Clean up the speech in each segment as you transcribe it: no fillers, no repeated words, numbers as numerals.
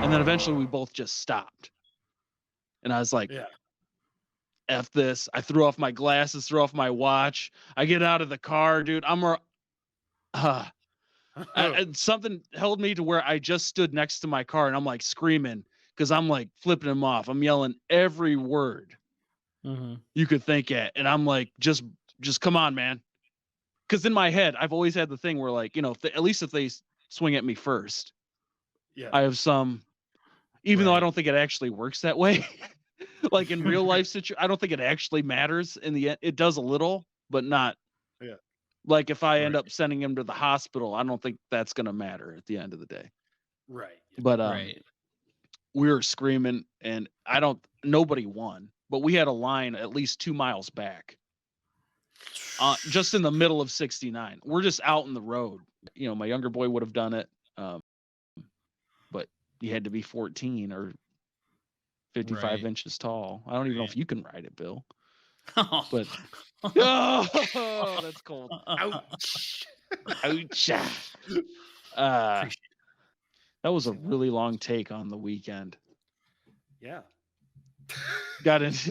And then eventually we both just stopped. And I was like, F this. I threw off my glasses, threw off my watch. I get out of the car, dude. Something held me to where I just stood next to my car and I'm like screaming because I'm like flipping him off. I'm yelling every word you could think at. And I'm like, just come on, man. Because in my head, I've always had the thing where, like, at least if they swing at me first, I have some, even though I don't think it actually works that way. Like in real life situation, I don't think it actually matters in the end. It does a little, but not. Like if I end up sending him to the hospital, I don't think that's going to matter at the end of the day. But we were screaming and nobody won, but we had a line at least 2 miles back. Just in the middle of 69. We're just out in the road. My younger boy would have done it. But he had to be 14 or 55 inches tall. I don't even know if you can ride it, Bill. But that's cold. Ouch. Ouch. That was a really long take on the weekend. Yeah. Got it.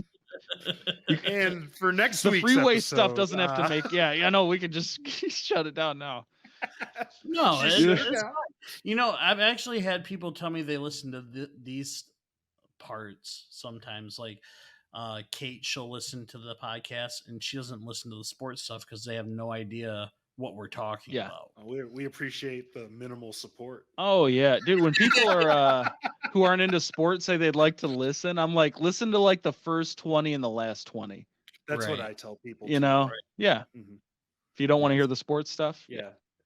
And for next the week's freeway episode, stuff doesn't have to make. I know we can just shut it down now. No, it's fine. I've actually had people tell me they listen to these parts sometimes. Like Kate, she'll listen to the podcast and she doesn't listen to the sports stuff because they have no idea what we're talking about. We appreciate the minimal support. Oh yeah, dude. When people are who aren't into sports say they'd like to listen, I'm like, listen to like the first 20 and the last 20. That's what I tell people. Yeah. If you don't want to hear the sports stuff,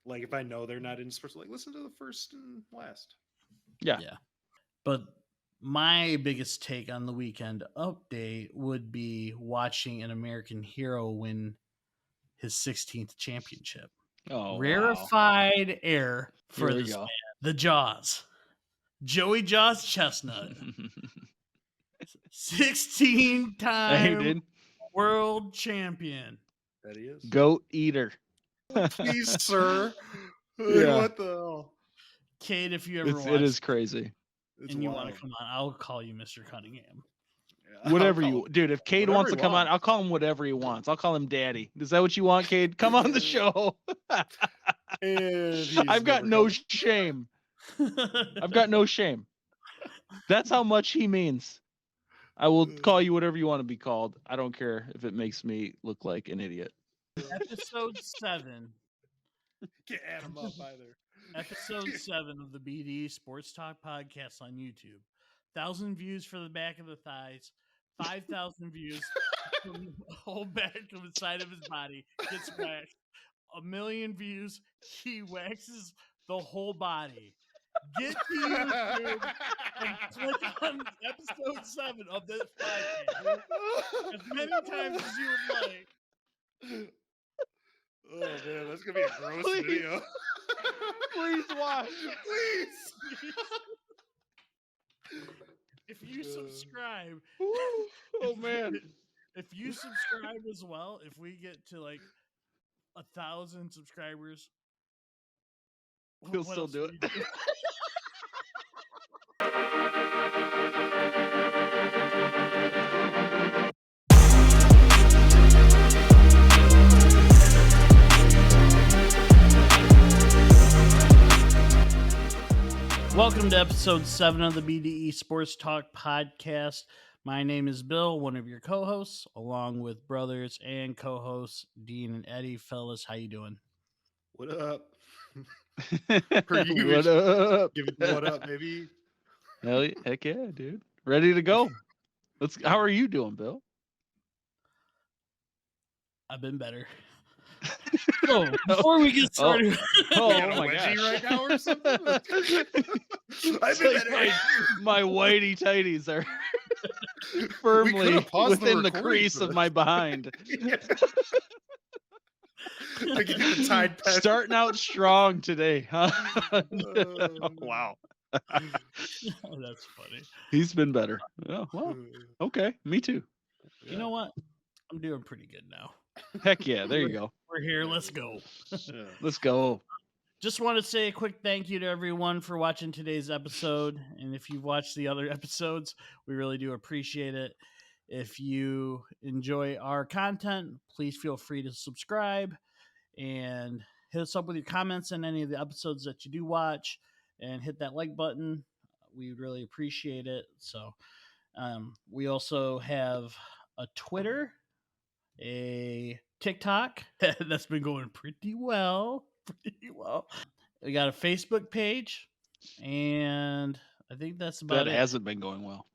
like if I know they're not into sports, like listen to the first and last. Yeah. But my biggest take on the weekend update would be watching an American hero win his 16th championship. Rarefied air for this man. The Jaws. Joey Jaws Chestnut. 16-time world champion. That he is. Goat eater. Please, sir. What the hell? Kate, if you ever watch it is crazy. And you want to come on, I'll call you Mr. Cunningham. Whatever dude. If Cade wants to come on, I'll call him whatever he wants. I'll call him Daddy. Is that what you want, Cade? Come on the show. I've got no shame. I've got no shame. That's how much he means. I will call you whatever you want to be called. I don't care if it makes me look like an idiot. Episode 7. Can't add him up either. Episode 7 of the BDE Sports Talk podcast on YouTube. 1,000 views for the back of the thighs. 5,000 views from the whole back of the side of his body. Gets waxed. 1 million views. He waxes the whole body. Get to YouTube and click on episode 7 of this podcast as many times as you would like. Oh man, that's gonna be a gross video. Please watch. Please. If you subscribe, oh man. If you subscribe as well, if we get to like 1,000 subscribers, we'll still do it. Welcome to episode 7 of the BDE Sports Talk podcast. My name is Bill, one of your co-hosts, along with brothers and co-hosts Dean and Eddie. Fellas, how you doing? What up? What up? Give it what up, baby. Heck yeah, dude. Ready to go. How are you doing, Bill? I've been better. So, before we get started, my gosh. Right now or something? My whitey tighties are firmly within the crease of my behind. Starting out strong today, huh? Wow. That's funny. He's been better. Oh, well, okay. Me too. You know what? I'm doing pretty good now. Heck yeah. There you go. We're here. Let's go. Let's go. just want to say a quick thank you to everyone for watching today's episode. And if you've watched the other episodes, we really do appreciate it. If you enjoy our content, please feel free to subscribe and hit us up with your comments on any of the episodes that you do watch, and hit that like button. We would really appreciate it. So we also have a Twitter, a TikTok that's been going pretty well. We got a Facebook page, and I think that's about That it. hasn't been going well.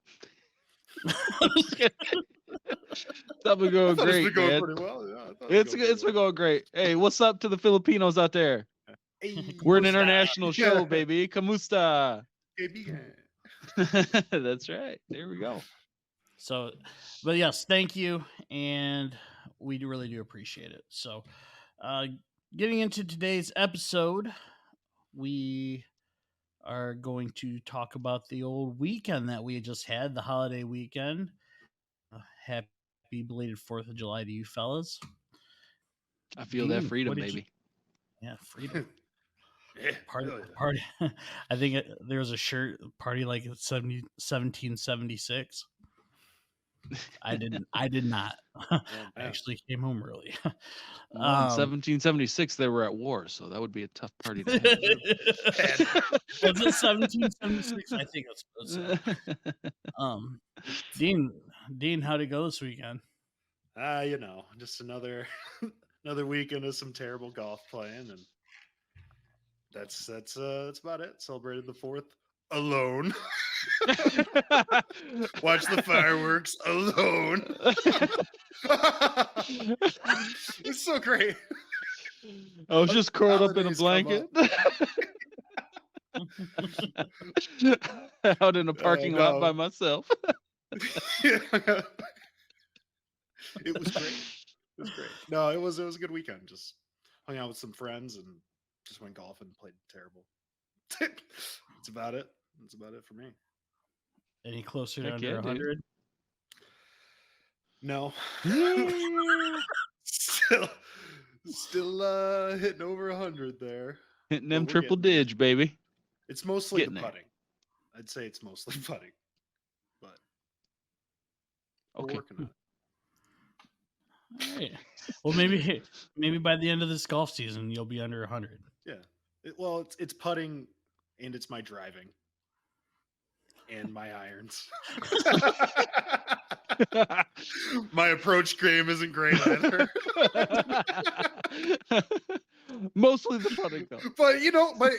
That's been going great, It's been going man. pretty well. Yeah, It's been going great. Hey, what's up to the Filipinos out there? Hey, We're an what's international that? show, baby. Kamusta? Baby. That's right. There we go. So, but yes, thank you, and we really do appreciate it. So, getting into today's episode, we are going to talk about the old weekend that we just had, the holiday weekend. Happy belated 4th of July to you fellas. I feel that Dean, freedom, what did baby. Yeah, freedom. Yeah, Party, hell yeah. party. I think there was a shirt party like 1776. I did not. I actually came home early. Well, in 1776, they were at war, so that would be a tough party to have. Was it 1776? I think that's Dean, how'd it go this weekend? Just another weekend of some terrible golf playing, and that's about it. Celebrated the 4th alone. Watch the fireworks alone. It's so great. I was just curled up in a Holidays come blanket. Out in a parking lot by myself. It was great. No, it was a good weekend. Just hung out with some friends and just went golfing and played terrible. That's about it. That's about it for me. Any closer to Heck under yeah, 100? No. Still hitting over 100 there. Hitting them But we're triple getting there. dig, baby. It's mostly Getting the there. putting. I'd say it's mostly putting. But we're Okay. working on it. All right. Well, maybe by the end of this golf season, you'll be under 100. Yeah. It's putting, and it's my driving. And my irons. My approach game isn't great either. Mostly the putting, though. But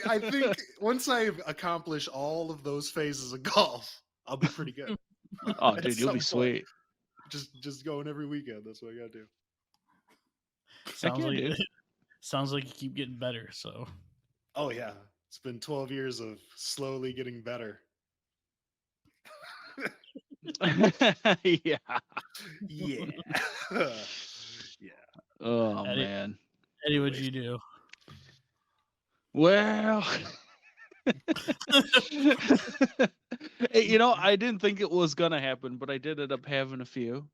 I think once I accomplish all of those phases of golf, I'll be pretty good. Oh, At dude, you'll be some point. sweet. Just going every weekend. That's what I gotta do. Sounds like you keep getting better. So, Oh yeah, it's been 12 years of slowly getting better. Yeah. Yeah. Oh, Eddie- man. Eddie, what'd you do? Well, hey, I didn't think it was gonna happen, but I did end up having a few.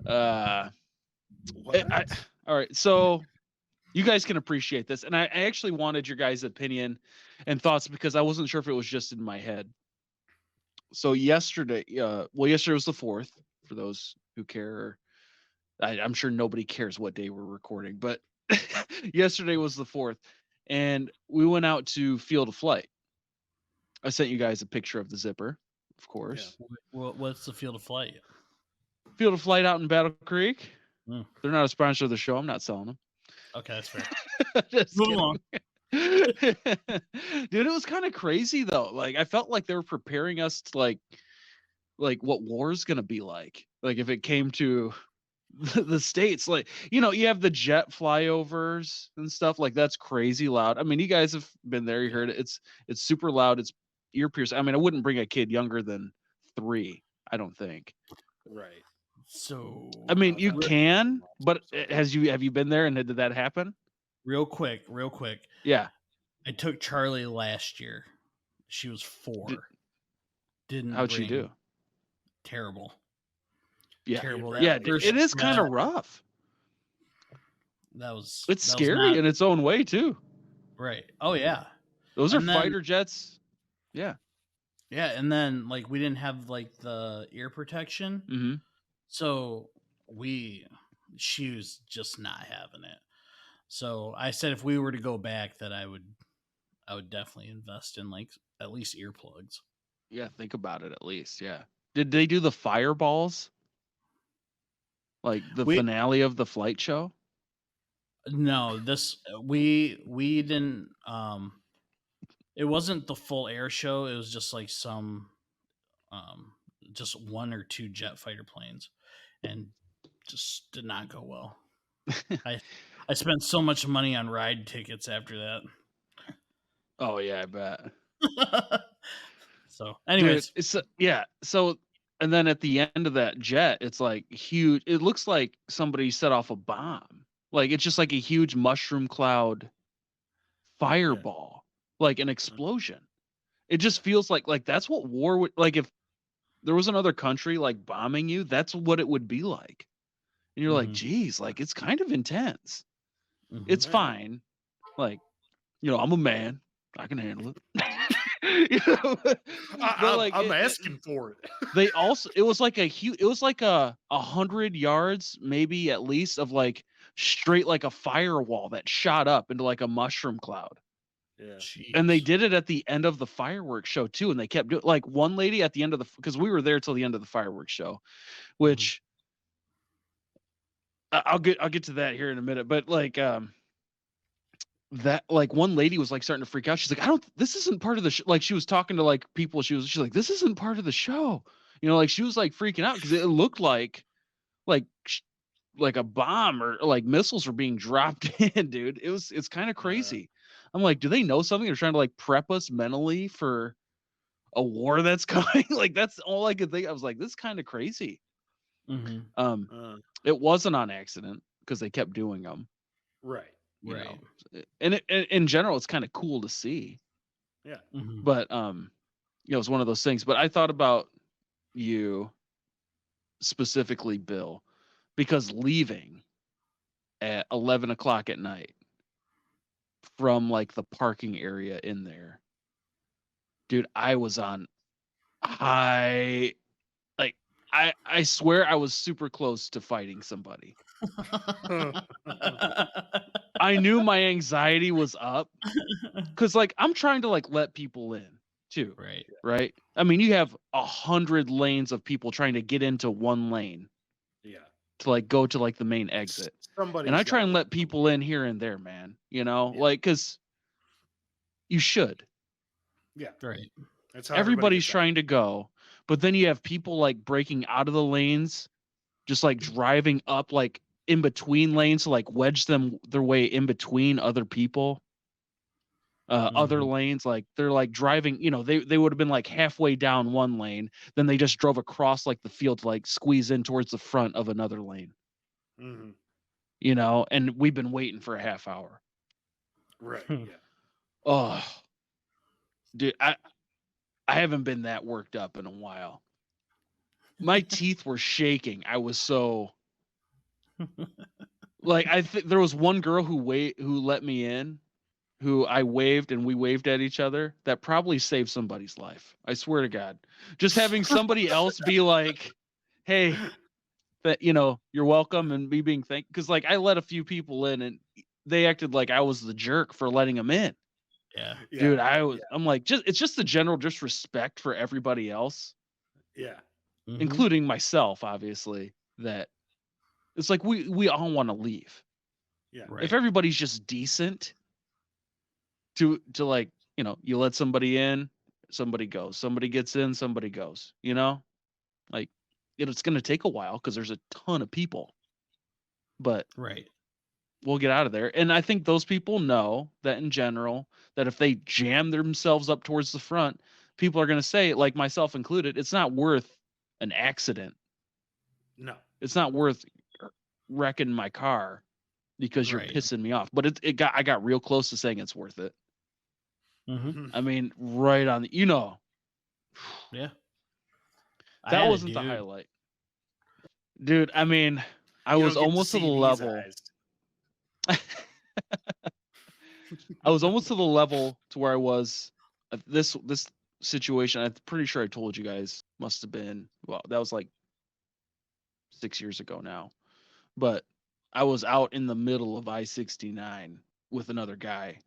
All right, so you guys can appreciate this, and I actually wanted your guys' opinion and thoughts because I wasn't sure if it was just in my head. So yesterday was the 4th. For those who care, I'm sure nobody cares what day we're recording, but yesterday was the 4th. And we went out to Field of Flight. I sent you guys a picture of the zipper, of course. Yeah. What's the Field of Flight? Field of Flight out in Battle Creek. Mm. They're not a sponsor of the show. I'm not selling them. Okay, that's fair. Just Move kidding. along. Dude, it was kind of crazy though. Like I felt like they were preparing us to like what war is gonna be like if it came to the States. Like, you have the jet flyovers and stuff, like that's crazy loud. I mean, you guys have been there, you heard it. It's super loud, it's ear piercing. I mean, I wouldn't bring a kid younger than 3, I don't think. Right. So I mean, you can, but have you been there and did that happen? real quick. Yeah. I took Charlie last year. She was 4. Didn't How'd she bring- do? Terrible. Yeah. Terrible. Yeah, That first- it is kind of rough. That was It's scary in its own way too. Right. Oh yeah. Those are And then- fighter jets. Yeah. Yeah, and then like we didn't have like the ear protection, Mm-hmm. so she was just not having it. So I said if we were to go back, that I would definitely invest in like at least earplugs. Yeah, think about it at least. Yeah. Did they do the fireballs? Like the finale of the flight show? No, this we didn't. It wasn't the full air show. It was just like some, just one or two jet fighter planes, and just did not go well. I spent so much money on ride tickets after that. Oh yeah, I bet. So, anyways, dude, so and then at the end of that jet, it's like huge. It looks like somebody set off a bomb. Like it's just like a huge mushroom cloud fireball, like an explosion. It just feels like that's what war would like if there was another country like bombing you, that's what it would be like. And you're like, geez, like it's kind of intense. It's fine. Like, I'm a man. I can handle it. I'm asking for it. It was like it was like 100 yards, maybe at least, of like straight like a firewall that shot up into like a mushroom cloud. Yeah. Jeez. And they did it at the end of the fireworks show too. And they kept doing like one lady at the end of because we were there till the end of the fireworks show, which I'll get to that here in a minute. But like, that like one lady was like starting to freak out. She's like, this isn't part of the show. Like she was talking to like people. She's like, this isn't part of the show. Like she was like freaking out because it looked like a bomb or like missiles were being dropped in, dude. It's kind of crazy. I'm like, do they know something? They're trying to like prep us mentally for a war that's coming. Like that's all I could think. I was like, this is kind of crazy. It wasn't on accident because they kept doing them. Right. You know, and in general, it's kind of cool to see. Yeah. But it's one of those things. But I thought about you specifically, Bill, because leaving at 11 o'clock at night from like the parking area in there, dude, I was on high. Like I swear I was super close to fighting somebody. I knew my anxiety was up because like I'm trying to like let people in too. Right. I mean, you have 100 lanes of people trying to get into one lane. Yeah. To like go to like the main exit. And I try and let people in here and there, man. Like because you should. Yeah. Right. That's how everybody's trying to go, but then you have people like breaking out of the lanes, just like driving up like in between lanes to like wedge their way in between other people. Other lanes, like they're like driving, they would have been like halfway down one lane, then they just drove across like the field to like squeeze in towards the front of another lane. And we've been waiting for a half hour. Right. Yeah. Oh, dude, I haven't been that worked up in a while. My teeth were shaking. I was so like I think there was one girl who let me in, who I waved and we waved at each other. That probably saved somebody's life. I swear to God. Just having somebody else be like, "Hey, that you're welcome," and me being because like I let a few people in and they acted like I was the jerk for letting them in. Yeah. Dude, I'm like, it's just the general disrespect for everybody else. Yeah. Including myself, obviously, that it's like we all want to leave. Yeah. Right. If everybody's just decent to like, you let somebody in, somebody goes, somebody gets in, somebody goes, like it's going to take a while because there's a ton of people, but we'll get out of there. And I think those people know that in general, that if they jam themselves up towards the front, people are going to say, like myself included, it's not worth an accident. No, it's not worth wrecking my car because you're pissing me off. But I got real close to saying it's worth it. I mean, right on the, yeah, that wasn't the highlight, dude. I mean, I was almost to the level. I was almost to the level to where I was this situation. I'm pretty sure I told you guys, must have been, well, that was like 6 years ago now. But I was out in the middle of I-69 with another guy,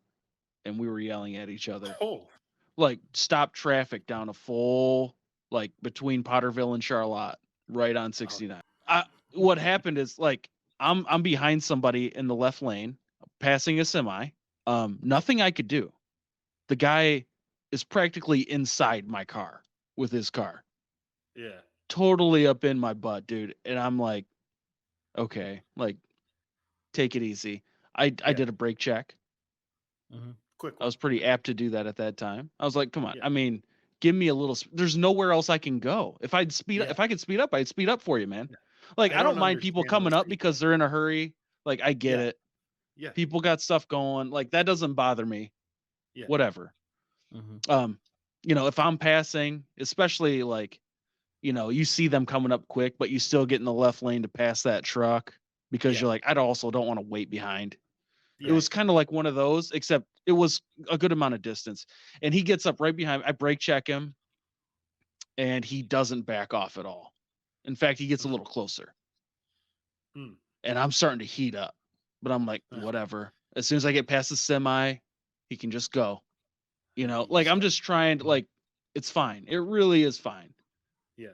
and we were yelling at each other. Oh, Like, stop traffic down a full, like, between Potterville and Charlotte, right on 69. What happened is, like, I'm behind somebody in the left lane, passing a semi. Nothing I could do. The guy is practically inside my car with his car. yeah. Totally up in my butt, dude. And I'm like, okay, like, take it easy. I did a brake check. Quick I one. was pretty apt to do that at that time. I was like, come on. Yeah. I mean, give me a little. There's nowhere else I can go. If I could speed up, I'd speed up for you, man. Yeah. Like, I I don't don't mind people understand coming those up because they're in a hurry. Like, I get Yeah. it. Yeah. People got stuff going. Like, that doesn't bother me. Yeah. Whatever. You know, if I'm passing, especially like, you know, you see them coming up quick, but you still get in the left lane to pass that truck because Yeah. you're like, I also don't want to wait behind. Yeah. It was kind of like one of those, except it was a good amount of distance. And he gets up right behind. I brake check him, and he doesn't back off at all. In fact, he gets a little closer. And I'm starting to heat up, but I'm like, whatever. As soon as I get past the semi, he can just go. You know, like, I'm just trying to, like, it's fine. It really is fine. Yeah.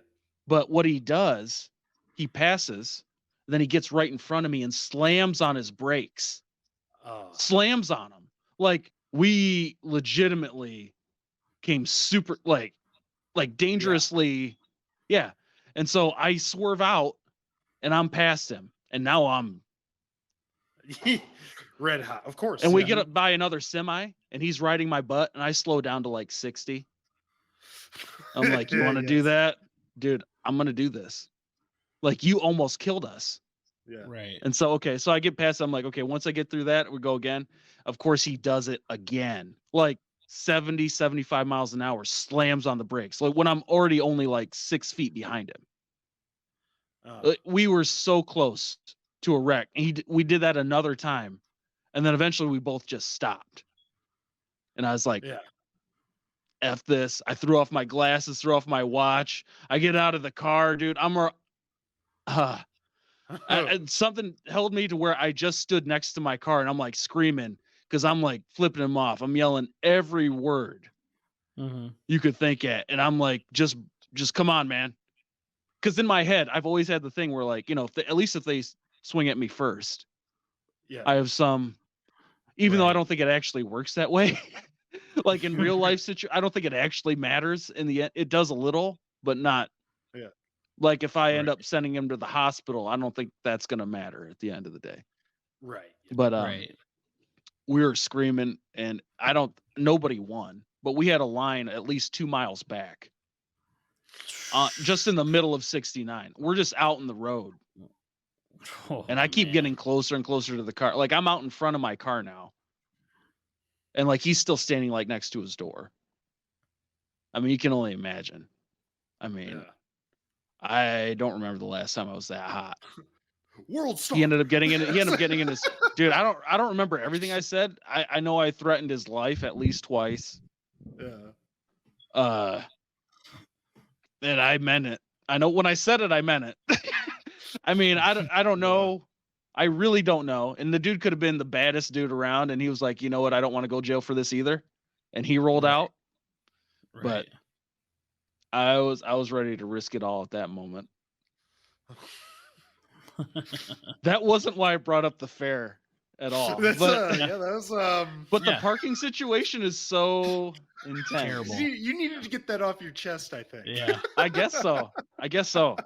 But what he does, he passes, then he gets right in front of me and slams on his brakes. Slams on him. Like, we legitimately came super, like dangerously. Yeah. And so I swerve out and I'm past him. And now I'm red hot, of course. And we get up by another semi and he's riding my butt and I slow down to like 60. I'm like, you want to do that? Dude, I'm going to do this. Like, you almost killed us. Yeah. Right. And so, okay, so I get past, I'm like, okay, once I get through that, we go again. Of course, he does it again. Like 70, 75 miles an hour, slams on the brakes. Like, when I'm already only like 6 feet behind him. We were so close to a wreck. And we did that another time. And then eventually we both just stopped. And I was like, yeah. F this. I threw off my glasses, threw off my watch. I get out of the car, dude. Something held me to where I just stood next to my car and I'm like screaming because I'm like flipping him off. I'm yelling every word you could think at. And I'm like, just come on, man. Because in my head, I've always had the thing where, like, you know, at least if they swing at me first, I have some, even though I don't think it actually works that way. Like in real life I don't think it actually matters in the end. It does a little, but not. Yeah. Like if I end up sending him to the hospital, I don't think that's going to matter at the end of the day. Right. But we were screaming and nobody won, but we had a line at least 2 miles back. Just in the middle of 69. We're just out in the road. And I keep getting closer and closer to the car. Like I'm out in front of my car now. And like he's still standing like next to his door. I mean, you can only imagine. I mean, I don't remember the last time I was that hot. World star. He ended up getting in his dude. I don't remember everything I said. I know I threatened his life at least twice. Yeah. And I meant it. I know when I said it, I meant it. I mean, I don't know. I really don't know. And the dude could have been the baddest dude around. And he was like, you know what? I don't want to go to jail for this either. And he rolled out. But I was ready to risk it all at that moment. That wasn't why I brought up the fare at all. That's, but that was but the parking situation is so intense. Terrible. You needed to get that off your chest, I think. Yeah. I guess so.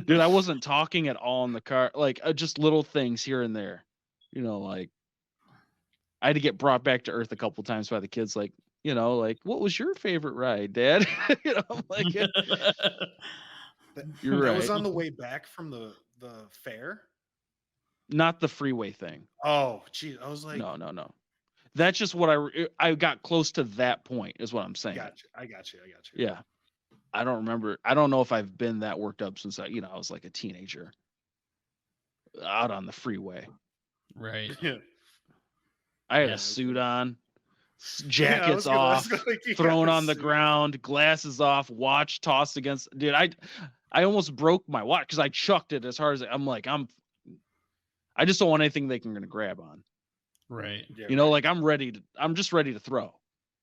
Dude, I wasn't talking at all in the car. Like just little things here and there. You know, like I had to get brought back to earth a couple times by the kids. Like, you know, like, what was your favorite ride, Dad? You know, I'm like, you're right. That was on the way back from the fair. Not the freeway thing. Oh, geez, I was like, no. That's just what I got close to that point. Is what I'm saying. I got you. Yeah. I don't remember. I don't know if I've been that worked up since I was like a teenager out on the freeway. Right. Yeah. I had Yeah. a suit on, Yeah, I jackets was gonna off, ask, like, you thrown got on the suit. ground, glasses off, watch tossed against. Dude, I almost broke my watch because I chucked it as hard as I'm like I just don't want anything they can gonna grab on. Right. Yeah, You know, right. like I'm just ready to throw.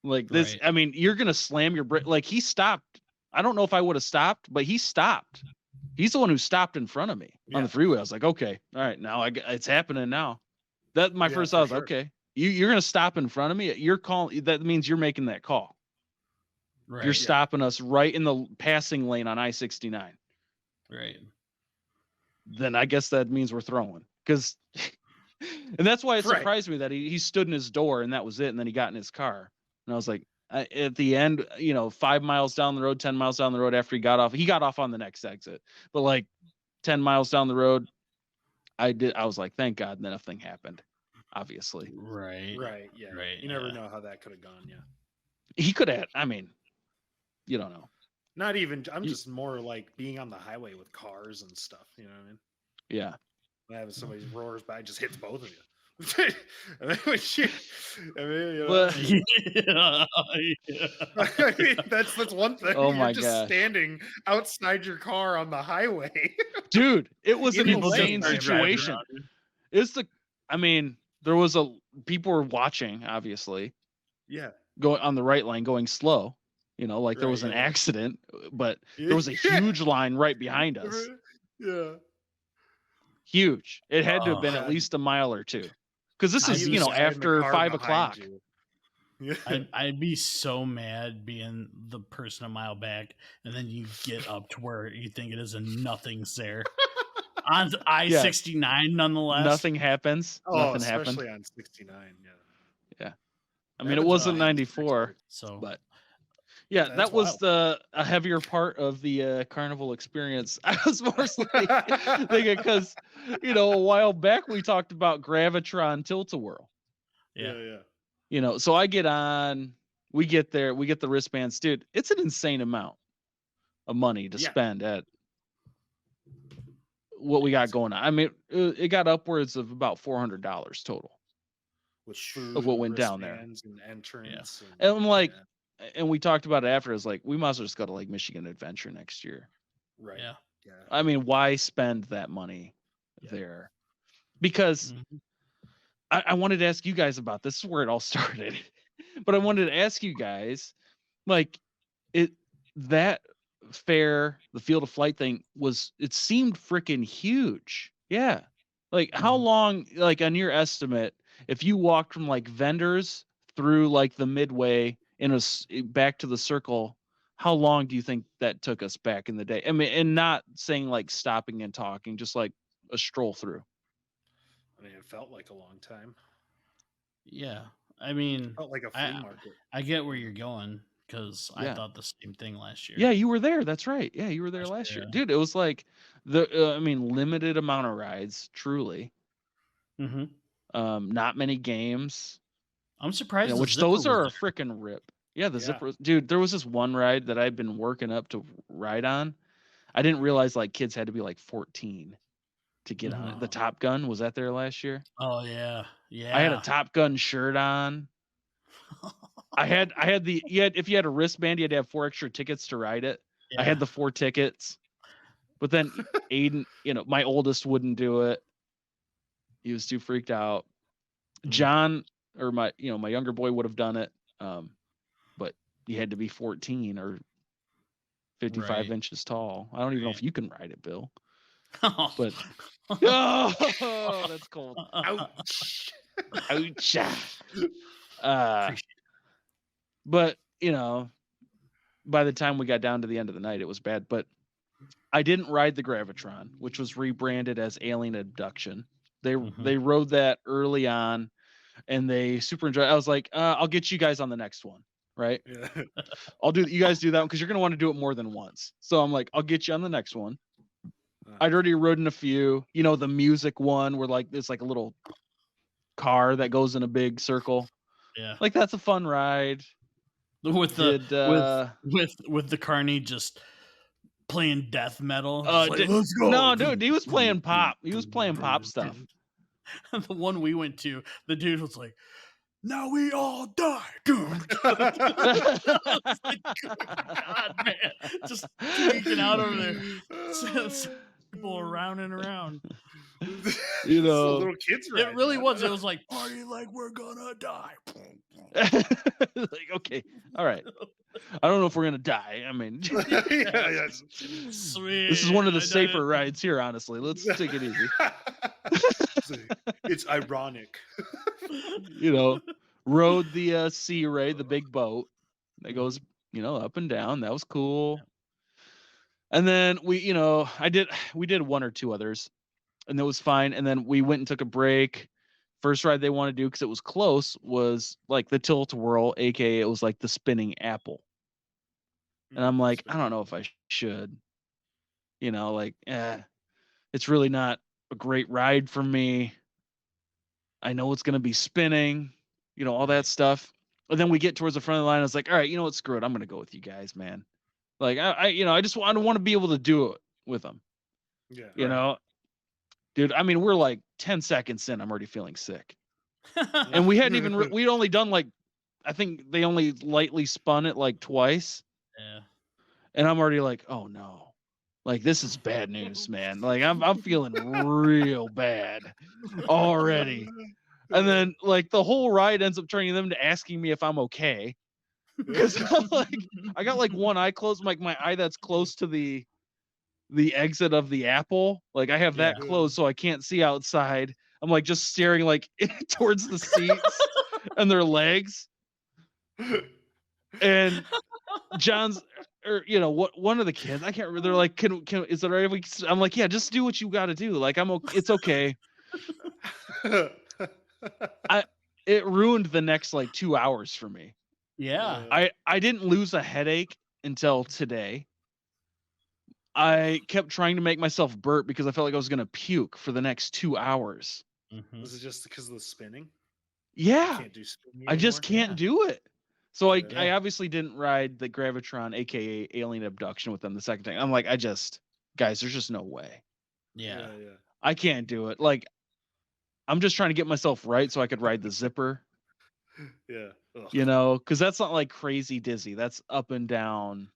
Like this, Right. I mean, you're gonna slam your brake. Like he stopped. I don't know if I would have stopped, but he stopped. He's the one who stopped in front of me on Yeah. the freeway. I was like, okay, all right, now it's happening now. That my Yeah, first for thought was, sure. okay, you're gonna stop in front of me. You're calling. That means you're making that call. Right. You're stopping us right in the passing lane on I-69. Right. Then I guess that means we're throwing. Because, and that's why it Right. surprised me that he stood in his door and that was it. And then he got in his car. And I was like, at the end, 5 miles down the road, 10 miles down the road after he got off on the next exit. But like 10 miles down the road, I was like, thank God nothing happened, obviously. Right. Right. Yeah. Right, You never yeah. know how that could have gone. Yeah. He could have, you don't know. Not even. I'm just more like being on the highway with cars and stuff. You know what I mean? Yeah. Having somebody roars by just hits both of you. I mean, Well, I mean, that's one thing. Oh You're my just gosh. standing outside your car on the highway. Dude, it was an People just insane start driving situation. around. There was people were watching, obviously, Yeah. going on the right lane, going slow, like there Right, was an yeah. accident, but there was a huge line right behind us. Yeah. Huge. It had to have been God. at least a mile or two. Because this I is, was after 5 o'clock. Yeah. I'd be so mad being the person a mile back, and then you get up to where you think it is a nothing's there. On I-69, nonetheless. Nothing happens. Oh, Nothing happened. especially on 69. Yeah. I mean, it wasn't wild. 94, So, but yeah, That's that was wild. a heavier part of the carnival experience. I was mostly thinking because, a while back we talked about Gravitron Tilt-A-Whirl. yeah. So I get on, we get there, we get the wristbands. Dude, it's an insane amount of money to spend at what we got going on. I mean, it got upwards of about $400 total. With food Of what and went down there. wristbands and entrance. And I'm like, and we talked about it after. It's like, we might as well just go to like Michigan Adventure next year. Right. Yeah. Yeah. I mean, why spend that money there? Because I wanted to ask you guys about this. This is where it all started. But I wanted to ask you guys, like, that fair, the Field of Flight thing it seemed freaking huge. Yeah. Like, how long, like, on your estimate, if you walked from like vendors through like the midway back to the circle, how long do you think that took us back in the day? I mean, and not saying like stopping and talking, just like a stroll through. I mean, it felt like a long time. Yeah. I mean, It felt like a flea market. I get where you're going because I Yeah. thought the same thing last year. Yeah, you were there. That's right. Yeah, you were there last year. Dude, it was like limited amount of rides, truly. Not many games. I'm surprised. Which those are a freaking rip. Yeah, the zipper. Dude, there was this one ride that I'd been working up to ride on. I didn't realize like kids had to be like 14 to get on it. The Top Gun, was that there last year? Oh yeah. Yeah. I had a Top Gun shirt on. I had if you had a wristband, you had to have 4 extra tickets to ride it. Yeah. I had the 4 tickets. But then Aiden, my oldest wouldn't do it. He was too freaked out. John, or my younger boy, would have done it. But you had to be 14 or 55 inches tall. I don't even know if you can ride it, Bill. But oh, that's cold. Ouch. Ouch. But by the time we got down to the end of the night, it was bad. But I didn't ride the Gravitron, which was rebranded as Alien Abduction. They rode that early on, and they super enjoyed it. I was like, I'll get you guys on the next one, right? Yeah. You guys do that one because you're gonna want to do it more than once. So I'm like, I'll get you on the next one. I'd already ridden a few. The music one where like there's like a little car that goes in a big circle. Yeah. Like that's a fun ride. With the carny just playing death metal. Let's go. No, dude, he was playing pop. He was playing pop stuff. The one we went to, the dude was like, now we all die. It's like, God, man, just tweaking out over there. People around and around. You know, little kids. It really was. It was like party like we're gonna die. like, okay, all right. I don't know if we're gonna die. I mean, yeah, sweet. This is one of the safer rides here. Honestly, let's take it easy. It's ironic. You know, rode the Sea Ray, the big boat that goes, up and down. That was cool. And then we did one or two others, and that was fine. And then we went and took a break. First ride they wanted to do, because it was close, was like the Tilt-A-Whirl, aka it was like the spinning apple. And I'm like, I don't know if I should. It's really not a great ride for me. I know it's gonna be spinning, all that stuff. And then we get towards the front of the line. I was like, all right, you know what? Screw it. I'm gonna go with you guys, man. Like I want to be able to do it with them. Yeah. Dude, I mean, we're like 10 seconds in, I'm already feeling sick. And we hadn't even, we'd only done like, I think they only lightly spun it like twice. Yeah. And I'm already like, oh no, like this is bad news, man. Like I'm feeling real bad already. And then like the whole ride ends up turning them to asking me if I'm okay. Because I got like one eye closed, like my eye that's close to the exit of the apple, like I have that closed, so I can't see outside. I'm like just staring like towards the seats and their legs. And John's, or one of the kids, I can't remember. They're like, "Can is it right?" I'm like, "Yeah, just do what you got to do. Like it's okay." It ruined the next like 2 hours for me. Yeah. I didn't lose a headache until today. I kept trying to make myself burp because I felt like I was going to puke for the next 2 hours. Mm-hmm. Was it just because of the spinning? Yeah. Can't do spinning I just can't do it. So I obviously didn't ride the Gravitron, aka Alien Abduction, with them the second time. I'm like, guys, there's just no way. Yeah. I can't do it. Like, I'm just trying to get myself right so I could ride the Zipper. Yeah. Ugh. Because that's not like crazy dizzy. That's up and down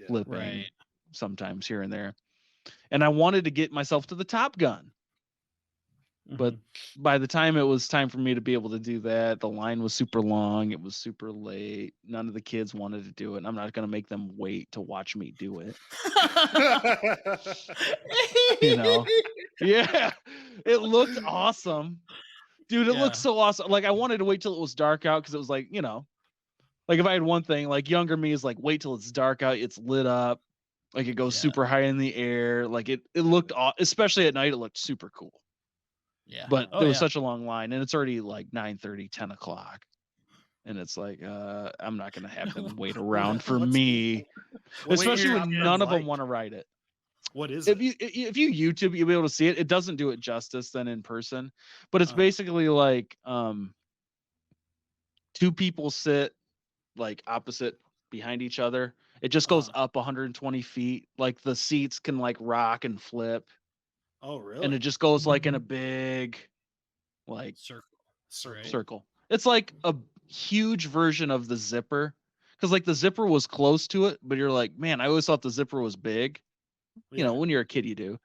flipping. Right. Sometimes here and there. And I wanted to get myself to the Top Gun. But by the time it was time for me to be able to do that, the line was super long. It was super late. None of the kids wanted to do it. And I'm not going to make them wait to watch me do it. Yeah, it looked awesome. Dude, it looked so awesome. Like I wanted to wait till it was dark out, because it was like, like if I had one thing, like younger me is like, wait till it's dark out. It's lit up. Like it goes super high in the air. Like it looked, especially at night, it looked super cool. Yeah. But there was such a long line, and it's already like 9:30, 10 o'clock. And it's like, I'm not going to have them wait around for me, especially when none of them want to ride it. What is it? If you YouTube, you'll be able to see it. It doesn't do it justice than in person, but it's basically like two people sit like opposite behind each other. It just goes up 120 feet. Like the seats can like rock and flip. Oh, really? And it just goes like in a big, like circle. It's like a huge version of the Zipper, because like the Zipper was close to it, but you're like, man, I always thought the Zipper was big. When you're a kid, you do,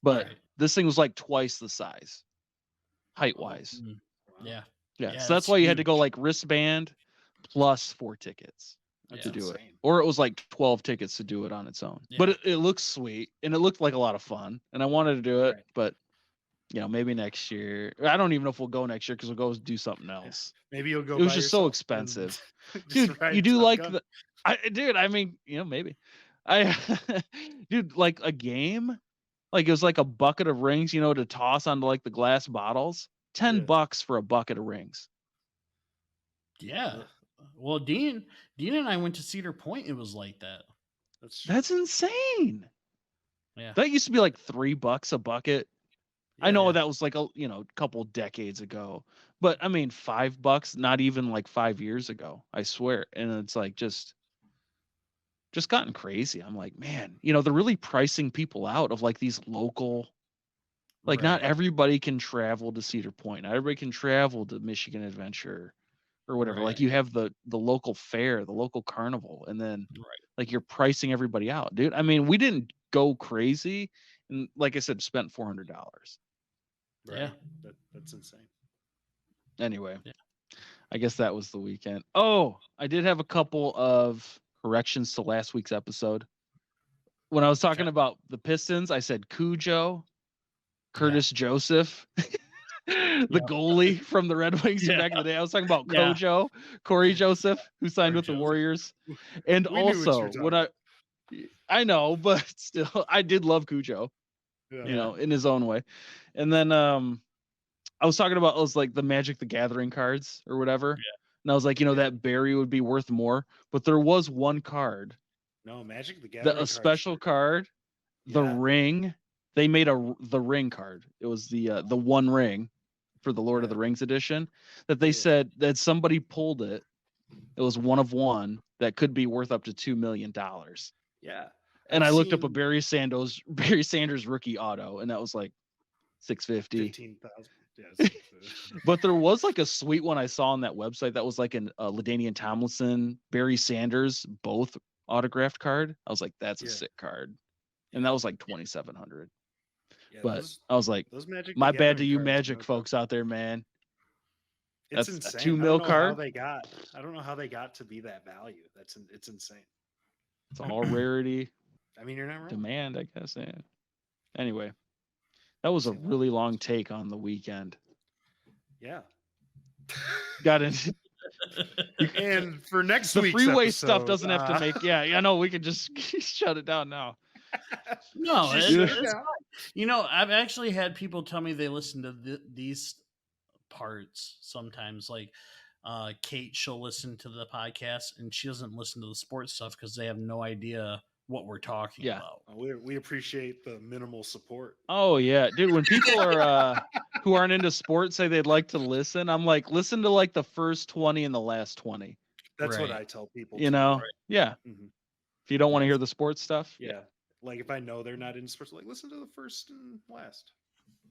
but this thing was like twice the size, height wise. Yeah. So that's why you had to go like wristband plus 4 tickets to do it, or it was like 12 tickets to do it on its own. But it looks sweet, and it looked like a lot of fun, and I wanted to do it, but maybe next year. I don't even know if we'll go next year, because we'll go do something else. Maybe you'll go. It was just so expensive, dude. You do like I mean, maybe. Dude, like a game, like it was like a bucket of rings, to toss onto like the glass bottles. $10 for a bucket of rings. Yeah. Well, Dean and I went to Cedar Point. It was like that. That's insane. Yeah. That used to be like $3 a bucket. I know that was like a couple decades ago, but I mean $5, not even like 5 years ago, I swear. And it's like just gotten crazy. I'm like, man, they're really pricing people out of like these local, like not everybody can travel to Cedar Point. Not everybody can travel to Michigan Adventure. or whatever. Like you have the local fair, the local carnival, and then like you're pricing everybody out, dude. I mean, we didn't go crazy, and like I said, spent $400. Right. Yeah, that's insane. Anyway, I guess that was the weekend. Oh, I did have a couple of corrections to last week's episode. When I was talking about the Pistons, I said Cujo, Curtis Joseph, the goalie from the Red Wings back in the day. I was talking about Kojo, Corey Joseph, who signed with the Warriors. And also, when I know, but still, I did love Cujo, you know, in his own way. And then I was talking about like the Magic the Gathering cards or whatever. Yeah. And I was like, you know, that Barry would be worth more. But there was one card. No, Magic the Gathering. A special card, the ring. They made the ring card. It was the one ring for the Lord of the Rings edition that they said that somebody pulled it. It was one of one that could be worth up to $2 million. Yeah. And I looked up a Barry Sanders rookie auto, and that was like $650. 15,000. Yes. But there was like a sweet one I saw on that website that was like an LaDainian Tomlinson, Barry Sanders, both autographed card. I was like, that's a sick card. And that was like $2,700. Yeah, but I was like, my bad to you Magic folks out there, man. It's that's insane. A $2 million card. I don't know how they got to be that value. It's insane. It's all rarity. I mean, you're not wrong. Demand, I guess. Yeah. Anyway, that was a really long take on the weekend. Yeah. Got it. And for next the week's freeway episode, stuff doesn't have to make. Yeah, I know we can just shut it down now. No, it's you know, I've actually had people tell me they listen to these parts sometimes. Like Kate, she'll listen to the podcast and she doesn't listen to the sports stuff because they have no idea what we're talking about. We appreciate the minimal support. Oh yeah, dude. When people are who aren't into sports say they'd like to listen, I'm like, listen to like the first 20 and the last 20. That's what I tell people. You know, yeah. Mm-hmm. If you don't want to hear the sports stuff, like if I know they're not into sports, like listen to the first and last.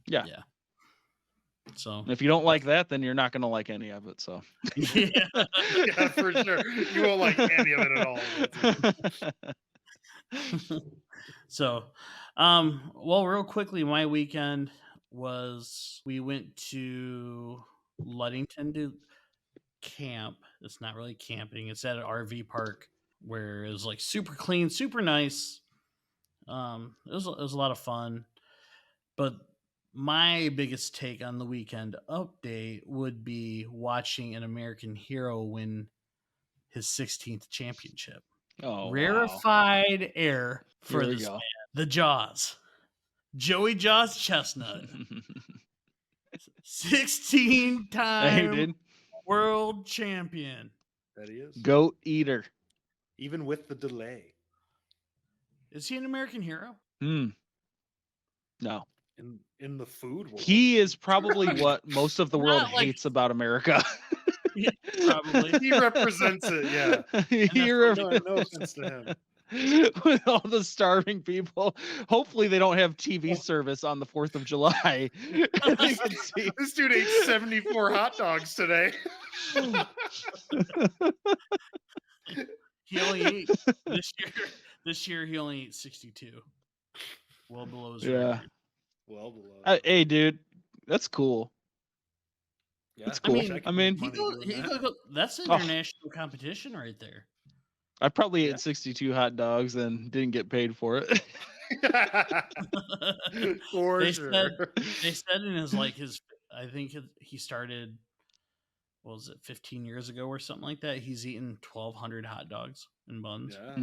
Yeah. So if you don't like that, then you're not going to like any of it. So yeah, for sure, you won't like any of it at all. So, well, real quickly, my weekend was we went to Ludington to camp. It's not really camping; it's at an RV park where it was like super clean, super nice. It was a lot of fun, but my biggest take on the weekend update would be watching an American hero win his 16th championship. Oh, rarefied air for this man. The Jaws. Joey Jaws Chestnut. 16-time world champion. That he is. Goat eater. Even with the delay. Is he an American hero? No. In the food world. He is probably what most of the world hates about America. Yeah, probably. He represents it, yeah. No offense to him. With all the starving people. Hopefully they don't have TV service on the 4th of July. This dude ate 74 hot dogs today. He only ate this year he only ate 62. Well below his record. Well below. Hey dude, that's cool. Yeah, that's cool. I mean that's international competition right there. I probably ate 62 hot dogs and didn't get paid for it. They said in his I think he started, what was it, 15 years ago or something like that. He's eaten 1,200 hot dogs and buns. Yeah.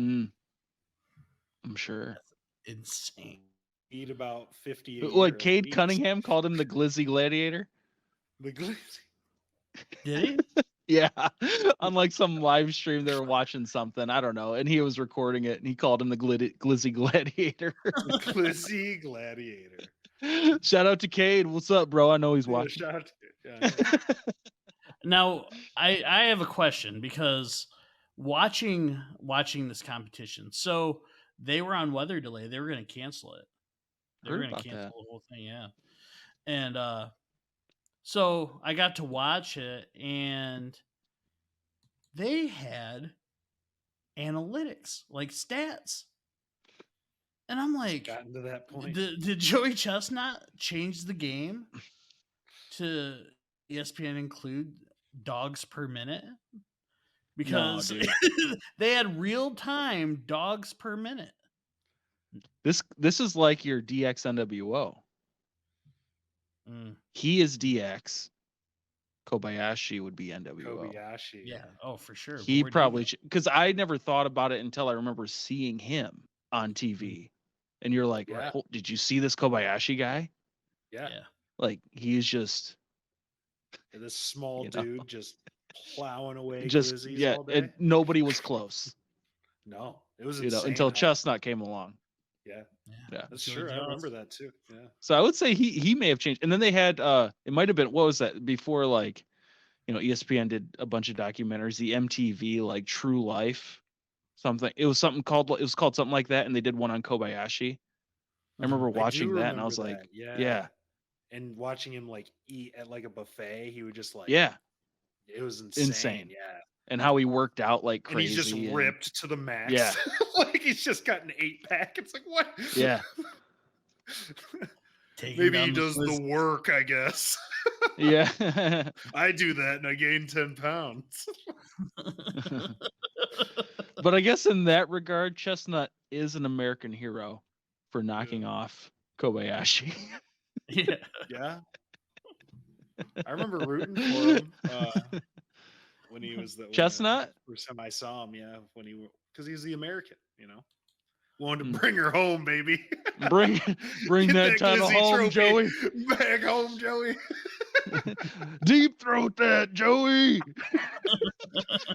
I'm sure. That's insane. Eat about 50. Like Cade Cunningham called him the Glizzy Gladiator. The Glizzy. Did he? Yeah, on like some live stream they were watching something, I don't know, and he was recording it and he called him the Glizzy Gladiator. Glizzy Gladiator. Shout out to Cade. What's up, bro? I know he's watching. Shout out to Now, I have a question because watching this competition, so they were on weather delay. They were going to cancel it. They were going to cancel the whole thing, yeah. And so I got to watch it, and they had analytics, like stats. And I'm like, gotten to that point. Did Joey Chestnut change the game to ESPN include dogs per minute? Because they had real-time dogs per minute. This is like your DX NWO. He is DX. Kobayashi would be NWO. Kobayashi. Yeah. Oh, for sure. He probably, because I never thought about it until I remember seeing him on TV. And you're like, oh, did you see this Kobayashi guy? Yeah. Like, he's just this small dude just plowing away just Glizzies all day. And nobody was close. No, it was insane until Chestnut came along. Yeah, that's true. I remember that too. Yeah. So I would say he may have changed. And then they had it might have been, what was that before, like, ESPN did a bunch of documentaries, the MTV like True Life something. It was called something like that, and they did one on Kobayashi. I remember watching that, and I was like, yeah. And watching him like eat at like a buffet, he would just like, it was insane. Yeah. And how he worked out like crazy. And he's just ripped to the max. Yeah. Like he's just got an 8-pack. It's like, what? Yeah. Maybe he does the work, I guess. Yeah. I do that and I gain 10 pounds. But I guess in that regard, Chestnut is an American hero for knocking off Kobayashi. Yeah. I remember rooting for him when he was the Chestnut. First time I saw him, because he's the American, wanted to bring her home, baby. bring that title home, Joey. Back home, Joey. Deep throat that, Joey.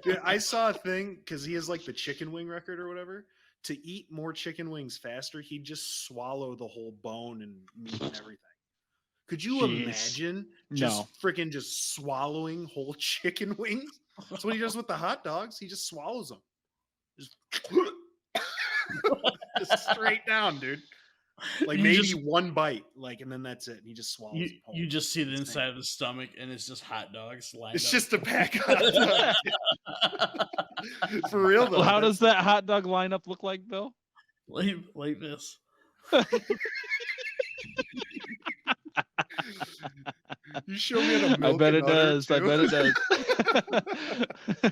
Yeah, I saw a thing because he has like the chicken wing record or whatever. To eat more chicken wings faster, he'd just swallow the whole bone and meat and everything. Could you imagine freaking just swallowing whole chicken wings? That's what he does with the hot dogs. He just swallows them. Just straight down, dude. Like maybe one bite, and then that's it. And he just swallows. You just see the inside of the stomach, and it's just hot dogs. It's just a pack of hot dogs. For real though. Well, how does that hot dog lineup look like, Bill? Like this. You show me a milk. I bet it does. I bet it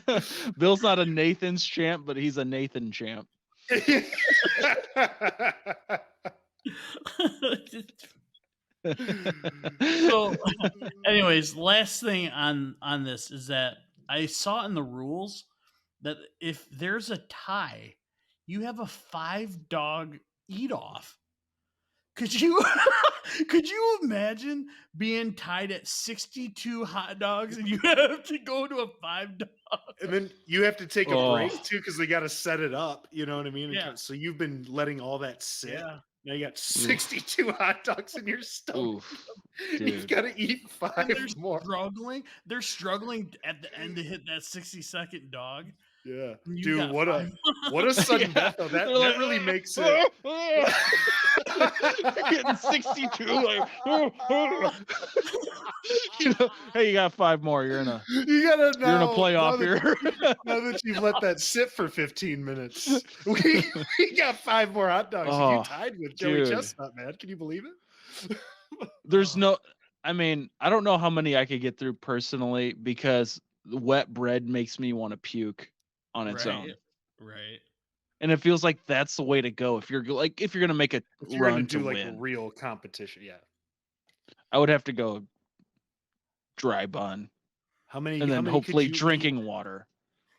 does. Bill's not a Nathan's champ, but he's a Nathan champ. So, anyways, last thing on this is that I saw in the rules that if there's a tie, you have a 5-dog eat off. Could you imagine being tied at 62 hot dogs and you have to go to a 5-dog? And then you have to take a break too because they got to set it up. You know what I mean? Yeah. So you've been letting all that sit. Yeah. Now you got 62 hot dogs in your stomach. You've got to eat 5 more. They're struggling at the end to hit that 60-second dog. Yeah, dude, what a sudden death though. That really makes it. Getting 62. Hey, you got 5 more. You're in a playoff here. Now that you've let that sit for 15 minutes, we got 5 more hot dogs. You tied with Joey Chestnut, man. Can you believe it? There's no. I mean, I don't know how many I could get through personally because wet bread makes me want to puke on its own. Right. And it feels like that's the way to go if you're gonna make a run to win. Real competition. Yeah. I would have to go dry bun. How many? And then hopefully drinking water.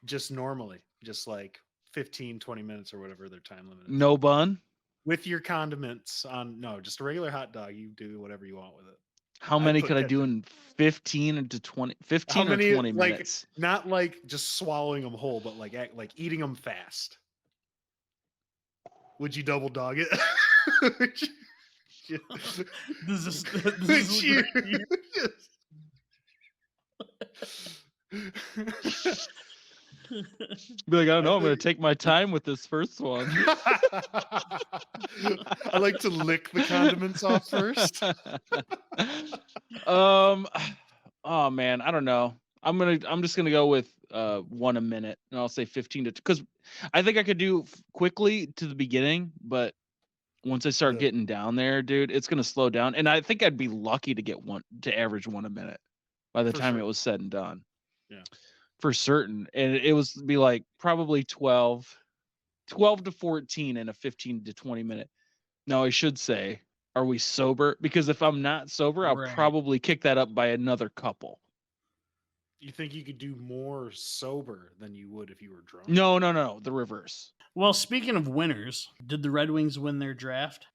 Just normally, just like 15, 20 minutes or whatever their time limit is. No bun? With your condiments on just a regular hot dog. You do whatever you want with it. How many could I do in 15 to 20 or 20 minutes? Not like just swallowing them whole, but like eating them fast. Would you double dog it? This is Be like, I don't know. I'm going to take my time with this first one. I like to lick the condiments off first. Oh man, I don't know. I'm just gonna go with 1 a minute, and I'll say 15 to, because I think I could do quickly to the beginning, but once I start getting down there, dude, it's gonna slow down, and I think I'd be lucky to get to average 1 a minute by the time it was said and done. Yeah, for certain, and it was be like probably 12 to 14 in a 15 to 20 minute. Now I should say, are we sober? Because if I'm not sober, I'll probably kick that up by another couple. You think you could do more sober than you would if you were drunk? No, the reverse. Well, speaking of winners, did the Red Wings win their draft?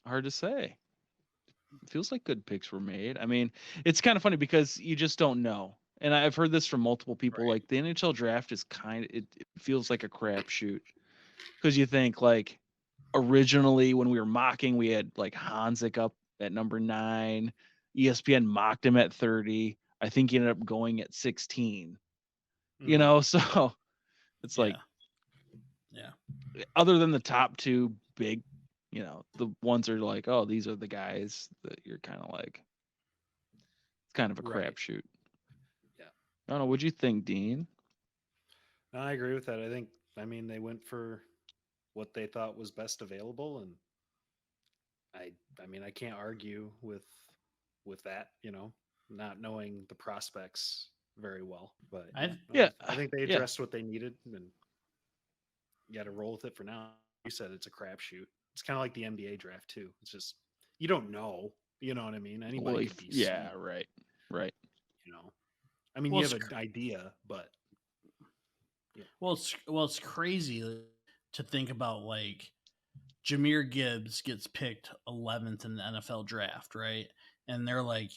Hard to say. It feels like good picks were made. I mean, it's kind of funny because you just don't know. And I've heard this from multiple people. Like the NHL draft is it feels like a crapshoot, because you think like originally when we were mocking, we had like Hanzik up at number 9. ESPN mocked him at 30. I think he ended up going at 16. You know, so it's like, other than the top 2 big, you know, the ones are like, oh, these are the guys that you're kind of like, it's kind of a crapshoot. Yeah. I don't know. What'd you think, Dean? No, I agree with that. I mean, they went for what they thought was best available, and I mean, I can't argue with that, you know, not knowing the prospects very well. But I think they addressed what they needed, and you got to roll with it for now. You said it's a crapshoot. It's kind of like the NBA draft too. It's just, you don't know. You know what I mean? Anybody could be. Yeah, right. You know, I mean, you have an idea, but well, it's crazy to think about. Like, Jahmyr Gibbs gets picked 11th in the NFL draft, right? And they're like,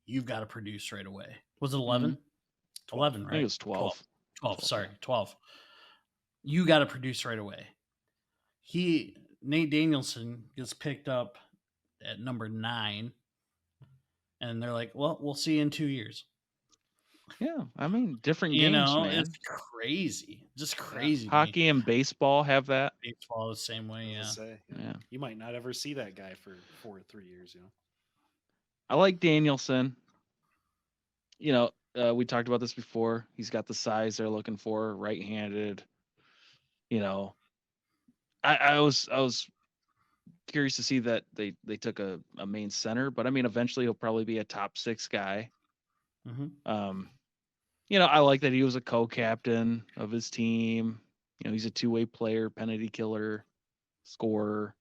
you've got to produce right away. Was it 11? Mm-hmm. 11, right? I think it was 12. 12. Sorry, 12. You got to produce right away. Nate Danielson gets picked up at number 9, and they're like, well, we'll see you in 2 years. Yeah, I mean, different games, man. It's crazy. Just crazy. Hockey and baseball have that. Baseball the same way, yeah. You might not ever see that guy for 4 to 3 years, you know. I like Danielson. You know, we talked about this before. He's got the size they're looking for, right-handed. You know, I was curious to see that they took a main center, but I mean, eventually he'll probably be a top 6 guy. Mm-hmm. You know, I like that he was a co-captain of his team. You know, he's a 2-way player, penalty killer, scorer.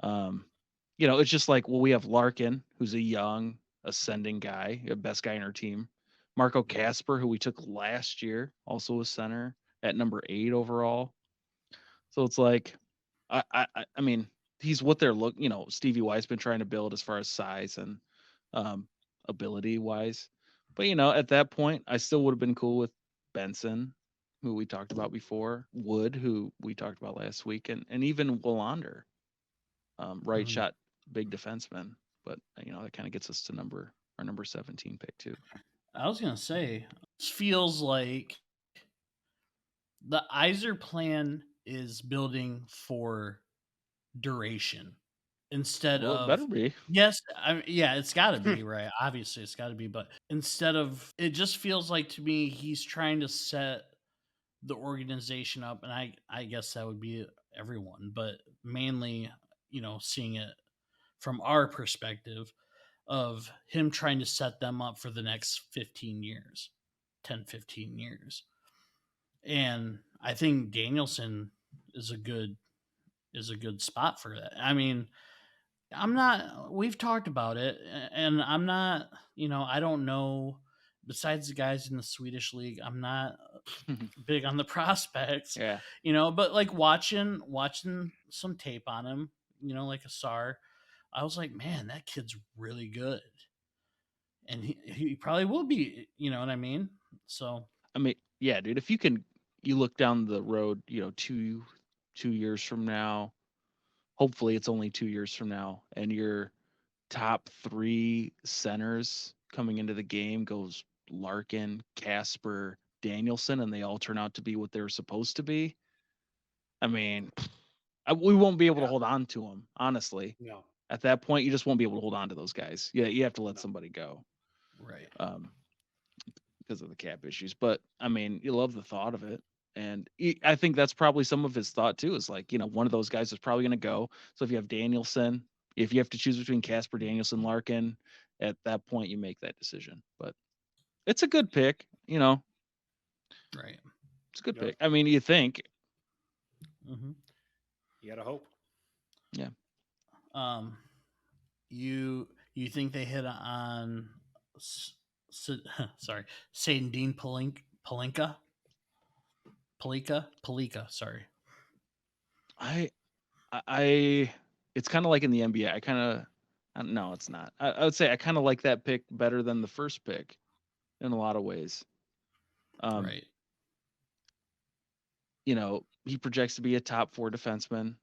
You know, it's just like, well, we have Larkin, who's a young, ascending guy, the best guy in our team. Marco Kasper, who we took last year, also a center at number 8 overall. So it's like, I mean, he's what they're you know, Stevie Y's been trying to build as far as size and ability wise. But, you know, at that point, I still would have been cool with Benson, who we talked about before, Wood, who we talked about last week, and even Willander, right shot, big defenseman. But, you know, that kind of gets us to our number 17 pick, too. I was going to say, this feels like the Yzer plan is building for duration instead of. It better be. Yes, it's got to be, right? Obviously, it's got to be. But instead of, it just feels like to me he's trying to set the organization up, and I guess that would be everyone, but mainly, you know, seeing it from our perspective of him trying to set them up for the next 15 years, 10, 15 years. And I think Danielson is a good spot for that. I mean, we've talked about it, and I'm not, you know, I don't know, besides the guys in the Swedish league, I'm not big on the prospects, you know, but like watching some tape on him, you know, like Asar, I was like, man, that kid's really good. And he probably will be, you know what I mean? So, I mean, yeah, dude, if you look down the road, you know, 2 years from now, hopefully it's only 2 years from now, and your top 3 centers coming into the game goes Larkin, Kasper, Danielson, and they all turn out to be what they're supposed to be. I mean, we won't be able to hold on to them, honestly. No. At that point, you just won't be able to hold on to those guys. Yeah, you have to let somebody go. Right. because of the cap issues. But I mean, you love the thought of it. And I think that's probably some of his thought too, is like, one of those guys is probably going to go. So if you have Danielson, if you have to choose between Casper, Danielson, Larkin, at that point you make that decision. But it's a good pick, Right. It's a good pick. I mean, you think. Mm-hmm. You gotta hope. Yeah. You think they hit on Sadine Palika? Sorry. I it's kind of like in the NBA. No, it's not. I would say I kind of like that pick better than the first pick in a lot of ways. Right. He projects to be a top 4 defenseman.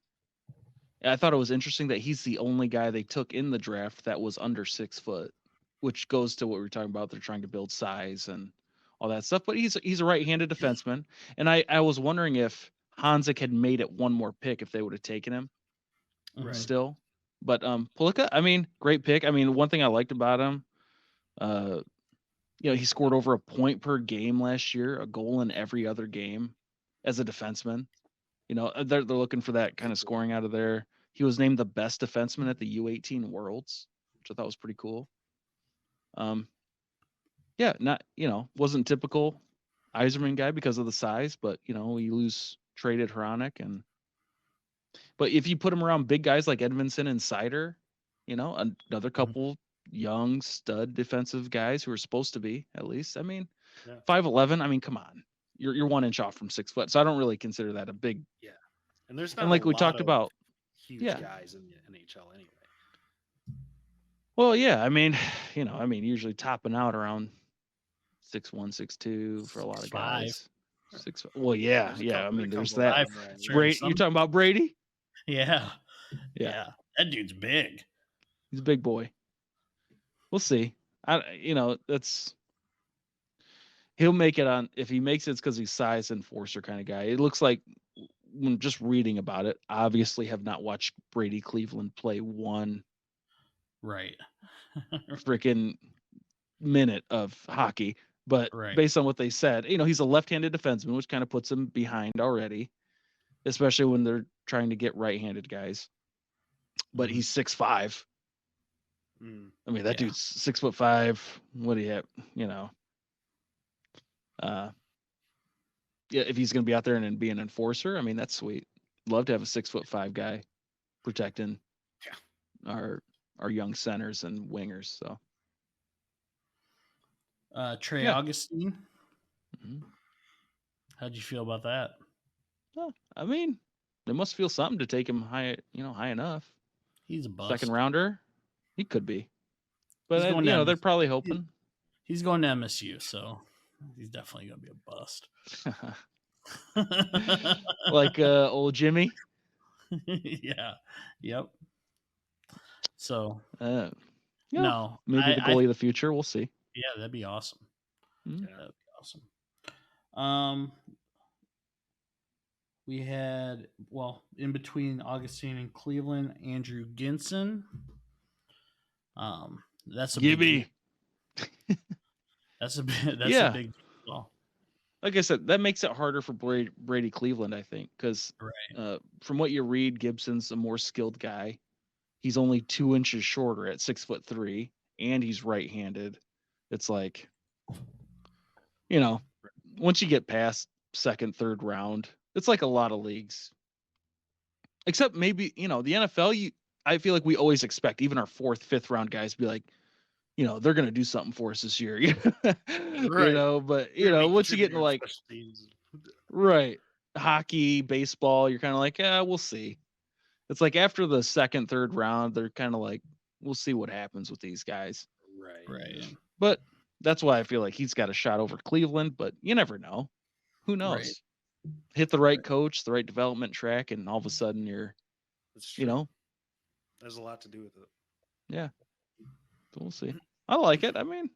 I thought it was interesting that he's the only guy they took in the draft that was under 6 foot, which goes to what we were talking about. They're trying to build size and all that stuff. But he's a right-handed defenseman, and I was wondering if Hanzik had made it one more pick if they would have taken him still. But Palika, I mean, great pick. I mean, one thing I liked about him, he scored over a point per game last year, a goal in every other game as a defenseman. They're looking for that kind of scoring out of there. He was named the best defenseman at the U18 Worlds, which I thought was pretty cool. Wasn't typical Yzerman guy because of the size, but we traded Hronek but if you put him around big guys like Edmondson and Seider, another couple young stud defensive guys who are supposed to be, at least. I mean, 5'11", I mean, come on. You're 1 inch off from 6 foot. So I don't really consider that a big. Yeah. And there's not and like we talked about huge guys in the NHL anyway. Well, yeah, I mean, usually topping out around 6'1", 6'2" for a lot of guys. 6. Well, yeah. I mean, there's that. You're talking about Brady? Yeah. That dude's big. He's a big boy. We'll see. He'll make it on. If he makes it, it's because he's size enforcer kind of guy. It looks like, when just reading about it, obviously have not watched Brady Cleveland play one freaking minute of hockey. But based on what they said, he's a left-handed defenseman, which kind of puts him behind already, especially when they're trying to get right-handed guys. But he's 6'5". I mean, that dude's 6'5". What do you have? If he's going to be out there and be an enforcer, I mean, that's sweet. Love to have a 6'5" guy protecting our young centers and wingers. So. Trey Augustine. How'd you feel about that? Well, I mean, they must feel something to take him high, high enough. He's a bust. Second rounder. He could be. But they're probably hoping. He's going to MSU, so he's definitely going to be a bust. Like old Jimmy. Yeah. Yep. So no, maybe the goalie of the future. We'll see. Yeah, that'd be awesome. Mm-hmm. That'd be awesome. We had, in between Augustine and Cleveland, Andrew Ginson. That's a Gibby. That's a big deal. Like I said, that makes it harder for Brady Cleveland, I think, because from what you read, Gibson's a more skilled guy. He's only 2 inches shorter at 6'3", and he's right-handed. It's like, once you get past second, third round, it's like a lot of leagues. Except maybe, the NFL, I feel like we always expect even our 4th, 5th round guys to be like, they're going to do something for us this year. But, once you get into like, hockey, baseball, you're kind of like, we'll see. It's like after the 2nd, 3rd round, they're kind of like, we'll see what happens with these guys. Right. But that's why I feel like he's got a shot over Cleveland, but you never know. Who knows? Right. Hit the right coach, the right development track, and all of a sudden you're, There's a lot to do with it. Yeah. So we'll see. I like it. I mean,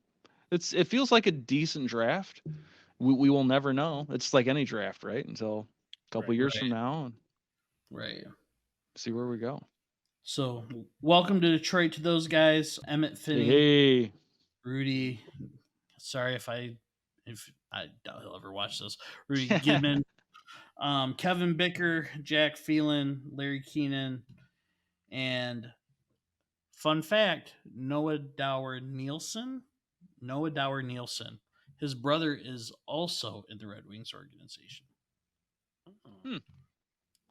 it feels like a decent draft. We will never know. It's like any draft, right? Until a couple years from now. And see where we go. So, welcome to Detroit to those guys. Emmett Finney. Hey. Rudy. Sorry if I If I doubt he'll ever watch this. Rudy Gibson, Kevin Bicker, Jack Phelan, Larry Keenan, and fun fact: Noah Dower Nielsen. His brother is also in the Red Wings organization.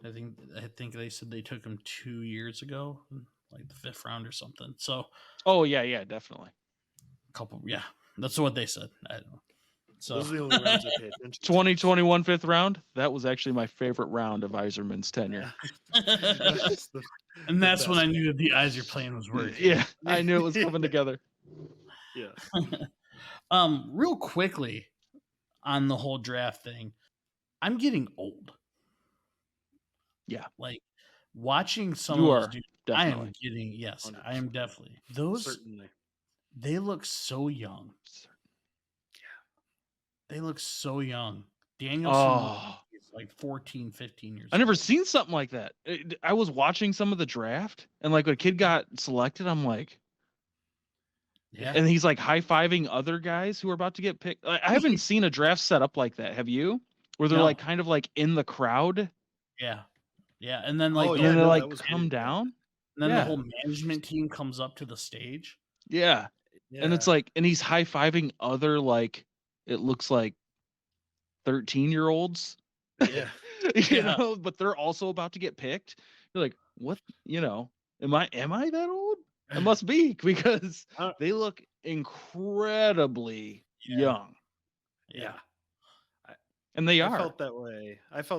I think they said they took him 2 years ago, like the 5th round or something. So, yeah, definitely. That's what they said. I don't know. So those are the only rounds I pay attention to. 2021 5th round. That was actually my favorite round of Yzerman's tenure. And that's when I knew that the Yzer plan was working. Yeah, I knew it was coming together. Yeah. Real quickly on the whole draft thing, I'm getting old. Yeah. Like watching some you of those are, dudes, definitely. I am getting, yes, 100%. I am definitely. Those, certainly. They look so young. They look so young. Danielson is like 14, 15 years old. I never seen something like that. I was watching some of the draft, and like when a kid got selected, I'm like, yeah. And he's like high-fiving other guys who are about to get picked. I haven't seen a draft set up like that. Have you? Where they're like kind of like in the crowd. Yeah. Yeah. And then like, and then they like come down. And then the whole management team comes up to the stage. Yeah. And it's like, and he's high-fiving other, like, it looks like 13-year-olds. Yeah. you know, but they're also about to get picked. You're like, what, am I that old? It must be, because they look incredibly young. Yeah. And they are. I felt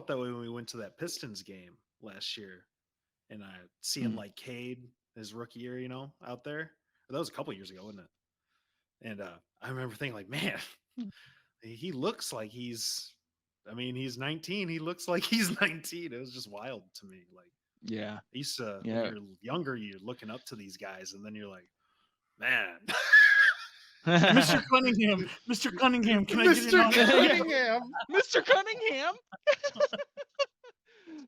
that way when we went to that Pistons game last year, and I seeing like Cade his rookie year, out there. That was a couple years ago, wasn't it? And I remember thinking, like, man, he looks like he's 19. He looks like he's 19. It was just wild to me. Like, yeah, when you're younger, you're looking up to these guys, and then you're like, man. Mr. Cunningham, can I get in on Cunningham? Mr. Cunningham?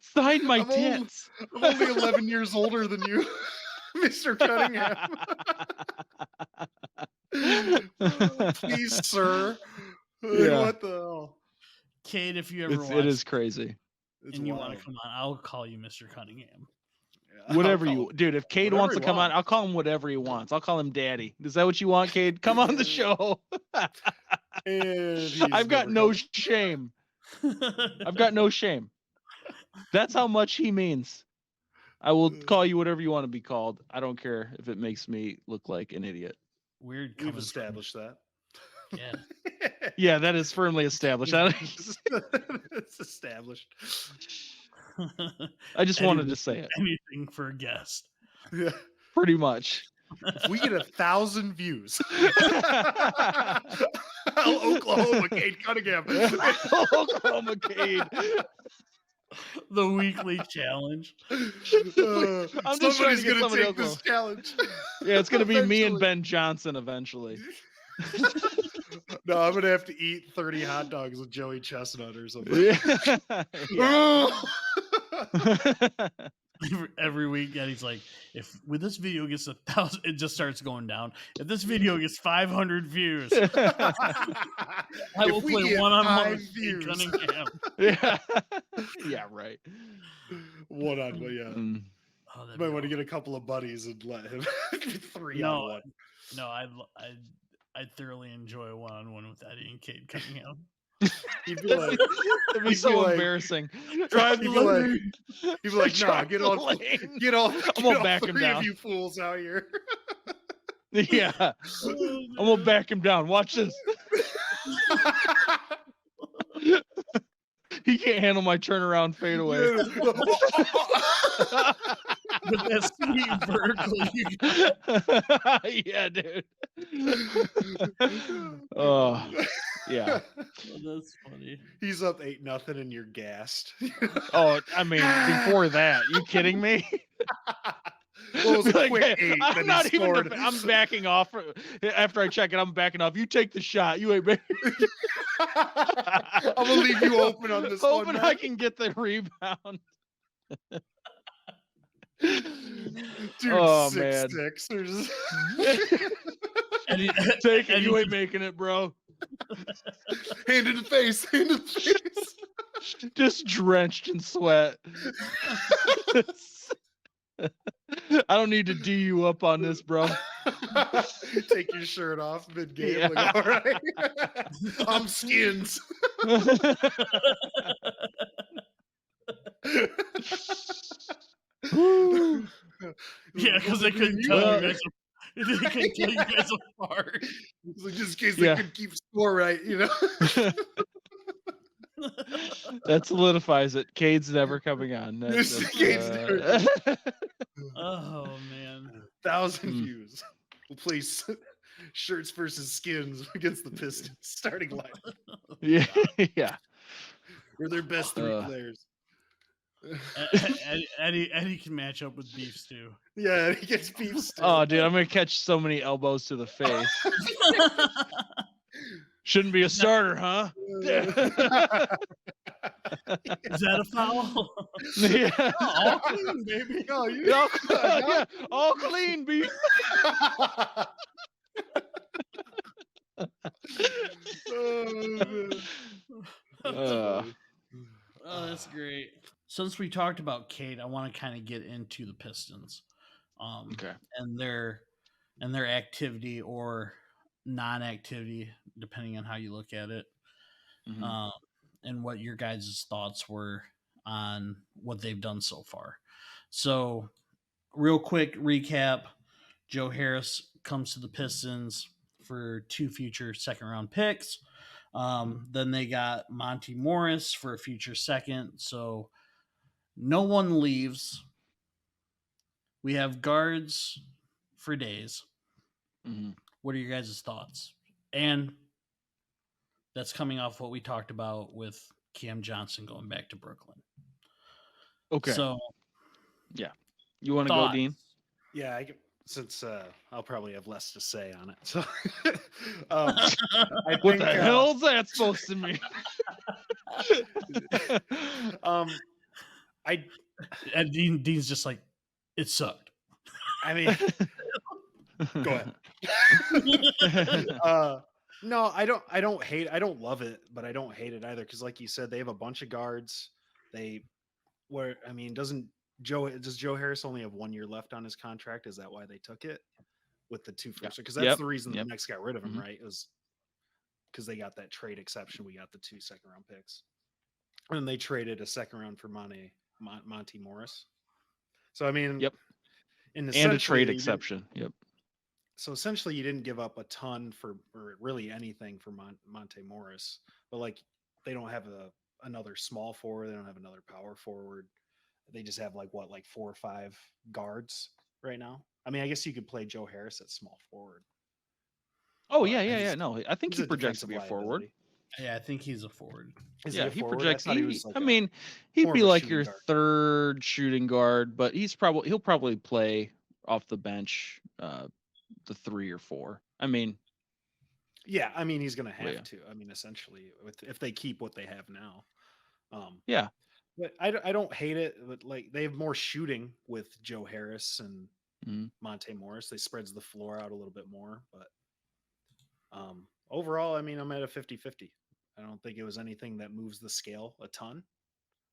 Sign my tits. I'm only 11 years older than you, Mr. Cunningham. Please, sir. Yeah. What the hell? Cade, if you ever watch it is crazy. And you want to come on, I'll call you Mr. Cunningham. Whatever dude, if Cade wants to come on, I'll call him whatever he wants. I'll call him Daddy. Is that what you want, Cade? Come on the show. I've got no shame. I've got no shame. That's how much he means. I will call you whatever you want to be called. I don't care if it makes me look like an idiot. Weird. We've established that. Yeah. Yeah, that is firmly established. It's established. I just wanted to say it. Anything for a guest. Yeah. Pretty much. If we get 1,000 views, Oklahoma Cade Cunningham. Oklahoma Cade. The weekly challenge. Somebody's going to take this challenge. Yeah, it's going to be me and Ben Johnson eventually. No, I'm going to have to eat 30 hot dogs with Joey Chestnut or something. Every week, and he's like, when this video gets 1,000, it just starts going down. If this video gets 500 views, I will play one-on-one with Cade Cunningham. Yeah, right. One-on-one, yeah. Oh, you might want to get a couple of buddies and let him 3-on-1. No, I thoroughly enjoy one-on-one with Eddie and Cade Cunningham. He'd be like, it'd be so embarrassing. Drive the lane. He'd be like, no, get all I'm gonna back him down. Of you fools out here. Yeah, I'm gonna back him down. Watch this. He can't handle my turnaround fadeaway. With that sweet vertical. Yeah, dude. Oh, yeah. Oh, that's funny. He's up 8-0 and you're gassed. Oh, I mean, before that, you kidding me? Well, it was a quick 8. I'm not even. I'm backing off after I check it. I'm backing off. You take the shot. You ain't. I'm gonna leave you open on this one. Hoping I can get the rebound. Dude, oh 6'6". Take it. You ain't making it, bro. Hand in the face. Hand in the face. Just drenched in sweat. I don't need to D you up on this, bro. Take your shirt off mid-game. Yeah. Like, all right. I'm Skins. Yeah, because they couldn't tell you guys. They couldn't tell you guys apart. Like, just in case they could keep score right, you know. That solidifies it. Cade's never coming on. Oh man, 1,000 views. We'll play Shirts versus Skins against the Pistons starting line. Yeah, yeah. We're their best 3 players. Eddie can match up with Beef Stew. Yeah, he gets Beef Stew. Oh, dude, I'm gonna catch so many elbows to the face. Shouldn't be a starter, huh? Is that a foul? Yeah. All clean, baby. No, all clean, Beef. Oh, that's great. Since we talked about Cade, I want to kind of get into the Pistons, okay, and their activity or non-activity, depending on how you look at it, and what your guys' thoughts were on what they've done so far. So, real quick recap: Joe Harris comes to the Pistons for 2 future second-round picks. Then they got Monte Morris for a future second. So no one leaves. We have guards for days. What are your guys' thoughts? And that's coming off what we talked about with Cam Johnson going back to Brooklyn. Okay. So, yeah. You want to go, Dean? Yeah, since I'll probably have less to say on it. So, what the hell's that supposed to mean? And Dean's just like, it sucked. I mean, go ahead. No, I don't hate. I don't love it, but I don't hate it either. Because, like you said, they have a bunch of guards. Does Joe Harris only have 1 year left on his contract? Is that why they took it with the 2 first? Because that's the reason the Knicks got rid of him, right? It was because they got that trade exception. We got the 2 second-round picks, and they traded a second round for Monte Morris. So I mean, and a trade exception. So essentially, you didn't give up a ton or really anything for Monte Morris, but like they don't have another small forward. They don't have another power forward. They just have like 4 or 5 guards right now. I mean, I guess you could play Joe Harris at small forward. Oh, yeah. No, I think he projects to be a forward. Yeah, I think he's a forward. He projects. He'd be like your third shooting guard, but he'll probably play off the bench, the 3 or 4. I mean, yeah, I mean he's going to have to. I mean, essentially, if they keep what they have now. Yeah. But I don't hate it. But like they have more shooting with Joe Harris and Monte Morris. They spreads the floor out a little bit more. But overall, I mean, I'm at a 50-50. I don't think it was anything that moves the scale a ton,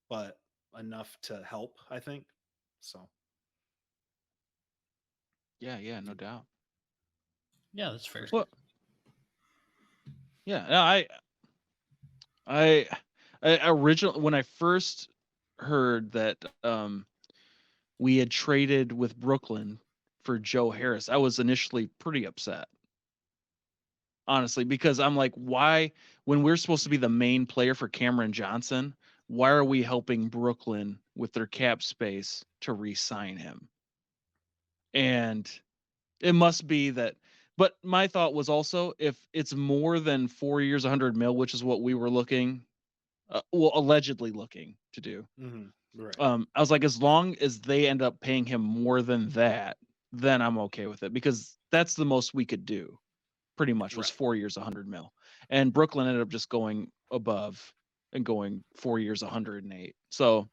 but enough to help, I think. So. Yeah, no doubt. Yeah, that's fair. Well, yeah, no, I originally, when I first heard that we had traded with Brooklyn for Joe Harris, I was initially pretty upset, honestly, because I'm like, why, when we're supposed to be the main player for Cameron Johnson, why are we helping Brooklyn with their cap space to re-sign him? And it must be that. But my thought was also, if it's more than 4 years, 100 mil, which is what we were allegedly looking to do. Right. I was like, as long as they end up paying him more than that, then I'm okay with it, because that's the most we could do. Pretty much was 4 years, 100 mil, and Brooklyn ended up just going above and going 4 years, 108. So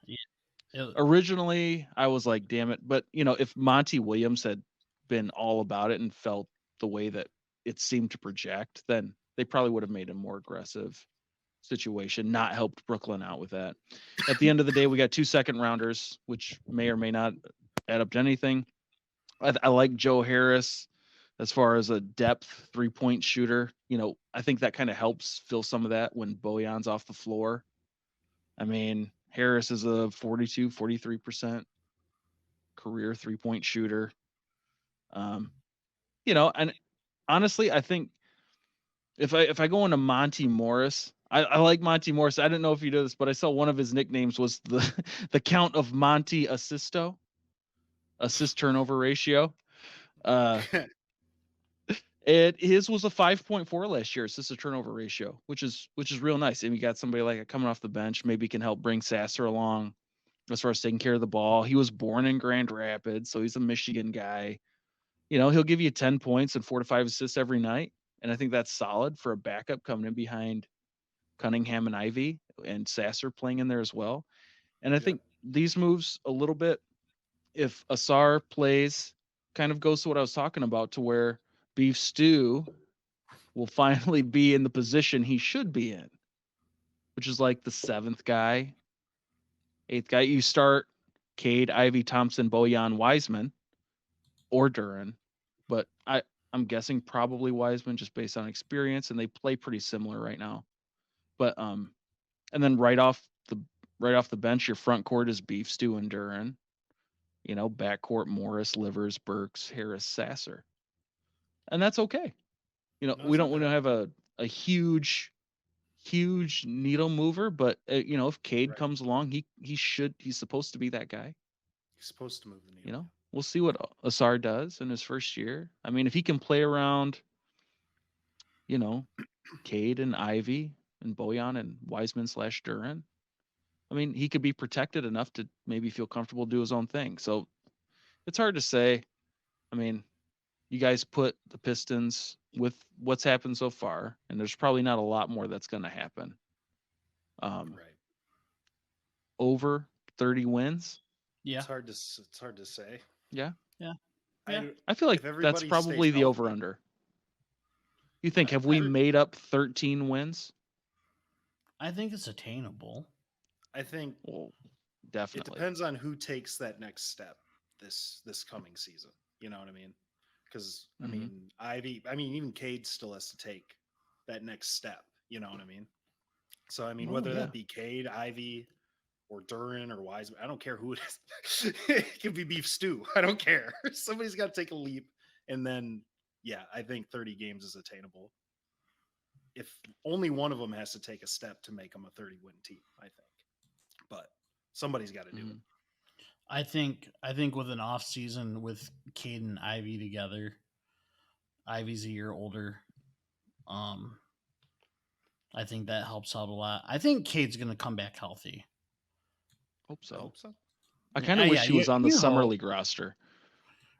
originally I was like, damn it. But if Monty Williams had been all about it and felt the way that it seemed to project, then they probably would have made a more aggressive situation, not helped Brooklyn out with that. At the end of the day, we got 2 second rounders, which may or may not add up to anything. I like Joe Harris as far as a depth 3-point shooter. I think that kind of helps fill some of that when Bojan's off the floor. I mean, Harris is a 42, 43% career 3-point shooter. And honestly, I think if I go into Monty Morris, I like Monty Morris. I didn't know if you did this, but I saw one of his nicknames was the Count of Monte Assisto, assist turnover ratio. His was a 5.4 last year, assist to turnover ratio, which is real nice. And you got somebody like coming off the bench, maybe can help bring Sasser along as far as taking care of the ball. He was born in Grand Rapids, so he's a Michigan guy. He'll give you 10 points and 4 to 5 assists every night. And I think that's solid for a backup coming in behind Cunningham and Ivy, and Sasser playing in there as well. And I think these moves a little bit, if Ausar plays, kind of goes to what I was talking about, to where Beef Stew will finally be in the position he should be in, which is like the 7th guy, 8th guy. You start Cade, Ivy, Thompson, Bojan, Wiseman, or Duren, but I'm guessing probably Wiseman just based on experience, and they play pretty similar right now. But and then right off the bench, your front court is Beef Stew and Duren. Backcourt Morris, Livers, Burks, Harris, Sasser. And that's okay. We don't want to have a huge needle mover, but if Cade comes along, he's supposed to be that guy. He's supposed to move the needle. We'll see what Ausar does in his first year. I mean, if he can play around, Cade and Ivy and Bojan and Wiseman / Duren, I mean, he could be protected enough to maybe feel comfortable do his own thing. So it's hard to say. I mean, you guys put the Pistons with what's happened so far, and there's probably not a lot more that's going to happen. Over 30 wins. Yeah, it's hard to say. Yeah. I feel like that's probably the over under. You think have we made up 13 wins? I think it's attainable. I think definitely. It depends on who takes that next step this coming season. You know what I mean? Because I mean, Ivy. I mean, even Cade still has to take that next step. You know what I mean? So I mean, whether that be Cade, Ivy, or Duren or Wiseman, I don't care who it is. It could be Beef Stew. I don't care. Somebody's got to take a leap, and then I think 30 games is attainable. If only one of them has to take a step to make them a 30-win team, I think. But somebody's got to do it. I think with an off season with Cade and Ivy together, Ivy's a year older. I think that helps out a lot. I think Cade's going to come back healthy. Hope so. I kind of wish he was on the summer league roster.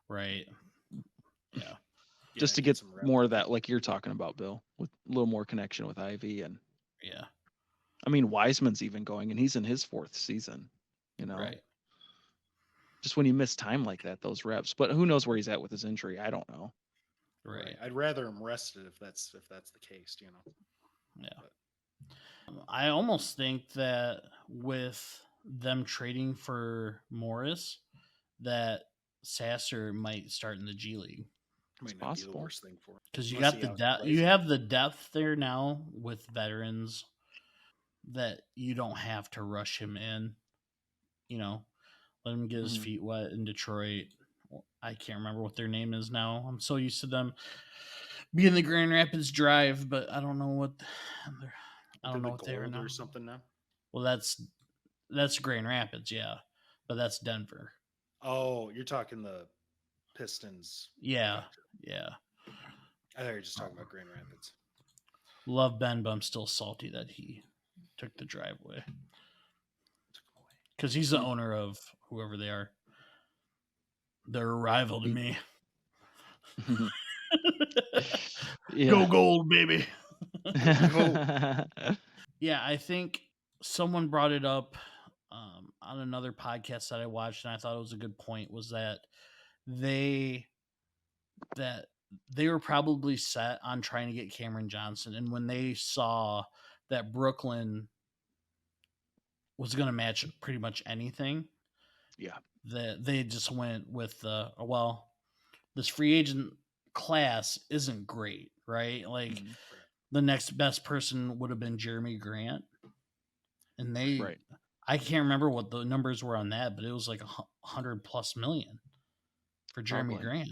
Right. Yeah. Just to get more of that, like you're talking about, Bill, with a little more connection with Ivy. And I mean, Wiseman's even going, and he's in his 4th season, Right. Just when you miss time like that, those reps, but who knows where he's at with his injury? I don't know. Right. I'd rather him rested if that's the case, Yeah. But I almost think that with them trading for Morris, that Sasser might start in the G League. It's possible. Be the worst thing for him. Because you got the depth. You have the depth there now with veterans that you don't have to rush him in. Let him get his feet wet in Detroit. I can't remember what their name is now. I'm so used to them being the Grand Rapids Drive, but I don't know what they are now. Or something now. Well, that's Grand Rapids, yeah, but that's Denver. Oh, you're talking the Pistons. Yeah. I thought you were just talking about Grand Rapids. Love Ben, but I'm still salty that he took the driveway. Because he's the owner of whoever they are. They're a rival to me. Go gold, baby. Yeah, I think someone brought it up on another podcast that I watched, and I thought it was a good point, was that they were probably set on trying to get Cameron Johnson, and when they saw that Brooklyn was going to match pretty much anything, that they just went with this free agent class isn't great, right? Like the next best person would have been Jeremy Grant, and I can't remember what the numbers were on that, but it was like $100+ million for Jeremy Grant,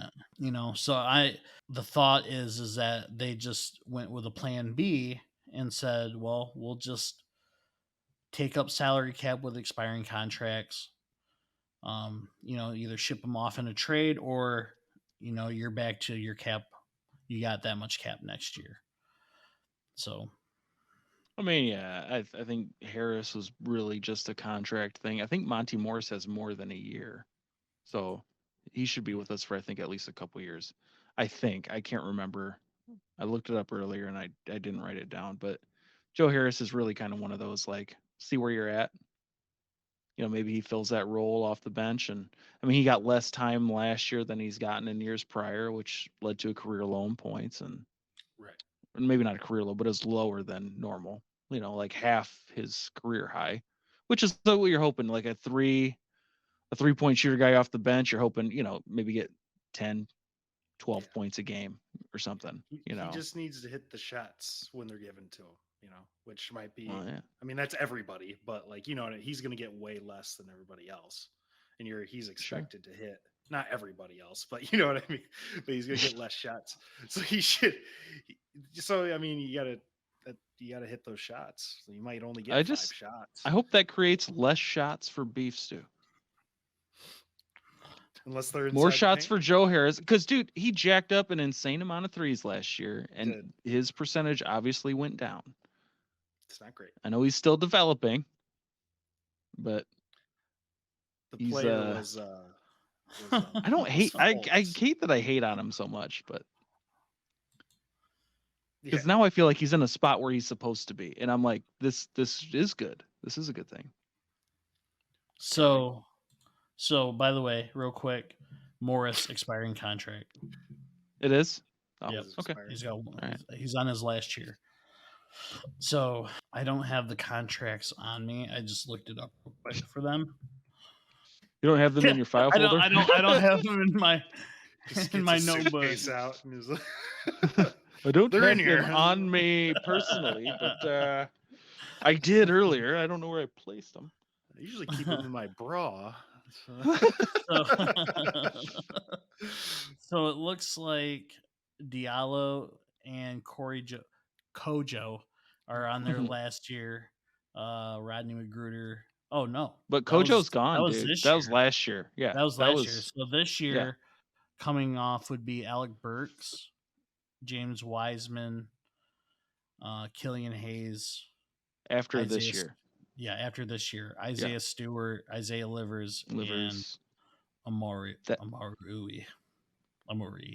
So the thought is that they just went with a plan B and said, well, we'll just take up salary cap with expiring contracts. Either ship them off in a trade or, you're back to your cap. You got that much cap next year. So, I mean, yeah, I think Harris was really just a contract thing. I think Monty Morris has more than a year. So he should be with us for, I think, at least a couple years. I think. I can't remember. I looked it up earlier and I didn't write it down. But Joe Harris is really kind of one of those, like, see where you're at. Maybe he fills that role off the bench. And, I mean, he got less time last year than he's gotten in years prior, which led to a career low in points. And maybe not a career low, but it's lower than normal. Like half his career high, which is what you're hoping, like a 3-point shooter guy off the bench. You're hoping, maybe get 10, 12 points a game or something. He just needs to hit the shots when they're given to him, which might be, I mean, that's everybody, but like, he's going to get way less than everybody else. And he's expected to hit, not everybody else, but you know what I mean? But he's going to get less shots. So I mean, you got to hit those shots. So you might only get 5 shots. I hope that creates less shots for Beef Stew. Unless they're more shots for Joe Harris, because dude, he jacked up an insane amount of threes last year, and his percentage obviously went down. It's not great. I know he's still developing, but the player was I don't hate. I hate that I hate on him so much, but because now I feel like he's in a spot where he's supposed to be, and I'm like, this is good. This is a good thing. So, by the way, real quick, Morris expiring contract. It is? Oh, yep. Okay. He's on his last year. So, I don't have the contracts on me. I just looked it up real quick for them. You don't have them in your file folder? I don't have them in my notebook. Out and I don't have them on me personally, but I did earlier. I don't know where I placed them. I usually keep them in my bra. So it looks like Diallo and Kojo are on their last year. Rodney McGruder. Oh no, but Kojo's gone. That was last year. Yeah, that was last year. So this year, coming off would be Alec Burks, James Wiseman, Killian Hayes. After this year. Yeah, after this year, Isaiah Stewart, Isaiah Livers, and Amari.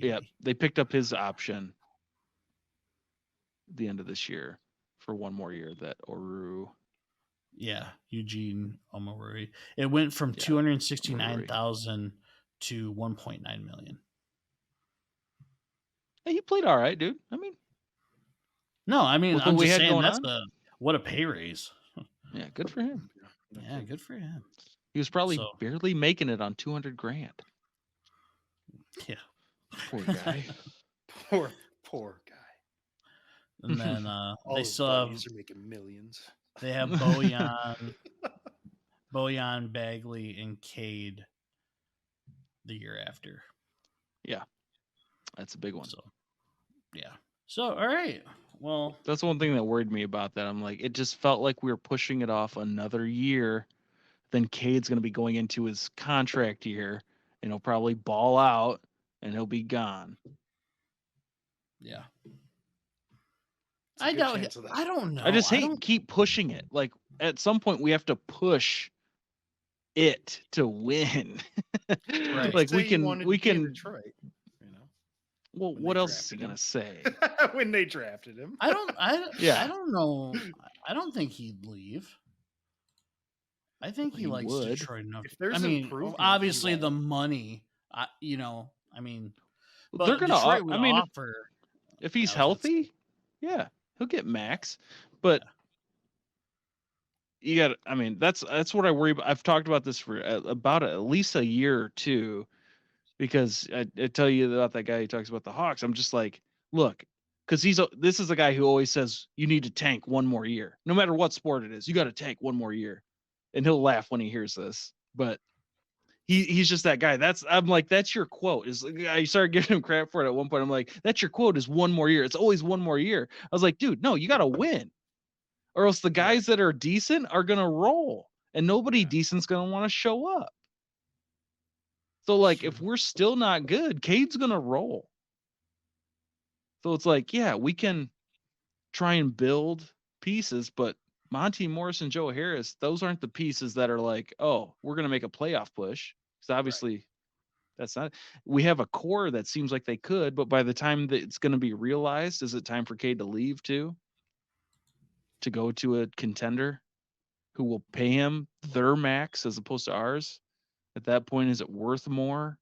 Yeah, they picked up his option at the end of this year for one more year. That Oru. Yeah, Eugene Omori. It went from 269,000 to 1.9 million. Hey, he played all right, dude. I'm just saying what a pay raise. Yeah, good for him. Yeah, good for him. He was probably barely making it on $200,000. Yeah, poor guy. poor guy. And then they still are making millions. They have Bojan, Bagley, and Cade the year after. Yeah, that's a big one. So all right. Well, that's one thing that worried me about that. I'm like, it just felt like we were pushing it off another year. Then Cade's going to be going into his contract year, and he'll probably ball out, and he'll be gone. Yeah. I don't know. I just keep pushing it. Like, at some point, we have to push it to win. Right. Like, we can. Detroit. Well, what else is he gonna say? When they drafted him, I don't know. I don't think he'd leave. I think he likes Detroit enough. If there's improvement, obviously the money. But they're gonna. Detroit would I mean, offer if he's Alex healthy, yeah, he'll get max. But you got. I mean, that's what I worry about. I've talked about this for about at least a year or two, because I tell you about that guy who talks about the Hawks. I'm just like, look, because this is a guy who always says you need to tank one more year, no matter what sport it is. You got to tank one more year, and he'll laugh when he hears this. But he's just that guy. I'm like, that's your quote. I started giving him crap for it at one point. I'm like, that's your quote, is one more year. It's always one more year. I was like, dude, no, you got to win, or else the guys that are decent are gonna roll, and nobody decent's gonna want to show up. So like, if we're still not good, Cade's gonna roll. So it's like, yeah, we can try and build pieces, but Monty Morris and Joe Harris, those aren't the pieces that are like, oh, we're going to make a playoff push. Because obviously that's not. We have a core that seems like they could, but by the time that it's going to be realized, is it time for Cade to leave too? To go to a contender who will pay him their max as opposed to ours? At that point, is it worth more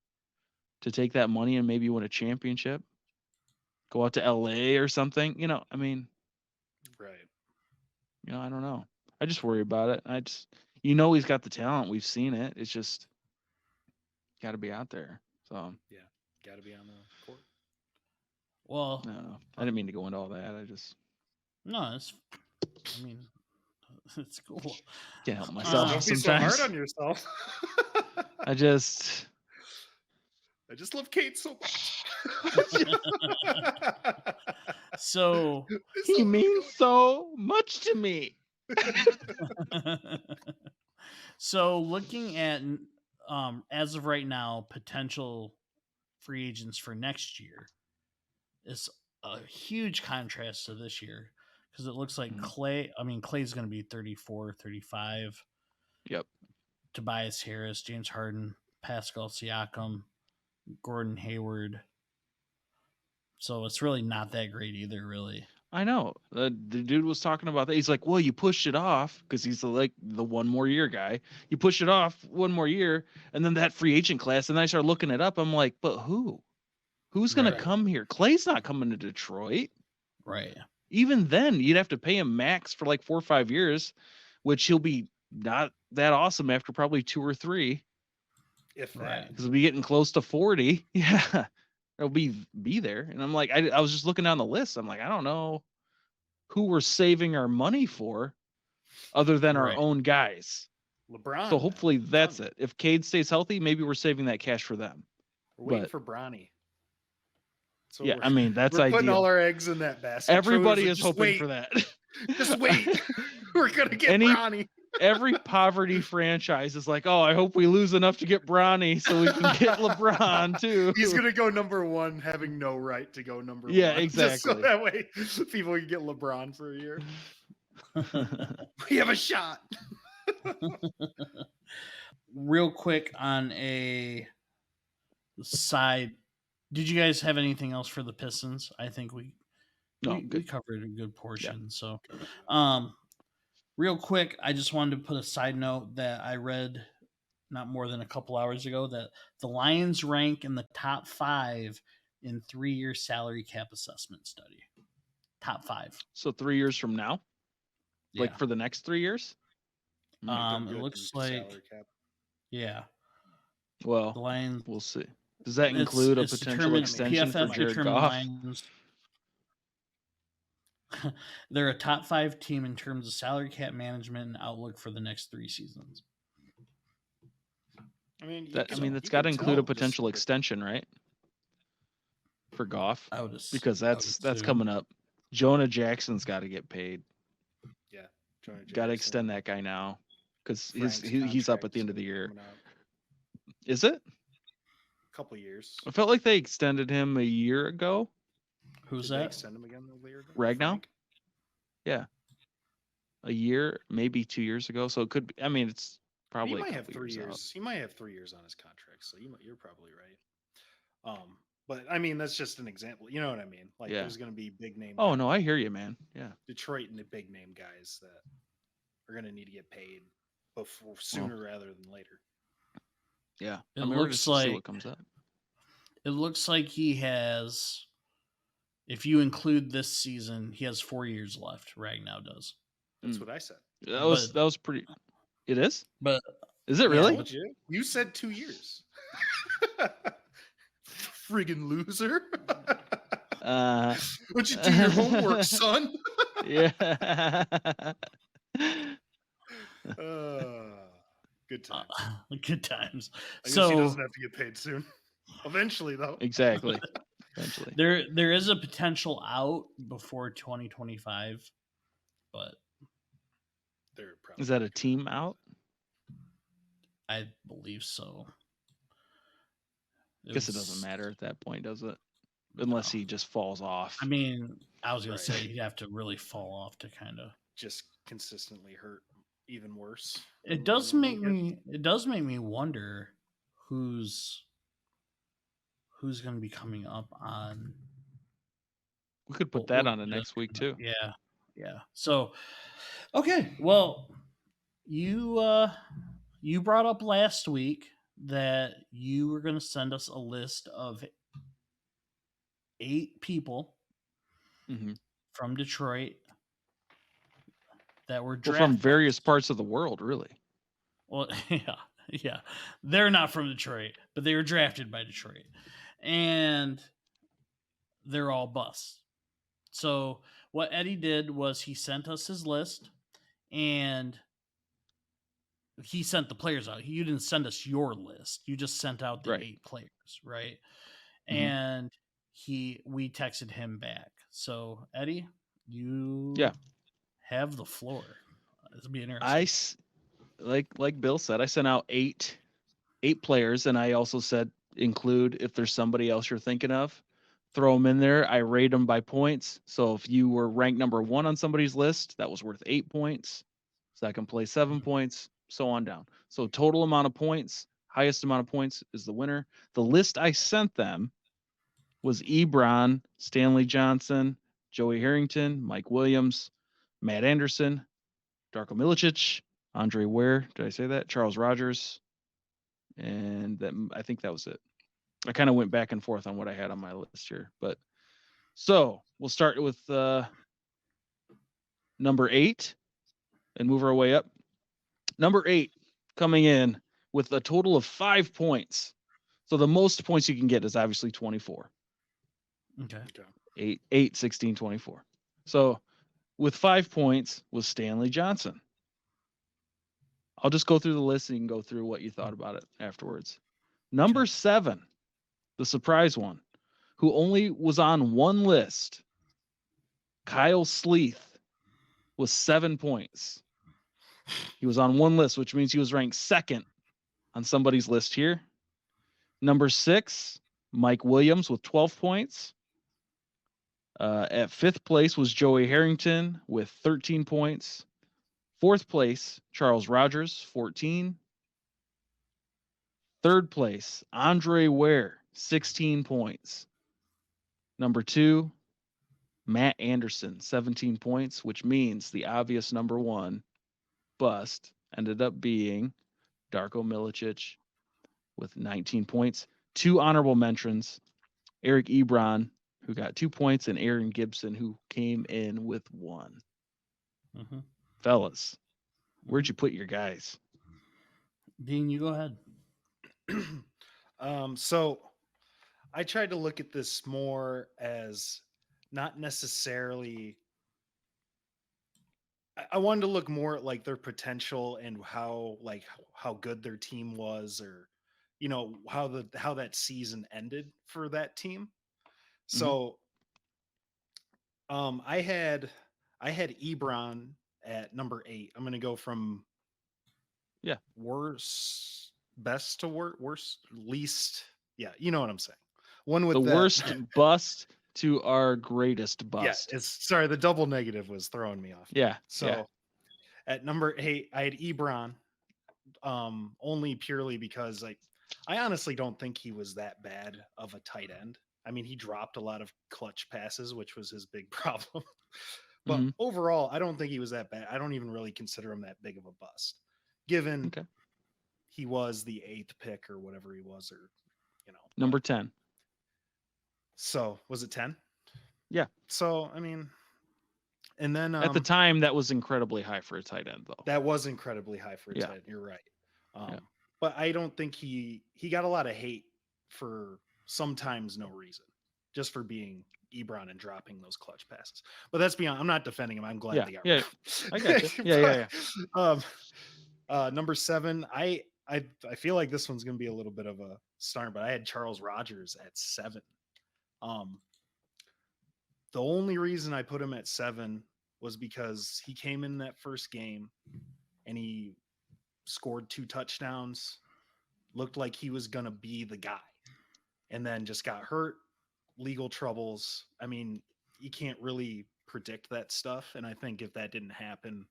to take that money and maybe win a championship? Go out to LA or something? I mean, right. I don't know. I just worry about it. He's got the talent. We've seen it. It's just got to be out there. So yeah, got to be on the court. Well, no, I didn't mean to go into all that. It's cool. Can't help myself. Don't be sometimes. so hard on yourself. I just love Cade so much. So he means so much to me. So looking at as of right now, potential free agents for next year is a huge contrast to this year, because it looks like Clay's going to be 34, 35. Yep. Tobias Harris, James Harden, Pascal Siakam, Gordon Hayward. So it's really not that great either, really. I know. The dude was talking about that. He's like, well, you pushed it off, because he's like the one more year guy. You push it off one more year, and then that free agent class, and I started looking it up. I'm like, but who? Who's going to come here? Clay's not coming to Detroit. Right. Even then, you'd have to pay him max for like 4 or 5 years, which he'll be not that awesome after probably 2 or 3. If that. Right. Because we'll be getting close to 40. Yeah. It'll be there. And I'm like, I was just looking down the list. I'm like, I don't know who we're saving our money for other than our own guys. LeBron. So hopefully that's it. If Cade stays healthy, maybe we're saving that cash for them. We're waiting for Bronny. So yeah, I mean, that's we're ideal. Putting all our eggs in that basket. Everybody is hoping for that. Just wait. We're going to get Bronny. Every poverty franchise is like, oh, I hope we lose enough to get Bronny so we can get LeBron too. He's going to go number 1, having no right to go number 1. Yeah, exactly. Just so that way people can get LeBron for a year. We have a shot. Real quick on a side, did you guys have anything else for the Pistons? I think we covered a good portion. Yeah. So, real quick, I just wanted to put a side note that I read not more than a couple hours ago that the Lions rank in the top 5 in 3-year salary cap assessment study. Top 5. So 3 years from now? Yeah. Like for the next 3 years? It looks like, yeah. Well, the Lions, we'll see. Does that include a potential extension for Jared Goff? They're a top 5 team in terms of salary cap management and outlook for the next 3 seasons. I mean, that's got to include a potential extension, right? For Goff, because that's coming up. Jonah Jackson's got to get paid. Yeah, got to extend that guy now, because he's up at the end of the year. Is it? A couple years. I felt like they extended him a year ago. Who's Did that? They extend him again a year ago? Ragnow? Yeah. A year, maybe 2 years ago. So it could be, I mean, it's probably. He might have 3 years. He might have 3 years on his contract. So you're probably right. But I mean, that's just an example. You know what I mean? Like there's going to be big name. Oh, no, I hear you, man. Yeah. Detroit and the big name guys that are going to need to get paid sooner rather than later. Yeah. It looks like see what comes up. It looks like he has, if you include this season, he has 4 years left. Ragnow does. That's what I said. That was pretty. It is? But is it yeah, really? You said 2 years. Friggin' loser. What'd you do your homework, son? Yeah. Good times. Good times. I guess he doesn't have to get paid soon. Eventually, though. Exactly. Eventually. There is a potential out before 2025, but is that a team out? I believe so. I guess it doesn't matter at that point, does it? Unless he just falls off. I mean, I was going to say he'd have to really fall off to kind of just consistently hurt even worse. It does make me wonder who's going to be coming up on. We could put that on the next week too. Yeah. So, okay. Well, you brought up last week that you were going to send us a list of 8 people from Detroit that were drafted from various parts of the world, really. Well, yeah. They're not from Detroit, but they were drafted by Detroit. And they're all busts. So what Eddie did was he sent us his list, and he sent the players out. You didn't send us your list. You just sent out the 8 players, right? And we texted him back. So Eddie, you have the floor. This will be interesting. Like Bill said, I sent out 8 players, and I also said include if there's somebody else you're thinking of, throw them in there. I rate them by points. So if you were ranked number 1 on somebody's list, that was worth 8 points. Second place 7 points, so on down. So total amount of points, highest amount of points is the winner. The list I sent them was Ebron, Stanley Johnson, Joey Harrington, Mike Williams, Matt Anderson, Darko Milicic, Andre Ware, did I say that? Charles Rogers, and I think that was it. I kind of went back and forth on what I had on my list here, but so we'll start with number 8 and move our way up. Number 8 coming in with a total of 5 points. So the most points you can get is obviously 24. Okay. 8, 16, 24. So with 5 points was Stanley Johnson. I'll just go through the list and you can go through what you thought about it afterwards. Number 7, the surprise one, who only was on one list, Kyle Sleeth, with 7 points. He was on one list, which means he was ranked 2nd on somebody's list here. Number 6, Mike Williams with 12 points. At 5th place was Joey Harrington with 13 points. 4th place, Charles Rogers, 14. 3rd place, Andre Ware, 16 points. Number 2, Matt Anderson, 17 points, which means the obvious number 1 bust ended up being Darko Milicic with 19 points. 2 honorable mentions, Eric Ebron, who got 2 points, and Aaron Gibson, who came in with 1. Fellas, where'd you put your guys? Dean, you go ahead. So I tried to look at this more as not necessarily. I wanted to look more at like their potential and how good their team was, or how that season ended for that team. So I had Ebron at number 8. I'm going to go from best to worst, least. Yeah, you know what I'm saying. One with the worst bust to our greatest bust. Yeah, sorry, the double negative was throwing me off. Yeah. So at number 8, I had Ebron, only purely because I honestly don't think he was that bad of a tight end. I mean, he dropped a lot of clutch passes, which was his big problem. But overall, I don't think he was that bad. I don't even really consider him that big of a bust, given he was the 8th pick or whatever he was, or number 10. So was it 10? Yeah. So I mean, and then at the time that was incredibly high for a tight end, though. That was incredibly high for a tight end. You're right. But I don't think he got a lot of hate for sometimes no reason, just for being Ebron and dropping those clutch passes. But that's beyond. I'm not defending him. I'm glad they got rid of him. I got you. Yeah. Number 7. I feel like this one's gonna be a little bit of a start, but I had Charles Rogers at 7. The only reason I put him at 7 was because he came in that first game and he scored 2 touchdowns, looked like he was going to be the guy, and then just got hurt, legal troubles. I mean, you can't really predict that stuff. And I think if that didn't happen,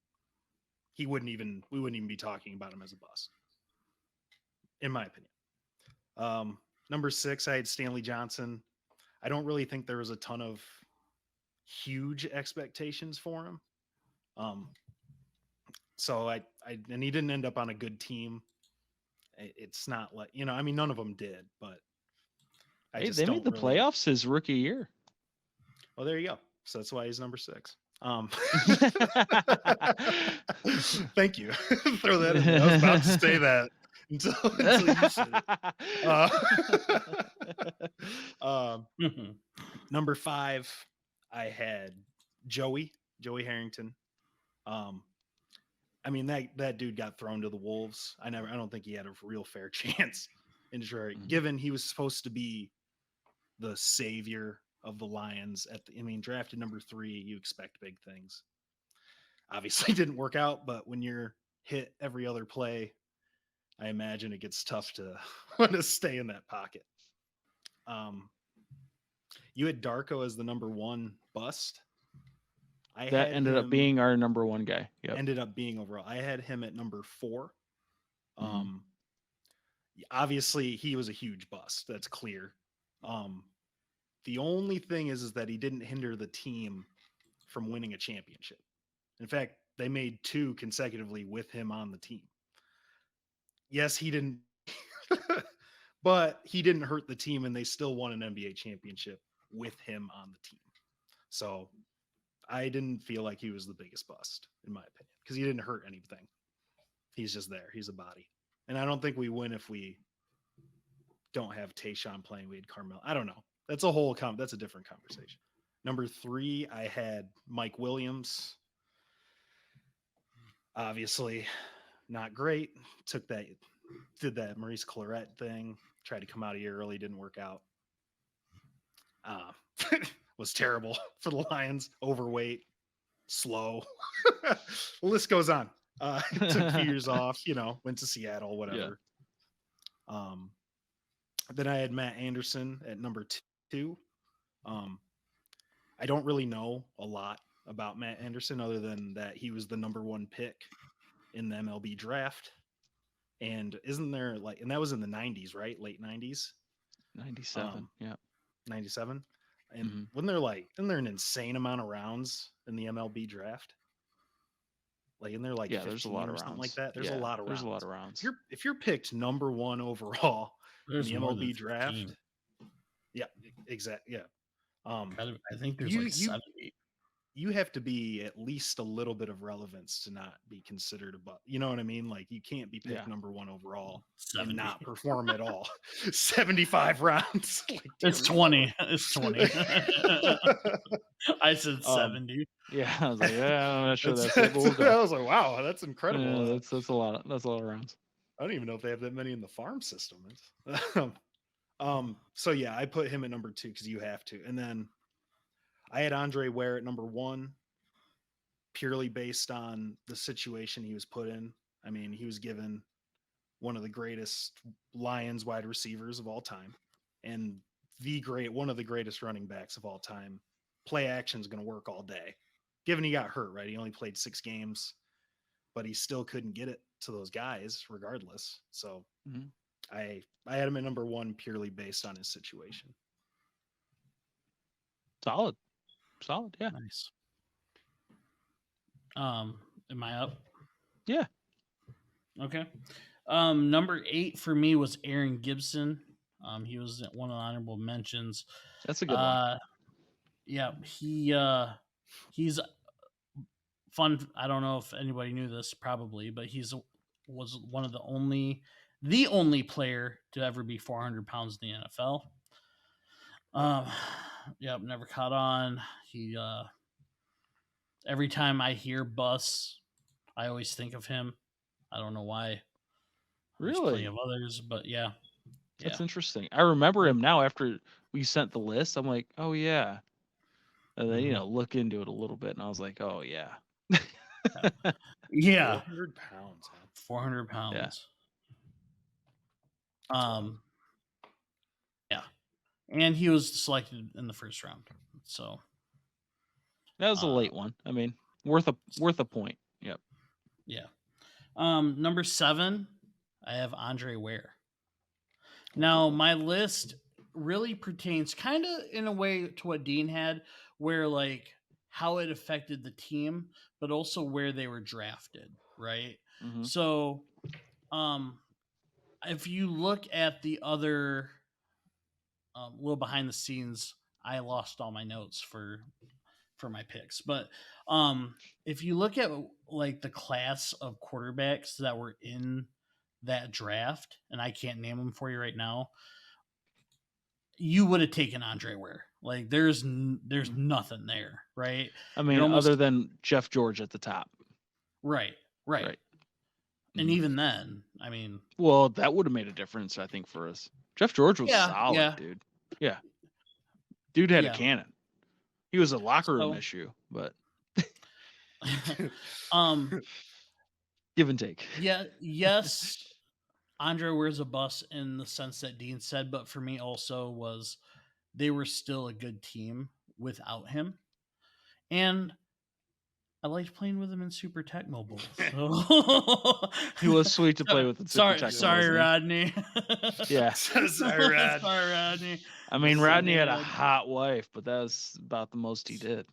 we wouldn't even be talking about him as a bust, in my opinion. Number 6, I had Stanley Johnson. I don't really think there was a ton of huge expectations for him. So and he didn't end up on a good team. It's not like, I mean, none of them did, but they made the playoffs his rookie year. Well, there you go. So that's why he's number 6. Thank you. Throw that in there. I was about to say that until you said it. Number 5, I had Joey Harrington. I mean, that dude got thrown to the wolves. I don't think he had a real fair chance in Detroit, given he was supposed to be the savior of the Lions drafted number 3, you expect big things. Obviously didn't work out, but when you're hit every other play, I imagine it gets tough to stay in that pocket. You had Darko as the number 1 bust. That ended up being our number 1 guy. Yep. Ended up being overall. I had him at number 4. Obviously he was a huge bust. That's clear. The only thing is that he didn't hinder the team from winning a championship. In fact, they made 2 consecutively with him on the team. Yes, he didn't, but he didn't hurt the team, and they still won an NBA championship with him on the team. So I didn't feel like he was the biggest bust, in my opinion, because he didn't hurt anything. He's just there. He's a body. And I don't think we win if we don't have Tayshaun playing. We had Carmel. I don't know. That's a different conversation. Number 3, I had Mike Williams. Obviously not great. Did that Maurice Clarett thing. Tried to come out a year early. Didn't work out. Was terrible for the Lions. Overweight, slow. The list goes on. Took a few years off, went to Seattle, whatever. Yeah. Then I had Matt Anderson at number 2. I don't really know a lot about Matt Anderson other than that he was the number 1 pick in the MLB draft. And isn't there and that was in the 90s, right? Late 90s? 97. Yeah. 97. And isn't there an insane amount of rounds in the MLB draft? Isn't there there's a lot of rounds. Something like that? There's a lot of rounds. There's a lot of rounds. If you're picked number 1 overall in the MLB draft. Yeah, exactly. Yeah. I think there's 70. You have to be at least a little bit of relevance to not be considered above. You know what I mean? You can't be picked number 1 overall 70. And not perform at all. 75 rounds. It's 20. It's 20. I said 70. Yeah, I was like, I'm not sure that's I was like, wow, that's incredible. Yeah, that's a lot of rounds. I don't even know if they have that many in the farm system. So yeah, I put him at number 2 because you have to. And then I had Andre Ware at number 1, purely based on the situation he was put in. I mean, he was given one of the greatest Lions wide receivers of all time and one of the greatest running backs of all time. Play action is going to work all day. Given he got hurt, right? He only played 6 games, but he still couldn't get it to those guys regardless. So I had him at number 1 purely based on his situation. Solid, yeah. Nice. Am I up? Yeah. Okay. Number 8 for me was Aaron Gibson. He was one of the honorable mentions. That's a good one. Yeah, he's fun. I don't know if anybody knew this, probably, but was one of the only player to ever be 400 pounds in the NFL. Yep, never caught on. He every time I hear Bus, I always think of him. I don't know why. There's plenty Really? of others, but yeah. That's interesting. I remember him now after we sent the list. I'm like, oh yeah. And then, look into it a little bit, and I was like, oh yeah. Yeah. 400 pounds. Huh? 400 pounds. Yeah. And he was selected in the first round. So that was a late one. I mean, worth a point. Yep. Yeah. Number 7, I have Andre Ware. Now, my list really pertains kind of in a way to what Dean had, where like how it affected the team, but also where they were drafted, right? Mm-hmm. So, if you look at the other little behind the scenes, I lost all my notes for my picks, but if you look at like the class of quarterbacks that were in that draft, and I can't name them for you right now, you would have taken Andre Ware. Like there's nothing there, right? I mean, other than Jeff George at the top. Right. And even then, I mean, well, that would have made a difference, I think, for us. Jeff George was solid, dude. Yeah. Dude had a cannon. He was a locker room issue, but give and take. Yeah, yes. Andre Ware's a bust in the sense that Dean said, but for me also was they were still a good team without him. And I liked playing with him in Super Tecmo Bowl. So. He was sweet to play with in Super Tecmo. Sorry, Rodney. Yeah. Sorry, Rodney. I mean, Rodney had a hot wife, but that was about the most he did.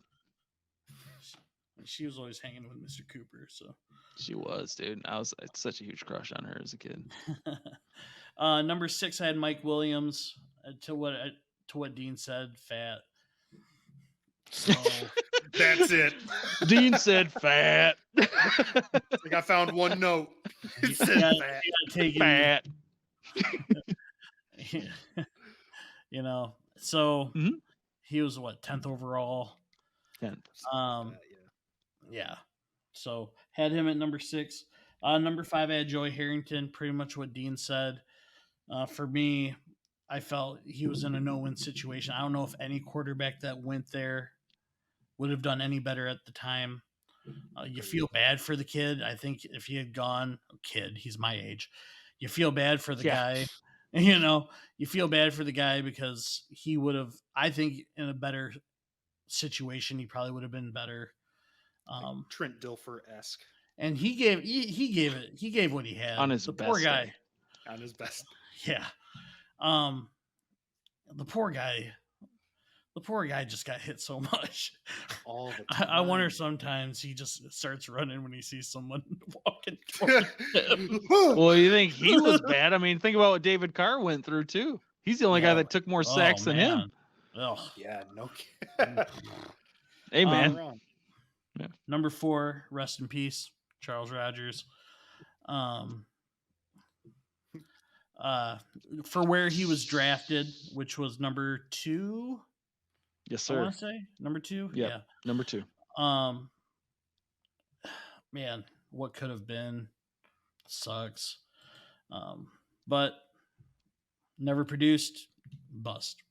She was always hanging with Mr. Cooper, so. She was, dude. It's such a huge crush on her as a kid. Number 6, I had Mike Williams. To what Dean said, fat. So that's it. Dean said fat. Like I found one note. It said fat. So he was what, 10th overall. 10th. Yeah. So had him at number 6. Number 5, I had Joey Harrington. Pretty much what Dean said. For me, I felt he was in a no-win situation. I don't know if any quarterback that went there would have done any better at the time. You feel bad for the kid. I think if he had gone, he's my age. You feel bad for the guy. You feel bad for the guy because he would have, I think, in a better situation, he probably would have been better. Trent Dilfer-esque. And he gave what he had on his the best poor guy day. On his best. Yeah. The poor guy just got hit so much. All the time. I wonder sometimes he just starts running when he sees someone walking towards him. Well, you think he was bad? I mean, think about what David Carr went through too. He's the only guy that took more sacks than him. Oh. Yeah, no kidding. Hey, man. Yeah. Number 4, rest in peace, Charles Rogers. For where he was drafted, which was number 2. Yes, sir. I want to say number 2. Yep. Yeah, number 2. Man, what could have been sucks. But never produced. Bust.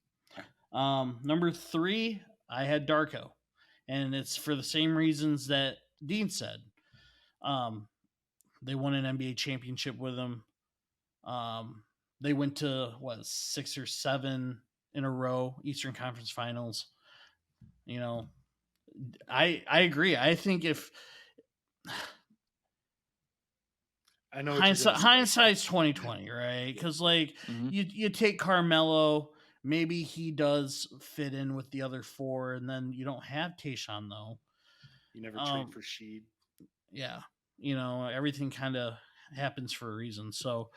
Number 3, I had Darko. And it's for the same reasons that Dean said. They won an NBA championship with him. They went to 6 or 7 in a row, Eastern Conference Finals. I agree. I think if I know hindsight's 2020, right? Because you take Carmelo. Maybe he does fit in with the other 4, and then you don't have Tayshaun, though. You never trade for Sheed. Yeah. Everything kind of happens for a reason. So,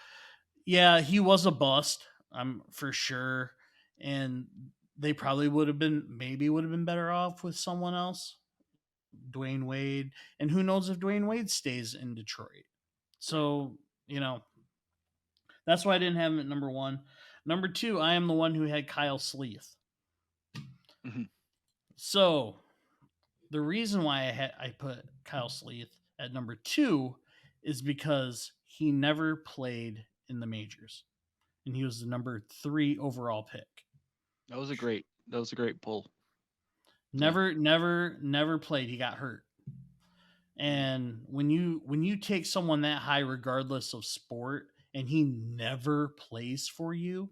yeah, he was a bust. I'm for sure. And they probably would have been better off with someone else, Dwayne Wade. And who knows if Dwayne Wade stays in Detroit. So, that's why I didn't have him at number 1. Number 2, I am the one who had Kyle Sleeth. Mm-hmm. So the reason why I put Kyle Sleeth at number 2 is because he never played in the majors, and he was the number 3 overall pick. That was a great pull. Never played. He got hurt. And when you take someone that high, regardless of sport, and he never plays for you,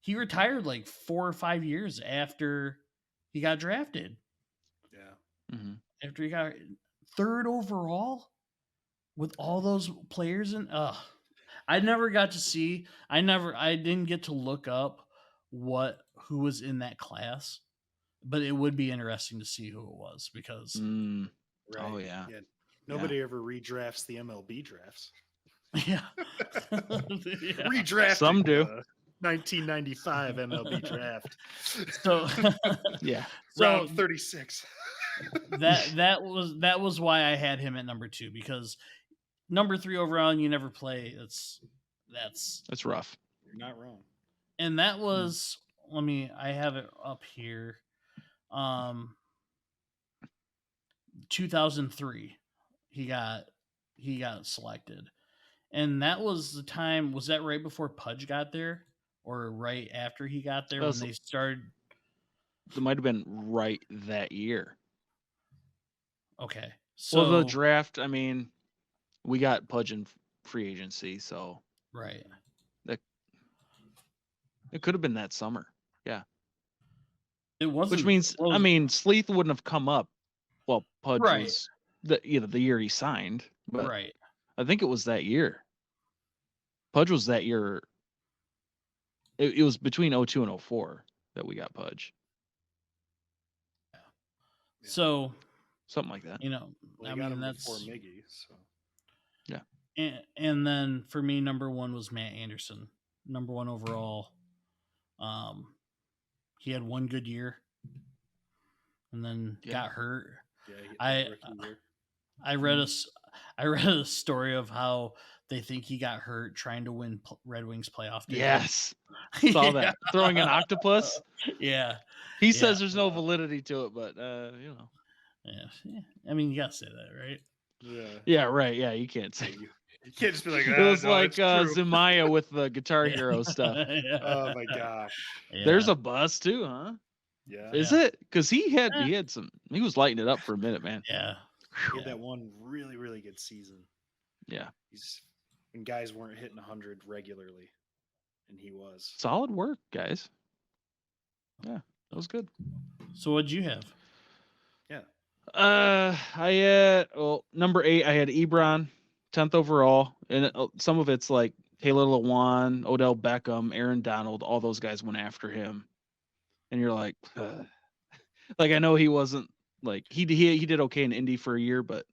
he retired like 4 or 5 years after he got drafted. Yeah. Mm-hmm. After he got 3rd overall with all those players in, I never got to see. I didn't get to look up who was in that class, but it would be interesting to see who it was because. Right. Oh yeah. Nobody ever redrafts the MLB drafts. Yeah. Redraft. Some do. 1995 MLB draft. So yeah. Round 36. that was why I had him at number 2, because number 3 overall and you never play. That's rough. You're not wrong. And that was I have it up here. 2003 he got selected, and that was the time. Was that right before Pudge got there or right after he got there when they started? It might have been right that year. Okay, so the draft, I mean, we got Pudge in free agency, so right, it could have been that summer. Yeah, it wasn't. Which means, I mean, Sleeth wouldn't have come up. Well, Pudge was the year he signed, but right. I think it was that year. Pudge was that year. It was between 02 and 04 that we got Pudge. Yeah. So something like that. I mean, that's before Miggy. So yeah. And then for me, number 1 was Matt Anderson, number 1 overall. He had one good year, and then got hurt. Yeah, I read a story of how they think he got hurt trying to win Red Wings playoff games. Yes, saw that throwing an octopus. Yeah, he says there's no validity to it, but Yeah, I mean, you gotta say that, right? Yeah, right. Yeah, you can't say. You can't just be like, it was like Zumaya with the Guitar Hero stuff. Oh my gosh. Yeah. There's a buzz too, huh? Yeah. Is it? Because he had he was lighting it up for a minute, man. Yeah. He had that one really, really good season. Yeah. When guys weren't hitting 100 regularly, and he was. Solid work, guys. Yeah, that was good. So what'd you have? Yeah. I had number 8. I had Ebron, 10th overall, and some of it's like Taylor Lewan, Odell Beckham, Aaron Donald. All those guys went after him, and you're like, like I know he wasn't like he did okay in Indy for a year, but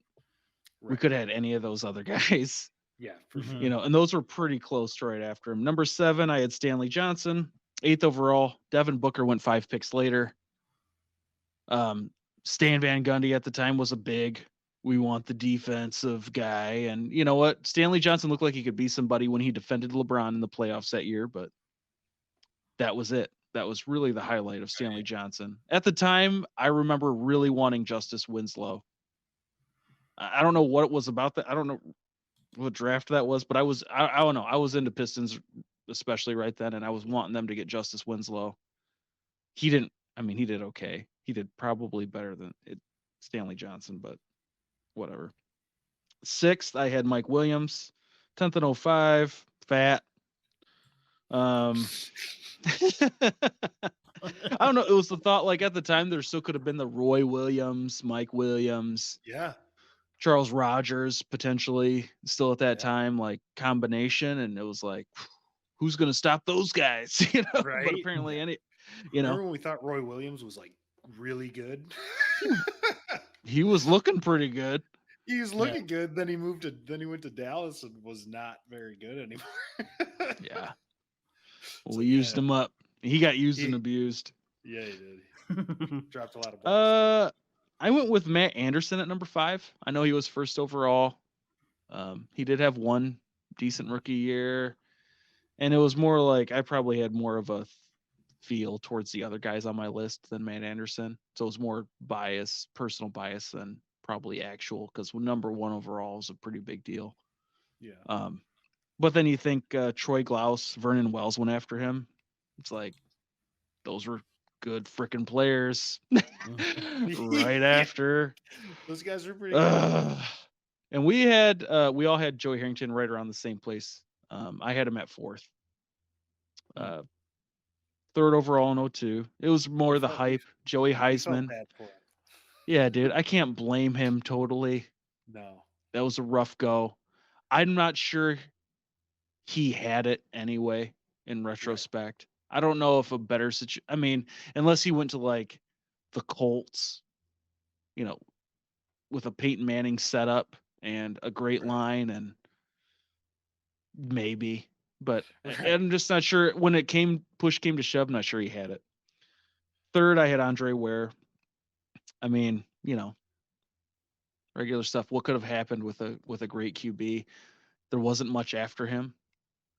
we could have had any of those other guys. Yeah, for sure. And those were pretty close to right after him. Number 7, I had Stanley Johnson, 8th overall. Devin Booker went 5 picks later. Stan Van Gundy at the time was a big, we want the defensive guy. And you know what? Stanley Johnson looked like he could be somebody when he defended LeBron in the playoffs that year, but that was it. That was really the highlight of Stanley Johnson. At the time, I remember really wanting Justice Winslow. I don't know what it was about that. I don't know what draft that was, but I don't know. I was into Pistons, especially right then, and I was wanting them to get Justice Winslow. He did okay. He did probably better than Stanley Johnson, but whatever. 6th, I had Mike Williams. 10th and 05, fat. I don't know. It was the thought, like at the time, there still could have been the Roy Williams, Mike Williams. Yeah. Charles Rogers potentially still at that time, like combination, and it was like, who's going to stop those guys? Right. But apparently, Remember when we thought Roy Williams was like really good? He was looking pretty good. He was looking good. Then he went to Dallas and was not very good anymore. Yeah. We used him up. He got used and abused. Yeah, he did. Dropped a lot of balls. I went with Matt Anderson at number 5. I know he was first overall. He did have one decent rookie year, and it was more like I probably had more of a feel towards the other guys on my list than Matt Anderson. So it was more personal bias than probably actual, because number 1 overall is a pretty big deal. Yeah. But then you think Troy Glaus, Vernon Wells went after him. It's like, those were good freaking players right after. Those guys were pretty good. And we all had Joey Harrington right around the same place. I had him at 4th. 3rd overall in 2002. It was more the hype. Joey Heisman. Yeah, dude. I can't blame him totally. No. That was a rough go. I'm not sure he had it anyway in retrospect. Right. I don't know if a better situation. I mean, unless he went to like the Colts, with a Peyton Manning setup and a great line, and maybe, but I'm just not sure. When push came to shove, I'm not sure he had it. 3rd, I had Andre Ware. I mean, regular stuff. What could have happened with a great QB? There wasn't much after him,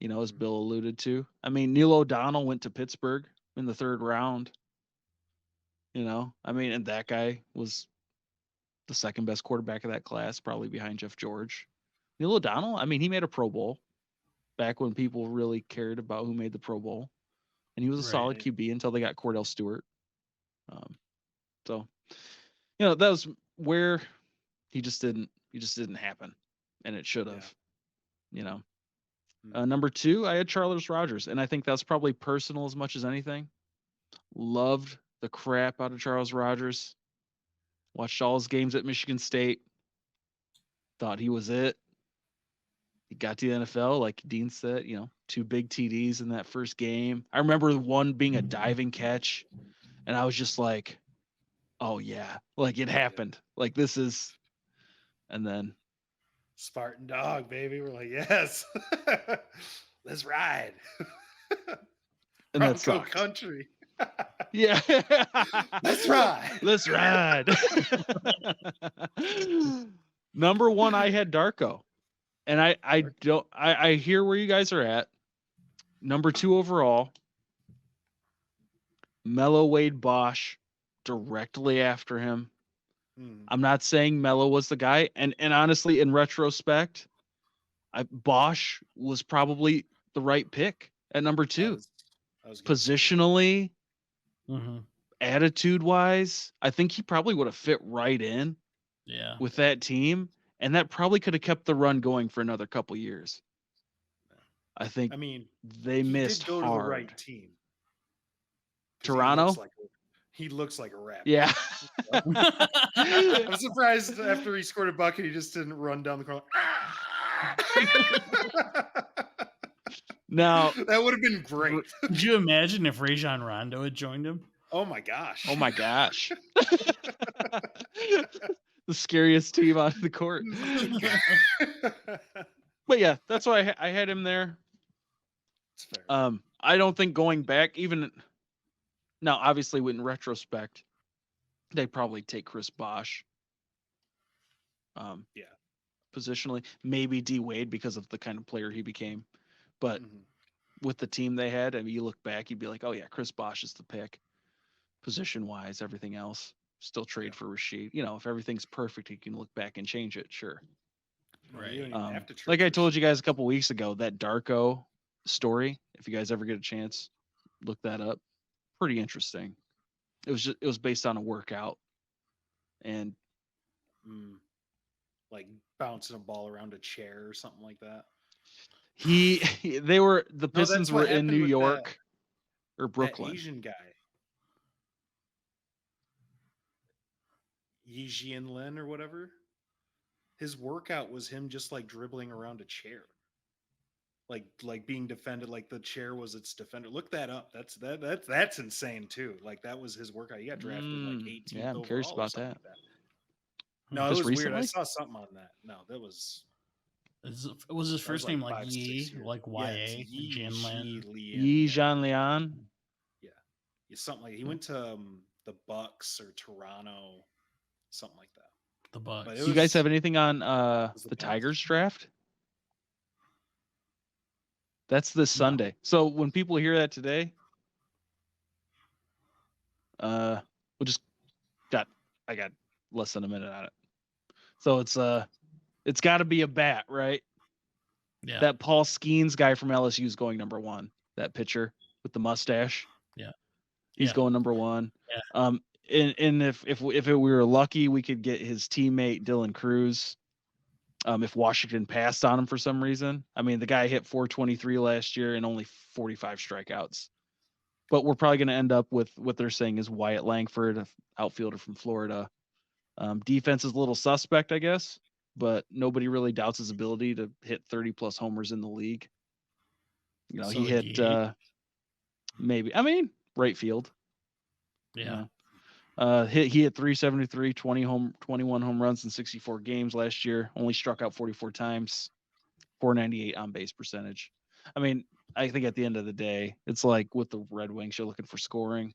as Bill alluded to. I mean, Neil O'Donnell went to Pittsburgh in the 3rd round. And that guy was the 2nd best quarterback of that class, probably behind Jeff George. Neil O'Donnell, I mean, he made a Pro Bowl back when people really cared about who made the Pro Bowl. And he was a solid QB until they got Cordell Stewart. So, that was where he just didn't happen, and it should have, Number 2, I had Charles Rogers, and I think that's probably personal as much as anything. Loved the crap out of Charles Rogers. Watched all his games at Michigan State. Thought he was it. He got to the NFL, like Dean said, 2 big TDs in that first game. I remember one being a diving catch, and I was just like, oh yeah, like it happened. Like this is, and then Spartan dog, baby. We're like, yes, let's ride. And that's country. Yeah. Let's ride. Let's ride. Number 1, I had Darko. And I hear where you guys are at. Number 2 overall, Mello Wade Bosch directly after him. I'm not saying Mello was the guy. And honestly, in retrospect, Bosch was probably the right pick at number 2. Positionally, attitude-wise, I think he probably would have fit right in with that team. And that probably could have kept the run going for another couple years. I think. I mean, they missed hard. To the right team. Toronto. He looks like a rapper. Yeah. I'm surprised after he scored a bucket, he just didn't run down the corner. Now that would have been great. Could you imagine if Rajon Rondo had joined him? Oh my gosh. The scariest team on the court. But yeah, that's why I had him there. That's fair. I don't think going back, even now, obviously in retrospect, they probably take Chris Bosch. Positionally, maybe D Wade because of the kind of player he became, but with the team they had, I mean, you look back, you'd be like, oh yeah, Chris Bosch is the pick. Position wise, everything else. Still trade for Rasheed. If everything's perfect, he can look back and change it. Sure. Right. Like I told you guys a couple weeks ago, that Darko story, if you guys ever get a chance, look that up. Pretty interesting. It was based on a workout. And like bouncing a ball around a chair or something like that. The Pistons were in New York or Brooklyn. That Asian guy. Yijian Lin or whatever. His workout was him just like dribbling around a chair. Like being defended, like the chair was its defender. Look that up. That's insane too. Like that was his workout. He got drafted like 18th. Yeah, I'm curious about that. No, it was recently? Weird. I saw something on that. No, that was Was his first name like 5, 6 Yi, years. like Yeah, it's YA, Yi Jinlan? Yi Zhan Lian. Yeah, something like he went to the Bucks or Toronto, something like that. The Bucks. Do you guys have anything on the the Bucks. Tigers draft? That's this Sunday. So when people hear that today, we'll just I got less than a minute on it. So it's got to be a bat, right? Yeah. That Paul Skeens guy from LSU is going number 1. That pitcher with the mustache. Yeah. He's going number 1. Yeah. And if we were lucky, we could get his teammate Dylan Cruz. If Washington passed on him for some reason. I mean, the guy hit 423 last year and only 45 strikeouts. But we're probably going to end up with what they're saying is Wyatt Langford, an outfielder from Florida. Defense is a little suspect, I guess, but nobody really doubts his ability to hit 30-plus homers in the league. You know, So he hit maybe. I mean, right field. Yeah. He hit 373, 21 home runs in 64 games last year. Only struck out 44 times, 498 on base percentage. I mean, I think at the end of the day, it's like with the Red Wings, you're looking for scoring.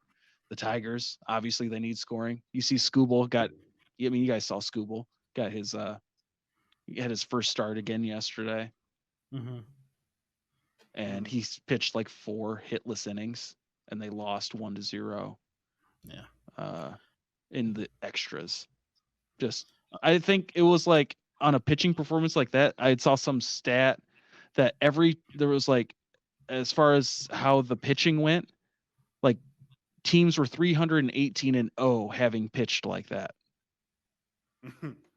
The Tigers, obviously, they need scoring. You see, Skubal you guys saw Skubal got his he had his first start again yesterday, and he pitched like 4 hitless innings, and they lost 1-0. Yeah. In the extras. I think it was like on a pitching performance like that, I saw some stat that there was like, as far as how the pitching went, like teams were 318-0 having pitched like that.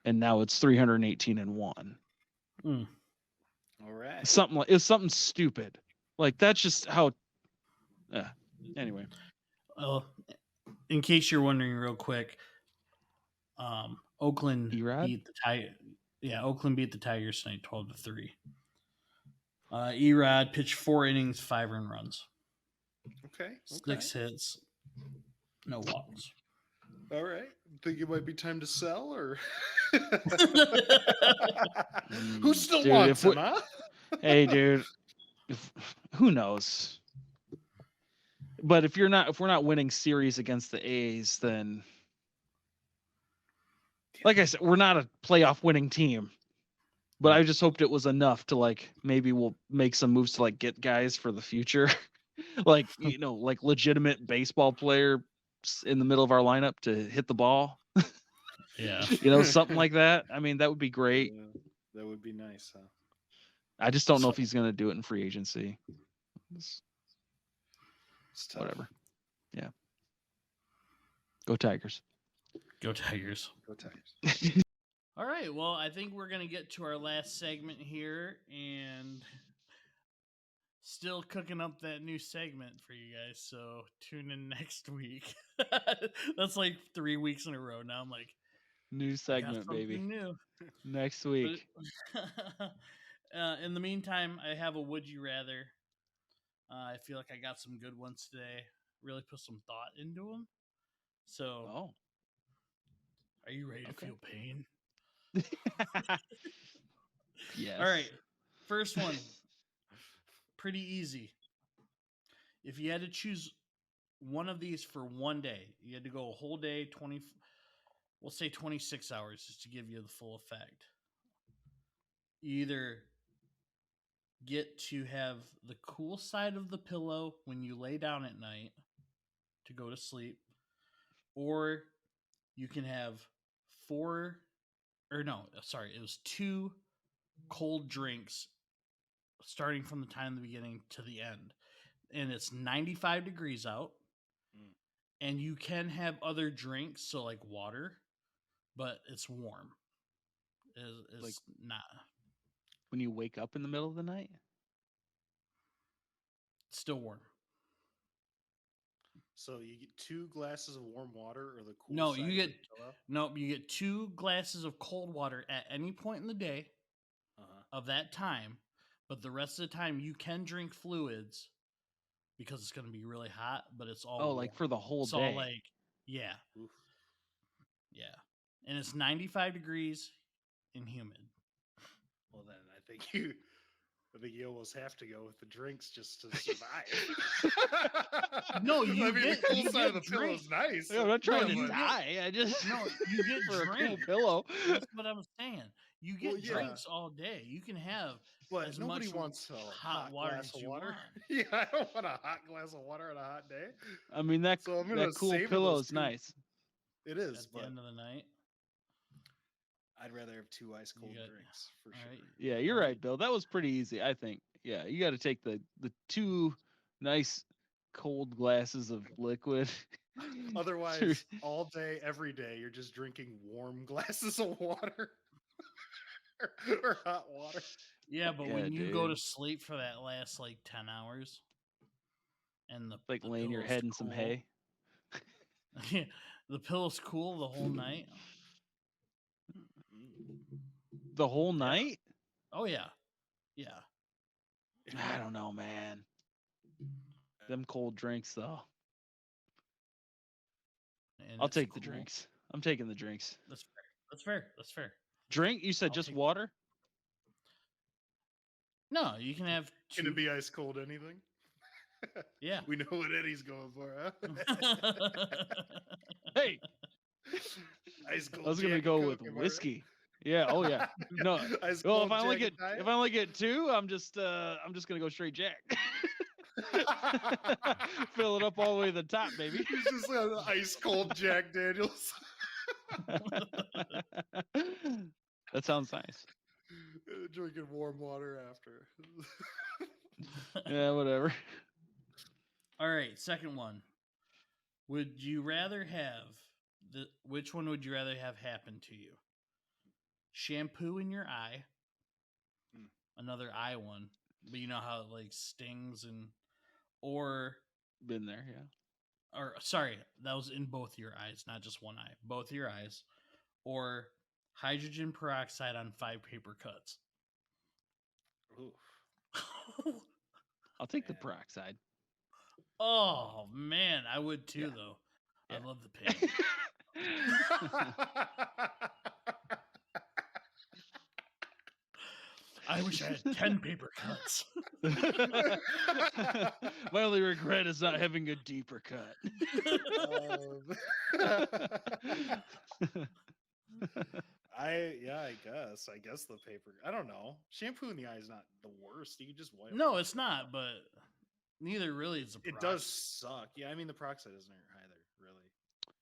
And now it's 318-1. All right. It's something stupid. Like that's just how anyway. In case you're wondering real quick, Oakland E-Rod? beat the Tigers. Yeah, Oakland beat the Tigers tonight 12-3. E-Rod pitched 4 innings, 5 earned runs. Okay. 6 hits, no walks. All right. Think it might be time to sell, or who still wants him, huh? Hey, dude. Who knows? But if we're not winning series against the A's, then like I said, we're not a playoff winning team. But I just hoped it was enough to like maybe we'll make some moves to like get guys for the future. Like, you know, like legitimate baseball player in the middle of our lineup to hit the ball. Yeah. You know, something like that. I mean, that would be great. Yeah, that would be nice, huh? I just don't know if he's going to do it in free agency. It's whatever. Yeah. Go Tigers. Go Tigers. Go Tigers. All right. Well, I think we're going to get to our last segment here, and still cooking up that new segment for you guys. So tune in next week. That's like 3 weeks in a row. Now I'm like, new segment, baby. New. Next week. In the meantime, I have a Would You Rather. I feel like I got some good ones today. Really put some thought into them. So, are you ready to feel pain? Yes. All right. First one. Pretty easy. If you had to choose one of these for one day, you had to go a whole day, we'll say 26 hours just to give you the full effect. You either get to have the cool side of the pillow when you lay down at night to go to sleep, or you can have 2 cold drinks starting from the time of the beginning to the end. And it's 95 degrees out. And you can have other drinks, so like water, but it's warm. It's like not. When you wake up in the middle of the night? It's still warm. So you get 2 glasses of warm water, or the cool No, side you of get the pillow? no. You get 2 glasses of cold water at any point in the day of that time, but the rest of the time you can drink fluids because it's going to be really hot. But it's all warm. Like for the whole it's day. all like yeah, Oof. yeah, and it's 95 degrees and humid. Well, then I think you almost have to go with the drinks just to survive. No, you the cool side of the pillow is nice. Yeah, I'm not trying you to die. I just you get for a cool drinks. pillow. That's what I'm saying. You get Well, yeah. drinks all day. You can have But as nobody much wants a hot water glass as of you water. want. Yeah, I don't want a hot glass of water on a hot day. I mean that So I'm gonna that cool savor pillow those is two- nice. It is, At the but end of the night. I'd rather have 2 ice cold drinks for all sure. right. Yeah, you're right, Bill. That was pretty easy, I think. Yeah, you got to take the 2 nice cold glasses of liquid. Otherwise, all day, every day, you're just drinking warm glasses of water or hot water. Yeah, but Yeah, when you go to dude. sleep for that last like 10 hours, and the like the laying your pillow's head in some cool- hay. the pillow's cool the whole night. The whole night? Oh yeah, yeah. I don't know, man. Them cold drinks though. And I'll it's take the cool. drinks. I'm taking the drinks. That's fair. That's fair. That's fair. Drink? You said I'll just take- water? No, you can have Can two. it be ice cold anything? Yeah. We know what Eddie's going for, huh? Hey, Ice cold. I was gonna Jack go and with Coke, am I right? whiskey. Yeah. Oh yeah. No. Ice Well, cold if I only Jack get and if I only get 2, I'm just gonna go straight Jack. Fill it up all the way to the top, baby. He's just an ice cold Jack Daniels. That sounds nice. Drinking warm water after. Yeah, whatever. All right, second one. Would you rather have which one would you rather have happen to you? Shampoo in your eye. Another eye one. But you know how it like stings or Been there, yeah. or sorry, that was in both your eyes, not just one eye. Both your eyes. Or hydrogen peroxide on 5 paper cuts. Ooh. I'll take the Man. peroxide. Oh man, I would too Yeah. though. Yeah. I love the pain. I wish I had 10 paper cuts. My only regret is not having a deeper cut. I guess the paper. I don't know. Shampoo in the eye is not the worst. You can just wipe. No, it it's off. not, but neither really is a It does suck. Yeah, I mean the peroxide doesn't hurt either. Really.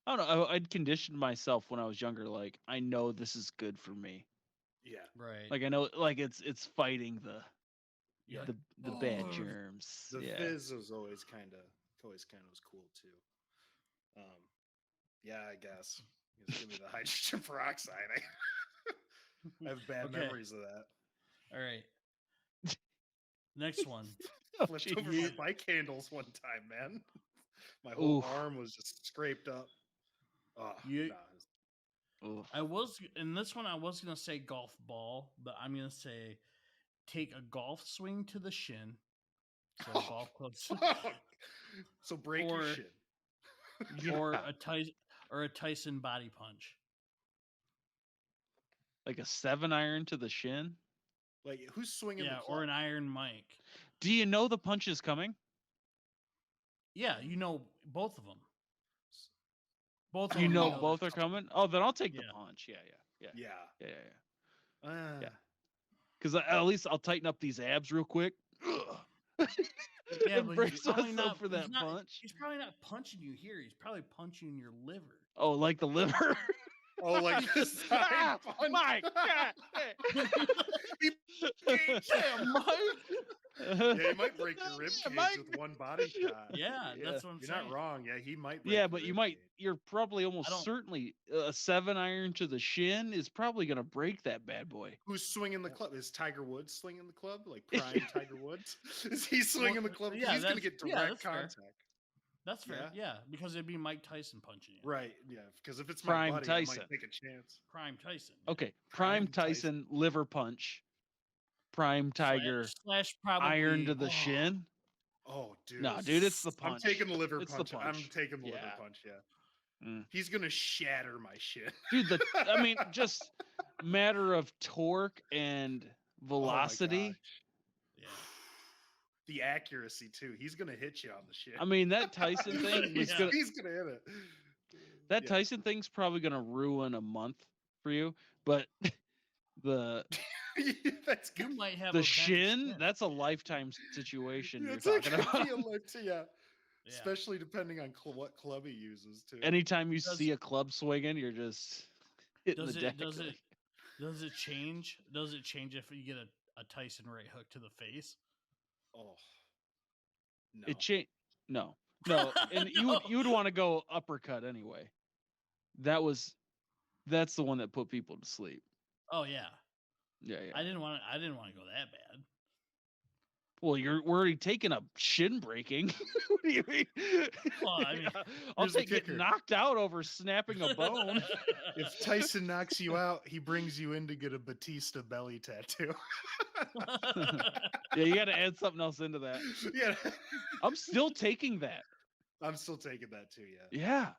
I don't know. I'd conditioned myself when I was younger. Like I know this is good for me. Yeah. Right. Like I know, like it's fighting the yeah. the bad Oh, germs. The Yeah. fizz was always kind of was cool too. Yeah, I guess. Just give me the hydrogen peroxide. I have bad Okay. memories of that. All right. Next one. Flipped Jeez. over my bike handles one time, man. My whole Oof. arm was just scraped up. Oh, You- nah. Oof. I was in this one I was gonna say golf ball, but I'm gonna say take a golf swing to the shin. So Oh. golf clubs So break Or- your shit. or a Tyson body punch. Like a 7-iron to the shin. Like who's swinging? Yeah, the or club? an iron mic. Do you know the punch is coming? Yeah, you know both of them. Both of You them know that. both are coming. Oh, then I'll take the Yeah. punch. Yeah. Yeah. Yeah. Yeah. Because at least I'll tighten up these abs real quick. Yeah, And but brace he's probably myself not for that punch. He's probably not punching you here. He's probably punching your liver. Oh, like the liver. Oh, like this Ah, side punch. my God. Yeah, Mike. Yeah, he might break your rib Yeah, cage Mike. with one body shot. Yeah, Yeah. that's what I'm You're saying. not wrong. Yeah, he might. Break Yeah, your but you rib might. cage. You're probably almost don't- certainly a 7-iron to the shin is probably gonna break that bad boy. Who's swinging the club? Is Tiger Woods swinging the club? Like prime Tiger Woods? Is he swinging the club? 'Cause yeah, he's going to that's- get yeah, direct that's fair. contact. That's fair. Yeah, because it'd be Mike Tyson punching you. Right. Yeah. Because if it's Prime my buddy, Tyson. I might take a chance. Prime Tyson. yeah. Okay, Prime Prime Tyson liver punch. Prime Tiger slash probably iron to the oh, shin. Oh, dude. No, dude, it's the I'm punch. taking the liver It's the punch. I'm punch. taking the liver Yeah. punch. Yeah. Mm. He's gonna shatter my shit. Dude, I mean, just matter of torque and velocity. Yeah. The accuracy too. He's gonna hit you on the shit. I mean, that Tyson thing he's gonna hit it. That Tyson thing's probably gonna ruin a month for you, but the that's good. You might have the shin. That's a lifetime situation. You're talking about. Especially depending on what club he uses too. Anytime you see a club swinging, you're just hitting the deck. Does it change? Does it change if you get a Tyson right hook to the face? Oh, no. No, and you would want to go uppercut anyway. That's the one that put people to sleep. Oh yeah. Yeah. I didn't want to go that bad. Well, we're already taking a shin breaking. What do you mean? Well, I mean, I'll take getting knocked out over snapping a bone. If Tyson knocks you out, he brings you in to get a Batista belly tattoo. Yeah, you got to add something else into that. Yeah, I'm still taking that. I'm still taking that too. Yeah. Yeah,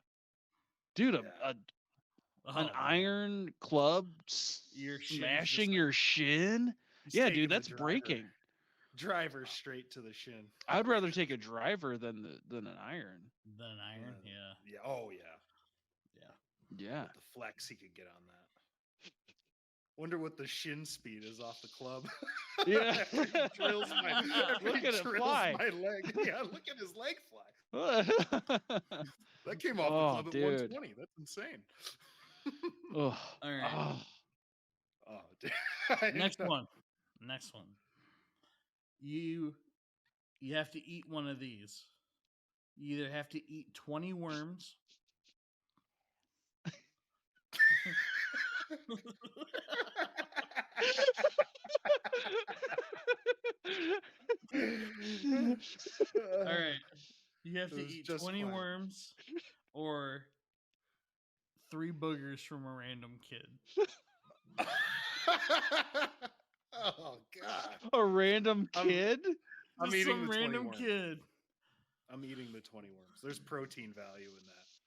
dude, an iron club smashing your shin. Yeah, dude, that's breaking. Driver straight to the shin. I'd rather take a driver than an iron. Than an iron, yeah. Yeah. Oh yeah. Yeah. With the flex he could get on that. Wonder what the shin speed is off the club. Yeah. Drills look at it fly. My leg. Yeah, look at his leg fly. That came off the club at 120. That's insane. All right. Oh, dude. Next one. You have to eat one of these. You either have to eat 20 worms. All right. You have to eat 20 worms or 3 boogers from a random kid. Oh God! A random kid? I'm eating some the random 20 kid. I'm eating the 20 worms. There's protein value in that.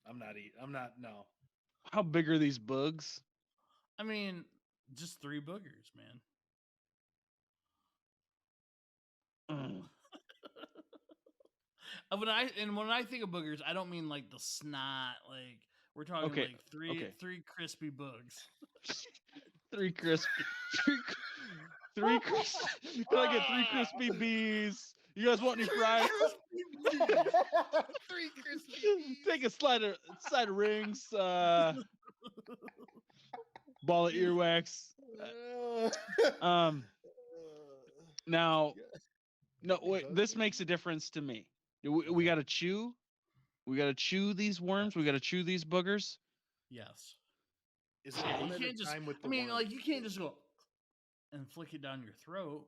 I'm not. No. How big are these bugs? I mean, just 3 boogers, man. When I think of boogers, I don't mean like the snot. Like we're talking like three crispy bugs. 3 crispy. Three crispy. Can I get 3 crispy bees? You guys want any fries? 3 crispy bees. Take a side of rings. Ball of earwax. Now, no, wait. This makes a difference to me. We got to chew. We got to chew these worms. We got to chew these boogers. Yes. Is it one at a time with the worm? like you can't just go and flick it down your throat.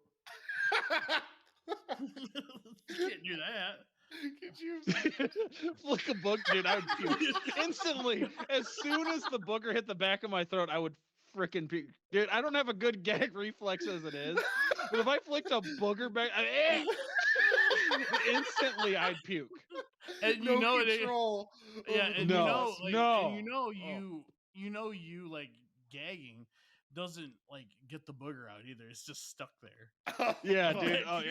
You can't do that. Could you flick a book, dude? I would puke instantly. As soon as the booger hit the back of my throat, I would freaking puke. Dude, I don't have a good gag reflex as it is, but if I flicked a booger back, instantly I'd puke. And you know control. You like gagging doesn't like get the booger out either. It's just stuck there. Yeah, dude. Oh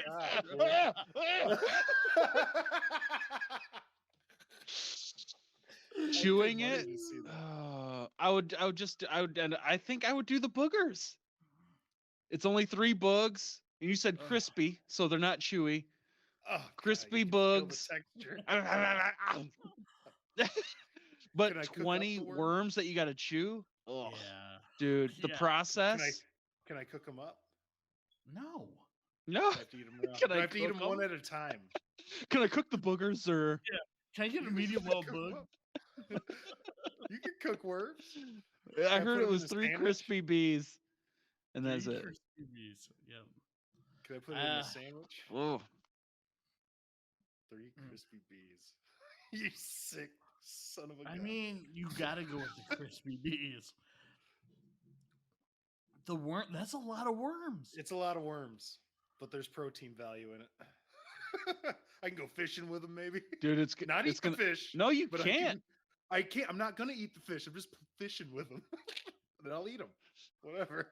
yeah. Chewing it. I would, and I think I would do the boogers. It's only 3 bugs, and you said crispy, so they're not chewy. Oh, crispy bugs. But 20 worms that you got to chew. Oh, yeah, dude, the process. Can I cook them up? No. I have to eat them raw. I have to eat them one at a time. Can I cook the boogers or? Yeah. Can I get a medium well bug? You can cook worms. I heard it was 3 crispy bees, and that's it. Crispy bees. Yep. Can I put it in a sandwich? Oh. 3 crispy bees. You sick son of a gun. I mean, you gotta go with the crispy bees. The worm, that's a lot of worms. It's a lot of worms, but there's protein value in it. I can go fishing with them, maybe. Dude, it's not eat the fish. No, you can't. I can't. I'm not gonna eat the fish. I'm just fishing with them. Then I'll eat them. Whatever.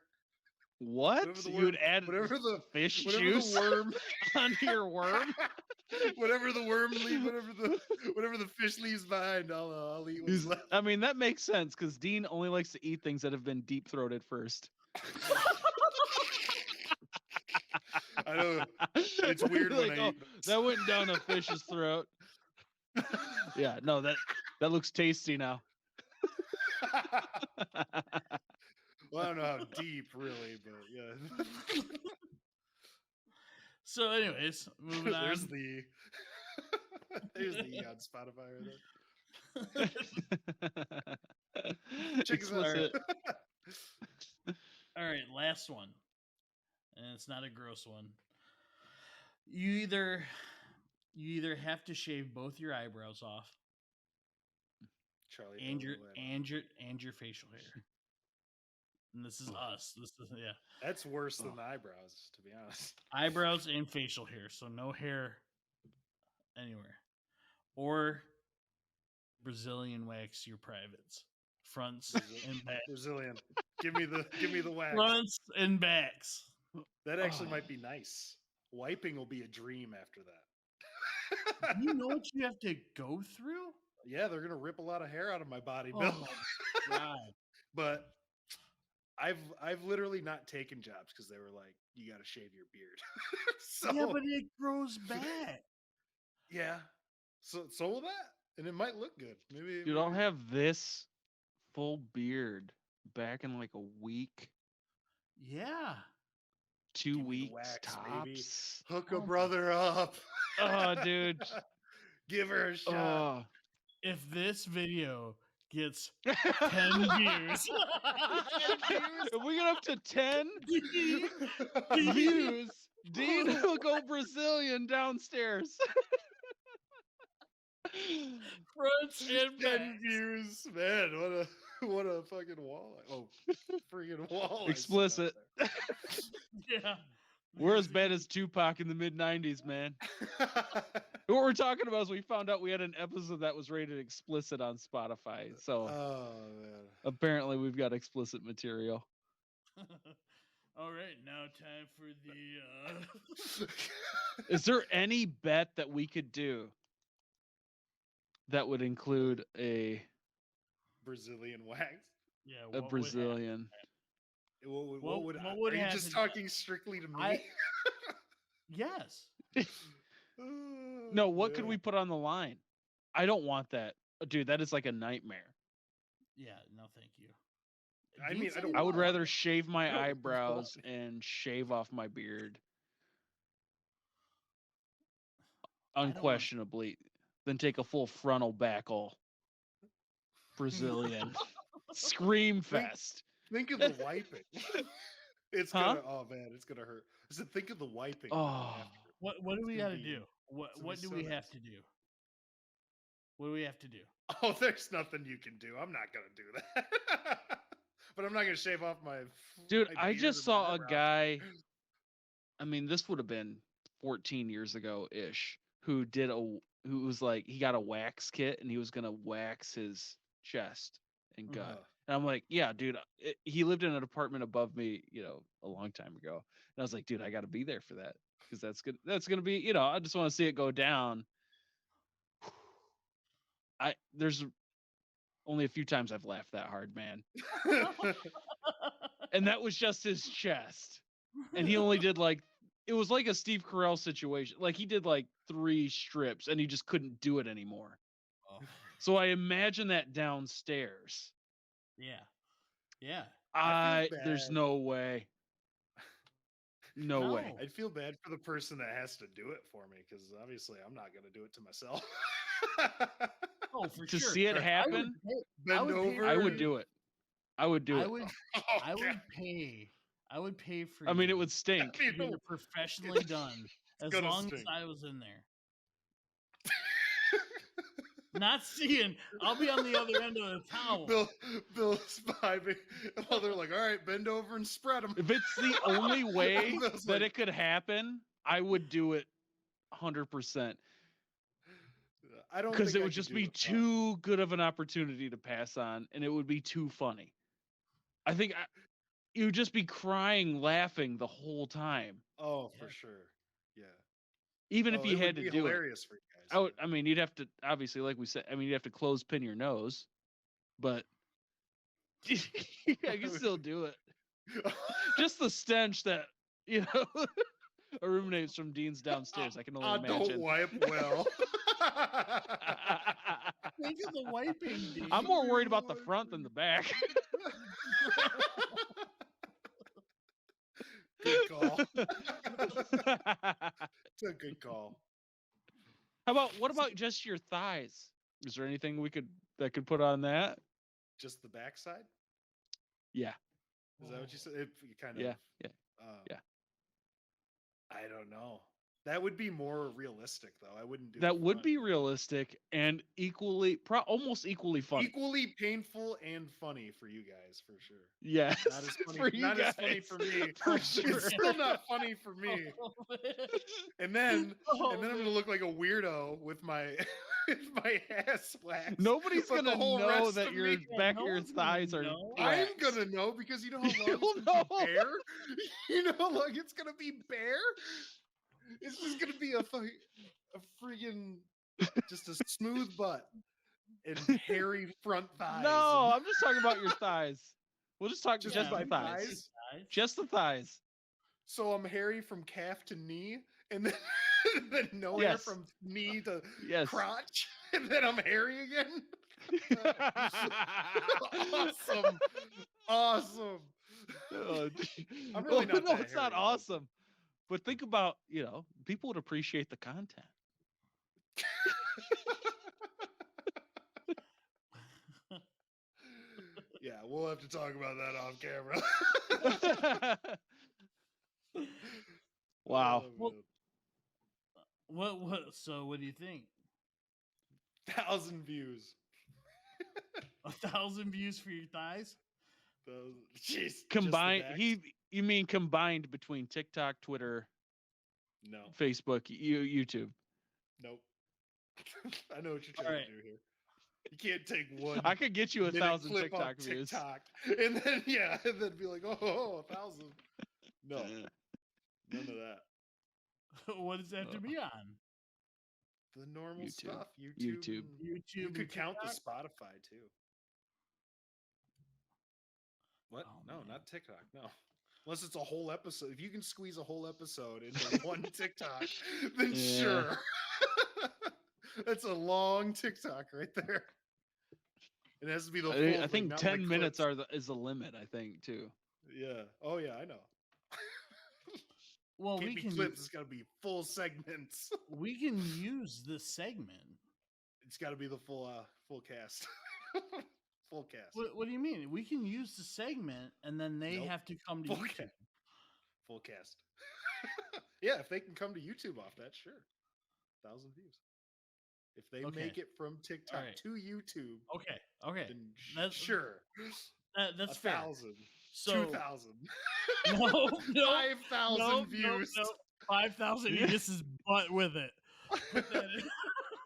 What? You'd add whatever the fish whatever juice the worm on your worm? whatever the worm leave, whatever the fish leaves behind, I'll eat what's left. I mean, that makes sense because Dean only likes to eat things that have been deep throated first. I know it's weird like, when I eat. that went down a fish's throat. Yeah, no, that looks tasty now. Well, I don't know how deep, really, but yeah. So, anyways, moving on. There's the on Spotify right there. Check us out. All right, last one, and it's not a gross one. You either have to shave both your eyebrows off, Charlie, and your facial hair. And this is us. This is That's worse than the eyebrows, to be honest. Eyebrows and facial hair, so no hair anywhere. Or Brazilian wax your privates, fronts and backs. Brazilian. Give me the wax. Fronts and backs. That actually might be nice. Wiping will be a dream after that. You know what you have to go through? Yeah, they're gonna rip a lot of hair out of my body, Oh Bill. my God. But I've literally not taken jobs because they were like, you got to shave your beard. So, yeah, but it grows back. Yeah, so will that, and it might look good. Maybe Dude, I'll have this full beard back in like a week. Yeah. 2 weeks wax, tops. baby. Hook a brother up. Oh, dude. Give her a shot. If this video gets 10 views, if we get up to 10 views, Dean will go Brazilian downstairs. Fronts and 10 backs. views, man. What a fucking walleye. Oh, freaking walleye. Explicit. Yeah. We're as bad as Tupac in the mid-90s, man. What we're talking about is we found out we had an episode that was rated explicit on Spotify. So apparently we've got explicit material. All right, now time for the Is there any bet that we could do that would include a Brazilian wax? Yeah, a Brazilian? What would are you happen? just talking strictly to me? Yes. No, what could we put on the line? I don't want that. Dude, that is like a nightmare. Yeah, no thank you. I mean, I would rather shave my eyebrows and shave off my beard. Unquestionably, than take a full frontal back all Brazilian. Scream fest. Think of the wiping. It's gonna it's gonna hurt. I said think of the wiping. What do we gotta do? What do we have to do? What do we have to do? Oh, there's nothing you can do. I'm not gonna do that. But I'm not gonna shave off my dude. I just saw a guy. I mean, this would have been 14 years ago ish. Who was like he got a wax kit and he was gonna wax his chest and gut. And I'm like, yeah, dude. He lived in an apartment above me, a long time ago. And I was like, dude, I got to be there for that because that's good. That's gonna be, I just want to see it go down. There's only a few times I've laughed that hard, man. And that was just his chest. And he only did it was like a Steve Carell situation. Like he did 3 strips and he just couldn't do it anymore. So I imagine that downstairs. Yeah. There's no way. No way. I'd feel bad for the person that has to do it for me because obviously I'm not going to do it to myself. Oh, for to sure. see it happen, bend over. I would do it. I would do it. I would pay for. I mean, it would stink. To get it professionally done, as long as I was in there. Not seeing. I'll be on the other end of the towel. Bill's behind me. Well, they're like, all right, bend over and spread them. If it's the only way that it could happen, I would do it 100%. I don't because it would just be too good of an opportunity to pass on, and it would be too funny. I think you'd just be crying, laughing the whole time. Oh, for sure. Yeah. Even if you had to do hilarious it. For you guys. I mean, you'd have to, obviously, like we said, you'd have to clothespin your nose, but I can still do it. Just the stench that, originates from Dean's downstairs. I can only imagine. Don't wipe well. Think of the wiping, Dean. I'm more worried about the front than the back. Good call. It's a good call. What about just your thighs? Is there anything that could put on that? Just the backside? Yeah. Is that what you said? You kind of. Yeah. I don't know. That would be more realistic, though. I wouldn't do that. Would be realistic and almost equally funny. Equally painful and funny for you guys, for sure. Yes. Not as funny, as funny for me. For sure. It's still not funny for me. And then I'm gonna look like a weirdo with my ass waxed. Nobody's gonna know that your back of your thighs are. I'm gonna know because you know how long it's gonna be bare. You know how long it's gonna be bare. It's just gonna be a friggin' just a smooth butt and hairy front thighs. No, I'm just talking about your thighs. We'll just talk just my thighs. Just the thighs. So I'm hairy from calf to knee, and then no hair from knee to crotch, and then I'm hairy again. Awesome. I'm really not. No, it's not awesome. But think about, people would appreciate the content. Yeah, we'll have to talk about that off camera. Wow. So what do you think? 1,000 views. 1,000 views for your thighs? Jeez. Combined. You mean combined between TikTok, Twitter, no, Facebook, YouTube? Nope. I know what you're trying to do here. You can't take one. I could get you 1,000 TikTok views. And then be like, 1,000. No, none of that. What does that have to be on? The normal stuff. YouTube. You could count the Spotify too. What? Oh, no, not TikTok. No. Unless it's a whole episode. If you can squeeze a whole episode into one TikTok, then sure. That's a long TikTok right there. It has to be the full. I think 10 minutes is the limit, I think, too. Yeah. Oh, yeah, I know. Well, Can't be clips. It's got to be full segments. We can use this segment. It's got to be the full cast. Full cast. What do you mean? We can use the segment, and then they have to come to YouTube. Full cast. Yeah, if they can come to YouTube off that, sure. 1,000 views. If they make it from TikTok to YouTube, okay, then sure. That's 1,000, so 2,000, no, 5,000 views. No. 5,000. You just his butt with it.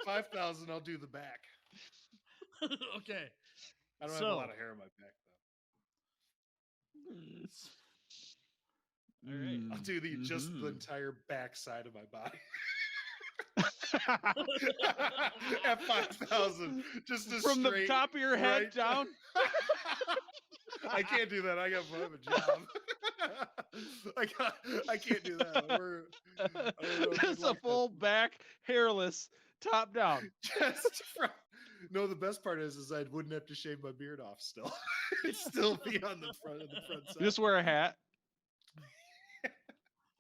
5,000. I'll do the back. Okay. I don't have a lot of hair on my back though. All right. I'll do just the entire back side of my body. At 5,000, just from the top of your head down. I can't do that. I got a job. I can't do that. Just a full back, hairless, top down. No, the best part is I wouldn't have to shave my beard off still. It'd still be on the front side. Just wear a hat.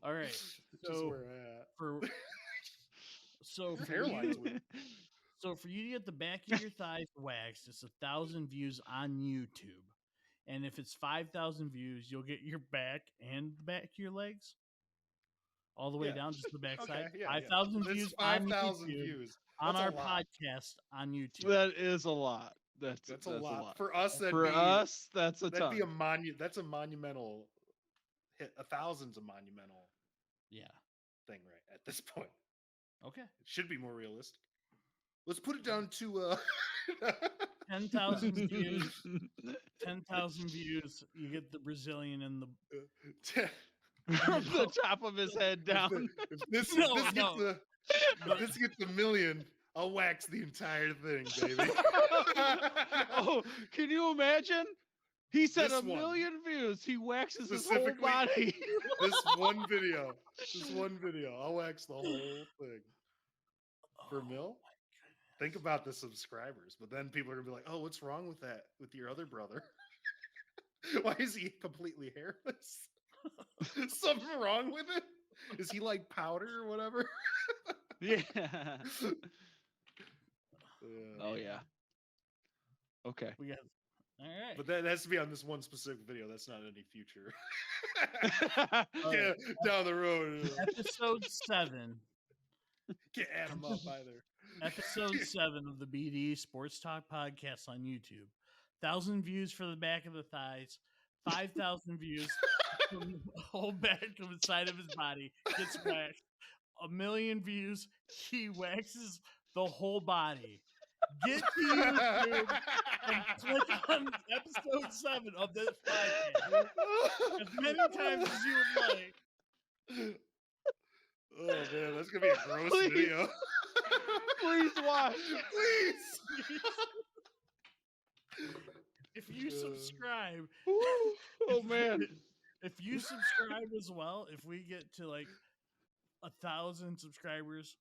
All right. Just wear a hat. So for you to get the back of your thighs waxed, it's 1,000 views on YouTube. And if it's 5,000 views, you'll get your back and the back of your legs. All the way down, just the back side. 5,000 views. 5,000 views on our podcast on YouTube. That is a lot. That's a lot. For us, that's a ton. That's a monumental hit. 1,000's a monumental thing right at this point. Okay. It should be more realistic. Let's put it down to 10,000 views. 10,000 views. You get the Brazilian in the from the top of his head down. If this gets a million, I'll wax the entire thing, baby. Oh, can you imagine? He said This 1 one. million views. He waxes his whole body. This one video. I'll wax the whole thing. For a mil? Think about the subscribers. But then people are going to be like, oh, what's wrong with that? With your other brother? Why is he completely hairless? Something wrong with it? Is he like powder or whatever? Yeah. Oh, yeah. Okay. We got. All right. But that has to be on this one specific video. That's not any future. Yeah, down the road. Episode 7. Can't add them up either. Episode 7 of the BD Sports Talk podcast on YouTube. 1,000 views for the back of the thighs. 5,000 views from the whole back of the side of his body. Gets waxed. 1 million views. He waxes the whole body. Get to YouTube and click on episode 7 of this podcast as many times as you would like. Oh man, that's gonna be a gross Please. video. Please watch. Please. If you subscribe, Oh, man. if you subscribe as well, if we get to like 1,000 subscribers,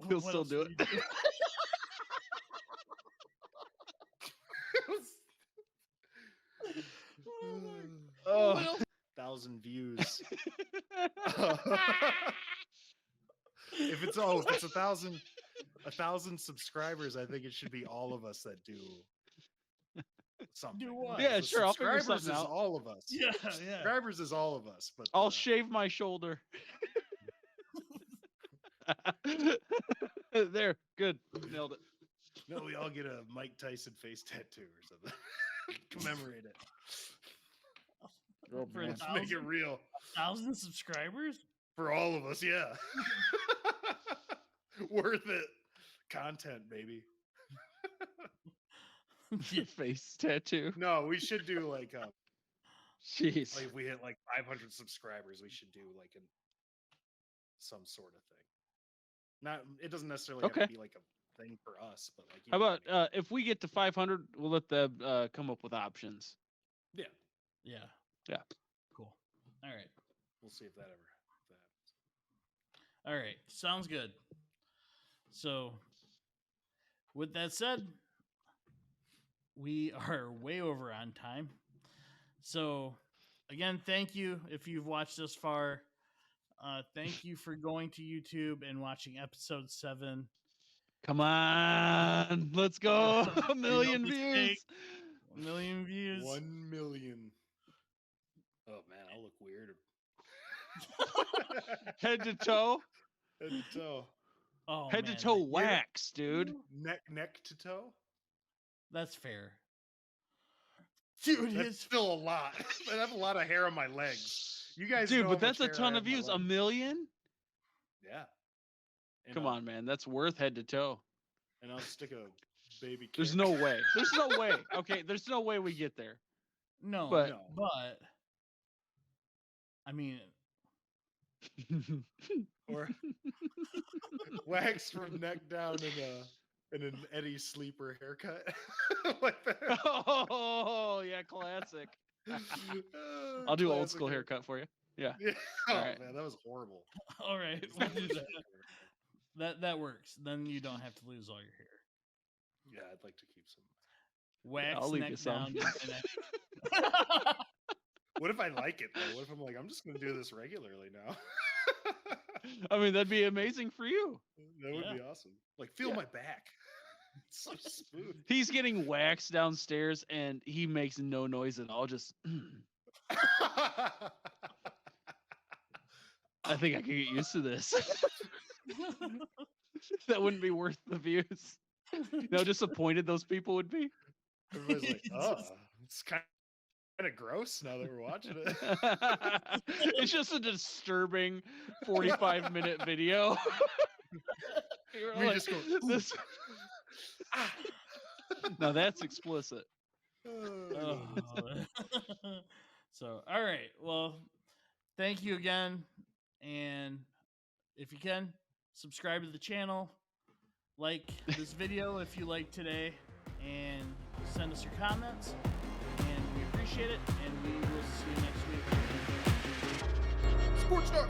He'll what still else do we it. Oh. 1,000 views. If it's 1,000 subscribers, I think it should be all of us that do something. Do what? Yeah, The sure. I'll figure subscribers something is out. all of us. Yeah. Subscribers is all of us, but I'll shave my shoulder. There. Good. Nailed it. no, we all get a Mike Tyson face tattoo or something. Commemorate it. Oh, For man. Let's make it real 1,000 subscribers? for all of us. Yeah. Worth it. Content, baby. Face tattoo. No, we should do like Jeez. if we hit like 500 subscribers, we should do like some sort of thing. Not it doesn't necessarily have Okay. to be like a thing for us, but like you How know what about if we get to 500, we'll let them come up with options. I mean? Yeah. Yeah. Cool. All right. We'll see if that happens. All right. Sounds good. So, with that said, we are way over on time. So, again, thank you if you've watched this far. Thank you for going to YouTube and watching episode 7. Come on. Let's go. 1 million views. mistake. 1 million views. 1 million. Oh man, I'll look weird. Head to toe. Head to toe. Oh, Head man, to toe like, wax, dude. Neck to toe. That's fair. Dude, That's his still a lot. I have a lot of hair on my legs. You guys, Dude, know but how much that's a hair I ton have of on my views. 1 legs. million? Yeah. And Come I'll- on, man. That's worth head to toe. And I'll stick a baby. There's kick. no way. There's no way. Okay, there's no way we get there. no, But- but I mean, or wax from neck down in an Eddie Sleeper haircut. Like that. Oh, yeah, classic. I'll do old school Classic. haircut for you. Yeah. Yeah. Oh Alright. man, that was horrible. all right, we'll do that. That works. Then you don't have to lose all your hair. Yeah, I'd like to keep some. Wax I'll leave neck you some. down. What if I like it though? What if I'm like, I'm just gonna do this regularly now? I mean, that'd be amazing for you. That would Yeah. be awesome. Like, feel Yeah. my back. It's so smooth. He's getting waxed downstairs and he makes no noise at all. Just, I think I could get used to this. That wouldn't be worth the views. You know how disappointed those people would be. Everybody's like, oh, it's kind of gross now that we're watching it. It's just a disturbing 45-minute video. You're We like, just go, this. Now that's explicit. So, all right. Well, thank you again. And if you can, subscribe to the channel, like this video if you like today, and send us your comments. And we appreciate it. And we will see you next week. Sports Talk.